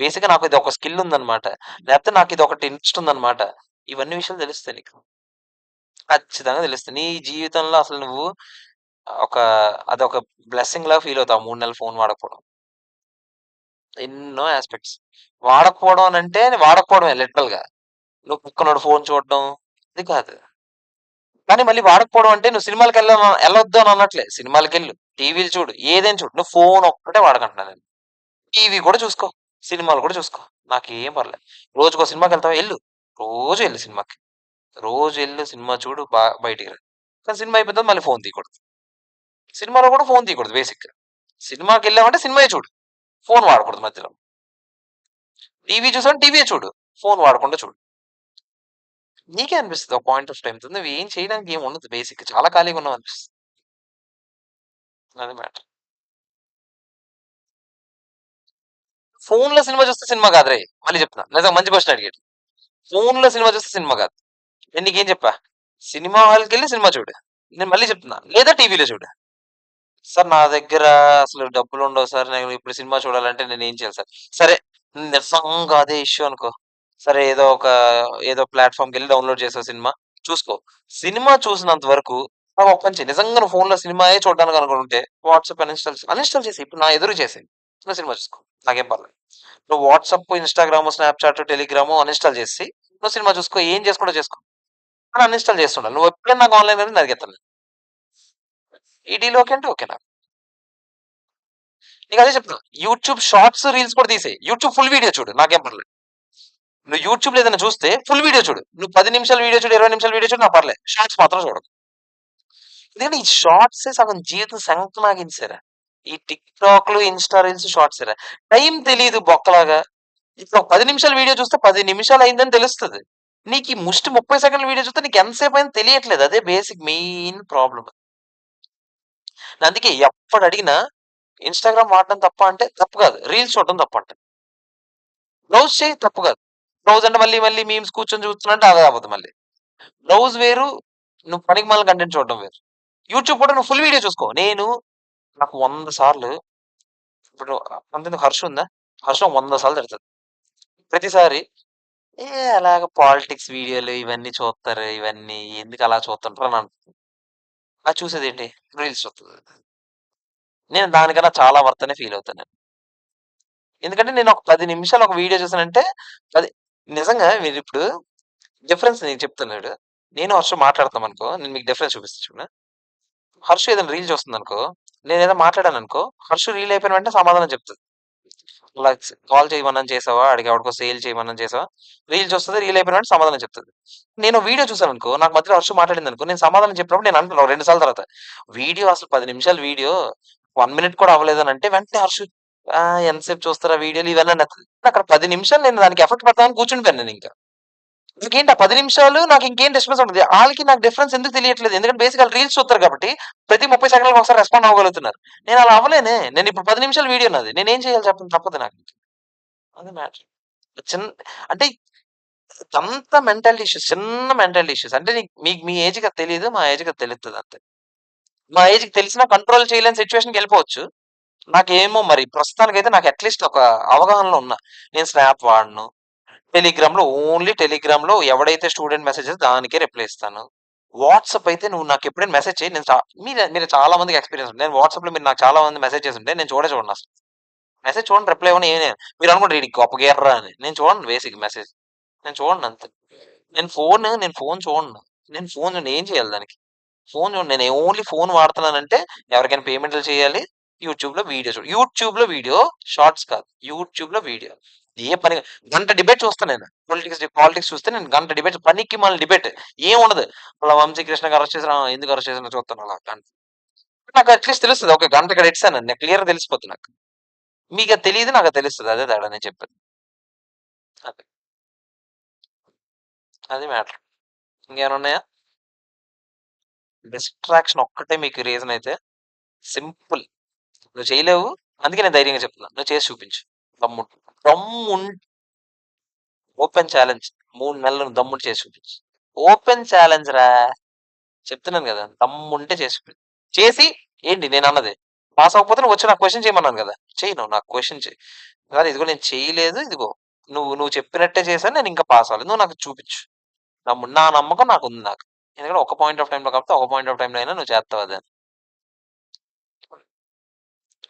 బేసిక్‌గా నాకు ఇదొక స్కిల్ ఉందన్నమాట. లేకపోతే నాకిదొకటి ఇంట్రెస్ట్ ఉందన్నమాట. ఇవన్నీ విషయాలు తెలుస్తాయి నీకు. ఖచ్చితంగా తెలుస్తాయి. నీ జీవితంలో అసలు నువ్వు ఒక అదొక బ్లెస్సింగ్‌లాగా ఫీల్ అవుతావు. 3 నెలలు ఫోన్ వాడకపోవడం. ఎన్నో యాస్పెక్ట్స్. వాడకపోవడం అనంటే వాడకపోవడమే లిటరల్‌గా. నువ్వు పక్కనోడి ఫోన్ చూడడం అది కాదు. కానీ మళ్ళీ వాడకపోవడం అంటే నువ్వు ఎళ్ళొద్దు అని అనట్లే. సినిమాలకెళ్ళు, టీవీలు చూడు, ఏదైనా చూడు. నువ్వు ఫోన్ ఒక్కటే వాడకంటున్నా నేను. టీవీ కూడా చూసుకో. సినిమాలు కూడా చూసుకో. నాకేం పర్లేదు. రోజుకో సినిమాకెళ్తావా? ఎళ్ళు. రోజు ఎళ్ళు సినిమాకి. రోజు ఎళ్ళు సినిమా చూడు బయటికి రా. కానీ సినిమా అయిపోయిన తర్వాత మళ్ళీ ఫోన్ తీయకూడదు. సినిమాలో కూడా ఫోన్ తీయకూడదు బేసిక్‌గా. సినిమాకెళ్ళావంటే సినిమాయే చూడు. ఫోన్ వాడకూడదు మధ్యలో. టీవీ చూసావంటే టీవీయే చూడు. ఫోన్ వాడకుండా చూడు. నీకే అనిపిస్తది ఒక పాయింట్ ఆఫ్ టైమ్. నువ్వేం చేయడానికి ఏమి ఉండదు బేసిక్‌గా. చాలా ఖాళీగా ఉన్నావనిపిస్తది. అది మ్యాటర్. ఫోన్‌లో సినిమా చూస్తే సినిమా కాదురేయ్! మళ్ళీ చెప్తున్నా. నిజంగా మంచి క్వెషన్ అడిగారు. ఫోన్‌లో సినిమా చూస్తే సినిమా కాదు. నేను నీకేం చెప్పా? సినిమా హాల్‌కెళ్ళి సినిమా చూడు. నేను మళ్ళీ చెప్తున్నా. లేదా టీవీలో చూడు. సార్ నా దగ్గర అసలు డబ్బులుండవు సార్. నేను ఇప్పుడు సినిమా చూడాలంటే నేనేం చేయాలి సార్? సరే నిజంగా అదే ఇష్యూ అనుకో. సరే ఏదో ప్లాట్‌ఫార్మ్‌కెళ్ళి డౌన్‌లోడ్ చేసావు సినిమా. చూసుకో. సినిమా చూసినంత వరకు నాకు ఒక పని చెయి. నిజంగా నువ్వు ఫోన్‌లో సినిమాయే చూడడానికి అనుకుంటే వాట్సాప్ అన్‌ఇన్‌స్టాల్ చేసేయి. ఇప్పుడు నా ఎదురుగా చేసేయి. నువ్వు సినిమా చూసుకో. నాకేం పర్లేదు. నువ్వు WhatsApp, Instagram, Snapchat, Telegram uninstall చేసేసి నువ్వు సినిమా చూసుకో. ఏం చేసుకుంటావో చేసుకో. అని అన్‌ఇన్‌స్టాల్ చేస్తుండాలి. నువ్వు ఎప్పుడైనా నాకు ఆన్‌లైన్ అనేది అడిగేస్తాను. ఈ డీల్ ఓకే అంటే ఓకే నాకు. నీకదే చెప్తున్నా. యూట్యూబ్ షార్ట్స్, రీల్స్ కూడా తీసేయి. యూట్యూబ్ ఫుల్ వీడియో చూడు. నాకేం పర్లేదు. నువ్వు యూట్యూబ్‌లో ఏదైనా చూస్తే ఫుల్ వీడియో చూడు. నువ్వు 10 నిమిషాల వీడియో చూడు, 20 నిమిషాల వీడియో చూడు నాకు పర్లేదు. షార్ట్స్ మాత్రం చూడకు. ఎందుకంటే ఈ షార్ట్సే సగం జీవితం సంకనాగించేసారు. ఈ టిక్‌టాక్‌లు, ఇన్‌స్టా రీల్స్ షార్ట్సేరా. టైం తెలీదు బొక్కలాగా. ఇప్పుడు ఒక 10 నిమిషాల వీడియో చూస్తే 10 నిమిషాలు అయిందని తెలుస్తది. నీకు ఈ ముష్టి 30 సెకన్ల వీడియో చూస్తే నీకు ఎంత సేపు అయిందో తెలియట్లేదు. అదే బేసిక్ మెయిన్ ప్రాబ్లమ్. అందుకే ఎప్పుడడిగినా ఇన్‌స్టాగ్రామ్ వాడడం తప్పా అంటే తప్పు కాదు. రీల్స్ చూడడం తప్పంట. బ్రౌజ్ చెయి తప్పు కాదు. బ్రౌజ్ అంటే మళ్ళీ మళ్ళీ మీమ్స్ కూర్చొని చూస్తున్నట్టు అదే అవ్వదు మళ్ళీ. బ్రౌజ్ వేరు, నువ్వు పనికిమాలిన కంటెంట్ చూడడం వేరు. యూట్యూబ్ కూడా నువ్వు ఫుల్ వీడియో చూసుకో. నాకు 100 సార్లు ఇప్పుడు అంతెందుకు హర్ష ఉందా? హర్ష 100 సార్లు తిడతది. ప్రతిసారి అలాగా పాలిటిక్స్ వీడియోలు ఇవన్నీ చూత్తారు. ఇవన్నీ ఎందుకలా చూస్తుంటారు అని అది చూసేదేంటి? రీల్స్ చూత్తది. నేను దానికన్నా చాలా వర్త్ అనే ఫీల్ అవుతాను నేను. ఎందుకంటే నేను ఒక 10 నిమిషాలు ఒక వీడియో చూసానంటే 10 నిజంగా మీరిప్పుడు డిఫరెన్స్ నేను చెప్తాను చూడు. నేను, హర్ష మాట్లాడుతున్నామనుకో, నేను మీకు డిఫరెన్స్ చూపిస్తా చూడు. హర్ష ఏదైనా రీల్ చూస్తుందనుకో, నేనేదో మాట్లాడాననుకో, హర్ష రీల్ అయిపోయిన వెంటనే సమాధానం చెప్తది. ఇలా కాల్ చేయమన్నాను చేసావా? ఎవడికో సేల్ చేయమన్నాను చేసావా? రీల్ చూస్తది. రీల్ అయిపోయిన వెంటనే సమాధానం చెప్తది. నేను వీడియో చూసాననుకో, నాకు మధ్యలో హర్ష మాట్లాడిందనుకో, నేను సమాధానం చెప్పినప్పుడు నేను అంటున్నా 2 సార్లు తర్వాత. వీడియో అసలు 10 నిమిషాల వీడియో 1 మినిట్ కూడా అవ్వలేదనంటే వెంటనే హర్ష ఎంతసేపు చూస్తారా వీడియోలు ఇవన్నీ అనేత్తది. అక్కడ 10 నిమిషాలు నేను దానికి ఎఫర్ట్ పెడదామని కూర్చుండిపోయాను నేనింక. నాకేంటి ఆ 10 నిమిషాలు నాకు ఇంకేం డిస్టర్బెన్స్ ఉండదు. ఆళ్ళకి నాకు డిఫరెన్స్ ఎందుకు తెలియట్లేదు. ఎందుకంటే బేసిక్‌గా ఆళ్ళు రీల్స్ చూత్తరు కాబట్టి, ప్రతి 30 సెకన్లకి ఒకసారి రెస్పాండ్ అవ్వగలుగుతున్నారు. నేను అలా అవ్వలేనే. నేనిప్పుడు 10 నిమిషాల వీడియో నాది. నేనేం చేయాలి చెప్పండి? తప్పదు నాకు. అది మ్యాటర్. చిన్ అంటే ఇదంతా మెంటాలిటీ ఇష్యూస్. చిన్న మెంటాలిటీ ఇష్యూస్. అంటే మీకు మీ ఏజ్‌కి అది తెలీదు. మా ఏజ్‌కి అది తెలుస్తది అంతే. మా ఏజ్‌కి తెలిసినా కంట్రోల్ చేయలేని సిట్యుయేషన్‌కెళ్ళిపోవచ్చు. నాకేమో మరి ప్రస్తుతానికైతే నాకు అట్‌లీస్ట్ ఒక అవగాహనలో ఉన్నా. నేను స్నాప్ వాడను. టెలిగ్రామ్‌లో ఓన్లీ టెలిగ్రామ్‌లో ఎవడైతే స్టూడెంట్ మెసేజెస్ దానికే రిప్లై ఇస్తాను. వాట్సాప్ అయితే నువ్వు నాకెప్పుడైనా మెసేజ్ చెయ్యి. నేను మీరు చాలా మందికి ఎక్స్‌పీరియన్స్ ఉంది. నేను వాట్సాప్‌లో మీరు నాకు చాలా మంది మెసేజ్ చేసుంటే నేను చూడనసలు. మెసేజ్ చూడను, రిప్లై ఇవ్వను ఏమి మీరనుకుంటారు ఈడికి గొప్ప గీర్రా అని. నేను చూడను బేసిక్ మెసేజ్. నేను చూడనంతే. నేను ఫోను చూడను. నేను ఏం చేయాలి దానికి? ఫోను చూడను. నేను ఓన్లీ ఫోను వాడుతున్నానంటే ఎవరికైనా పేమెంట్‌లు చేయాలి. యూట్యూబ్‌లో వీడియో షార్ట్స్ కాదు. యూట్యూబ్‌లో వీడియో. ఏ పని గంట డిబేట్ చూస్తా నేను. పాలిటిక్స్ చూస్తే నేను గంట డిబేట్ పనికిమాలిన డిబేట్. ఏముండదు. అలా వంశీకృష్ణకి అరెస్ట్ చేసారు. ఎందుకు అరెస్ట్ చేసారో చూస్తాను అలా గంట. నాకు అట్‌లీస్ట్ తెలుస్తది. ఓకే. గంట ఇక్కడ ఇట్టేసానని. నాకు క్లియర్‌గా తెలిసిపోద్ది నాకు. మీకది తెలీదు. నాకది తెలుస్తది. అదే తేడా నేను చెప్పేది. అది. అది మ్యాటర్. ఇంకేమైనా ఉన్నాయా? డిస్ట్రాక్షన్ ఒక్కటే మీకు రీజన్ అయితే సింపుల్. నువ్వు చేయలేవు. అందుకే నేను ధైర్యంగా చెప్తున్నా. నువ్వు చేసి చూపించు. దమ్ముంటే. దమ్ముం ఓపెన్ ఛాలెంజ్. 3 నెలలు దమ్ముంటే చేసి చూపించు. ఓపెన్ ఛాలెంజ్ రా! చెప్తున్నాను గదా! దమ్ముంటే చేసి చూపించు. చేసి ఏంటి నేనన్నది? పాస్ అవ్వకపోతే నువ్వొచ్చి నాకు క్వెషన్ చేయమన్నాను గదా! చెయ్యి నువ్వు నాకు క్వెషన్ చెయి. కాదు ఇదిగో నేను చేయలేదు. ఇదిగో నువ్వు నువ్వు చెప్పినట్టే చేశాను. నేనింకా పాస్ అవ్వలేదు. నువ్వు నాకు చూపించు. నా నమ్మకం నాకుంది నాకు. ఎందుకంటే ఒక పాయింట్ ఆఫ్ టైమ్‌లో కాకపోతే ఒక పాయింట్ ఆఫ్ టైమ్‌లో అయినా నువ్వు చేస్తావు అదని.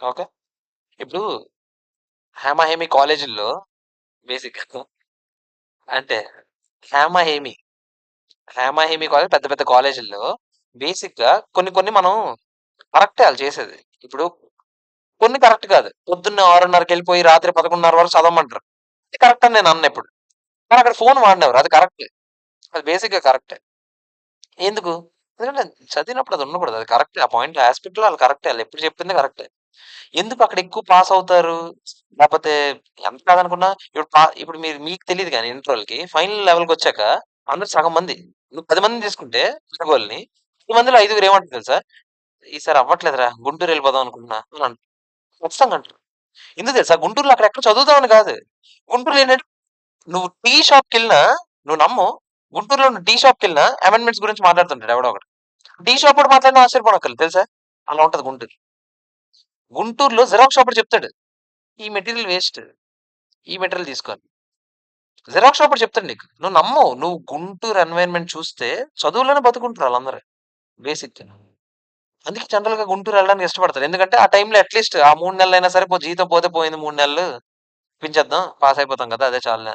ఓకే. ఇప్పుడు హేమ, హేమి కాలేజీల్లో బేసిక్‌గా అంటే హేమ, హేమి, హేమ, హేమి కాలేజ్ పెద్ద పెద్ద కాలేజీల్లో బేసిక్‌గా కొన్ని కొన్ని మనం కరెక్టే ఆళ్ళు చేసేది. ఇప్పుడు కొన్ని కరెక్ట్ కాదు. పొద్దున్నే 6:30కెళ్ళిపోయి రాత్రి 11:30 వరకు చదవమంటారు. అది కరెక్ట్ అని నేను అనను ఎప్పుడు. కానీ అక్కడ ఫోన్ వాడనివ్వరు. అది కరెక్టే. అది బేసిక్‌గా కరెక్టే. ఎందుకు? ఎందుకంటే చదివినప్పుడు అది ఉండకూడదు. అది కరెక్టే. ఆ పాయింట్ యాస్పెక్ట్‌లో ఆళ్ళు కరెక్టే. ఆళ్ళెప్పుడు చెప్పింది కరెక్టే. ఎందుకు అక్కడ ఎక్కువ పాస్ అవుతారు? లేపోతే ఎంత కాదనుకున్నా ఇప్పుడు మీకు తెలీదు గాని ఇంటరోళ్ళకి ఫైనల్ లెవెల్‌కొచ్చాక అందరూ సగం మంది నువ్వు 10 మందిని తీసుకుంటే తెలుగోళ్ళని 10 మందిలో ఐదుగురు ఏమంటారు తెలుసా? "ఈసారి అవ్వట్లేదురా గుంటూరు ఎళ్ళిపోదాం అనుకుంటున్నా" అని అంటారు. ఖచ్చితంగా అంటారు. ఎందుకు తెలుసా? గుంటూరులో అక్కడెక్కడ చదువుదామని కాదు. గుంటూరులో ఏంటంటే నువ్వు టీ షాప్‌కెళ్ళినా నువ్వు నమ్మవు. గుంటూరులో నువ్వు టీ షాప్‌కెళ్ళినా అమెండ్మెంట్స్ గురించి మాట్లాడుతుంటాడు ఎవడో ఒకడు. టీ షాపోడు మాట్లాడినా ఆశ్చర్యపోనక్కర్లేదు తెలుసా? అలా ఉంటది గుంటూరు. గుంటూరులో జిరాక్స్ షాపోడు చెప్తాడు. ఈ మెటీరియల్ వేస్ట్. ఈ మెటీరియల్ తీసుకో అని. జిరాక్స్ షాపోడు చెప్తాడు నీకు. నువ్వు నమ్మవు. నువ్వు గుంటూరు ఎన్వైర్న్‌మెంట్ చూస్తే చదువులోనే బతుకుంటారు ఆళ్ళందరూ బేసిక్‌గా. అందుకే జనరల్‌గా గుంటూరు ఎళ్ళడానికి ఇష్టపడతారు. ఎందుకంటే ఆ టైంలో అట్‌లీస్ట్ ఆ 3 నెలలైనా సరే జీతం పోతే పోయింది 3 నెలలు. ఇప్పించేద్దాం. పాస్ అయిపోతాం కదా! అదే చాలులే.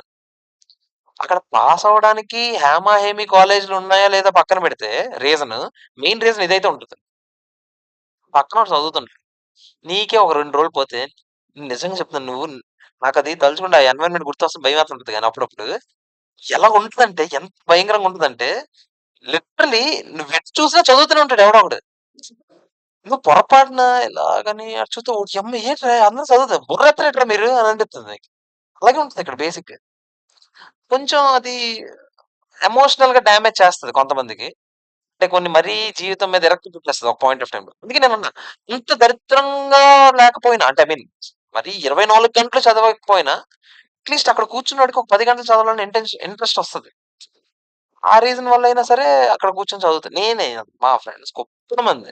అక్కడ పాస్ అవ్వడానికి హేమ, హేమి కాలేజ్‌లు ఉన్నాయా లేదా పక్కన పెడితే మెయిన్ రీజన్ ఇదైతే ఉంటది. పక్కనోడు చదువుతుంటాడు. నీకే ఒక 2 రోజులు పోతే నిజంగా చెప్తున్నాను నాకది తలుచుకుంటే ఆ ఎన్వైర్న్‌మెంట్ గుర్తొస్తే భయమేస్తుంటది గానీ అప్పుడప్పుడు. ఎలా ఉంటదంటే ఎంత భయంకరంగా ఉంటదంటే లిటరల్లీ నువ్వెటు చూసినా చదువుతూనే ఉంటాడు ఎవడో ఒకడు. నువ్వు పొరపాటున ఇలాగని అటు చూస్తే ఓయమ్మ ఏంట్రా అందరూ చదువుతారు. బుర్రెత్తరేట్రా మీరు అని అనిపిత్తది నీకు. అలాగే ఉంటది ఇక్కడ బేసిక్. కొంచెం అది ఎమోషనల్‌గా డ్యామేజ్ చేస్తది కొంతమందికి. అంటే కొన్ని మరీ జీవితం మీద విరక్తి పుట్టేస్తది ఒక పాయింట్ ఆఫ్ టైమ్‌లో. అందుకే నేనన్నా ఇంత దరిద్రంగా లేకపోయినా అంటే ఐ మీన్ మరి 24 గంటలు చదవకపోయినా అట్‌లీస్ట్ అక్కడ కూర్చున్నోడికి ఒక 10 గంటలు చదవాలని ఇంట్రెస్ట్ వస్తది. ఆ రీజన్ వల్లైనా సరే అక్కడ కూర్చొని చదువుతా. మా ఫ్రెండ్స్ కొప్పుడు మంది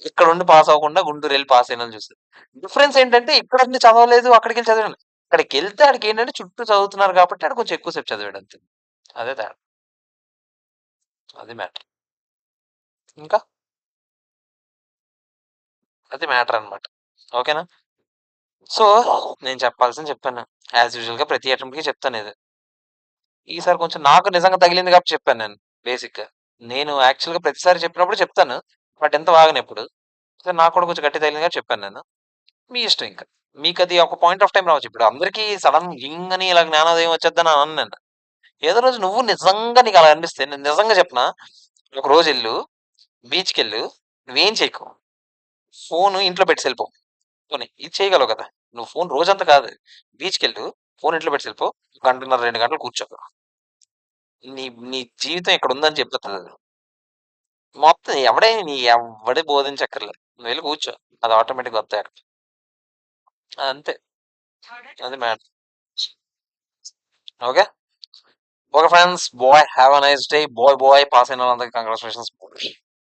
ఇక్కడుండి పాస్ అవ్వకుండా గుంటూరెళ్లి పాస్ అయినోళ్ళని చూసా. డిఫరెన్స్ ఏంటంటే ఇక్కడుండి చదవలేదు అక్కడికెళ్ళి చదివాను. అక్కడికెళ్తే ఆడికేంటంటే చుట్టూ చదువుతున్నారు కాబట్టి ఆడు కొంచెం ఎక్కువ సేపు చదివాడు అంతే. అదే తేడా. అది మ్యాటర్. ఇంకా అది మ్యాటర్ అన్నమాట. ఓకేనా? సో, నేను చెప్పాల్సింది చెప్పాను. యాజ్ యూజువల్‌గా ప్రతి అటెంప్ట్‌కి చెప్తానిది. ఈసారి కొంచెం నాకు నిజంగా తగిలింది కాబట్టి చెప్పాను నేను బేసిక్‌గా. నేను యాక్చువల్‌గా ప్రతిసారి చెప్పినప్పుడు చెప్తాను. బట్ ఎంత వాగనెప్పుడు. సో, నాకు కూడా కొంచెం గట్టిగా తగిలింది కాబట్టి చెప్పాను నేను. మీ ఇష్టం ఇంక. మీకది ఒక పాయింట్ ఆఫ్ టైమ్ రావచ్చు. ఇప్పుడు అందరికీ సడన్ గింగ్ అని ఇలా జ్ఞానోదయం వచ్చేద్దని అనను నేను. ఏదో రోజు నువ్వు నిజంగా నీకలా అనిపిస్తే నేను నిజంగా చెప్పనా? ఒక రోజెళ్ళు బీచ్‌కెళ్ళు. నువ్వేం చేయకు. ఫోను ఇంట్లో పెట్టేసి ఎళ్ళిపో. పోనీ ఇది చేయగలవు కదా! నువ్వు ఫోను రోజంతా కాదు. బీచ్‌కెళ్ళు. ఫోను ఇంట్లో పెట్టేసి ఎళ్ళిపో. గంటన్నర, 2 గంటలు కూర్చో. నీ నీ జీవితం ఇక్కడుందని చెప్తదది. మొత్తం ఎవ్వడి బోధించక్కర్లేదు. నువ్వెళ్లి కూర్చో. అది ఆటోమేటిక్‌గా వత్తాయి అక్కడికి. అంతే. అది matter. Okay. Okay friends. Bye. Have a nice day. Bye pass అయిన వాళ్ళందరికి కంగ్రాచ్యులేషన్స్.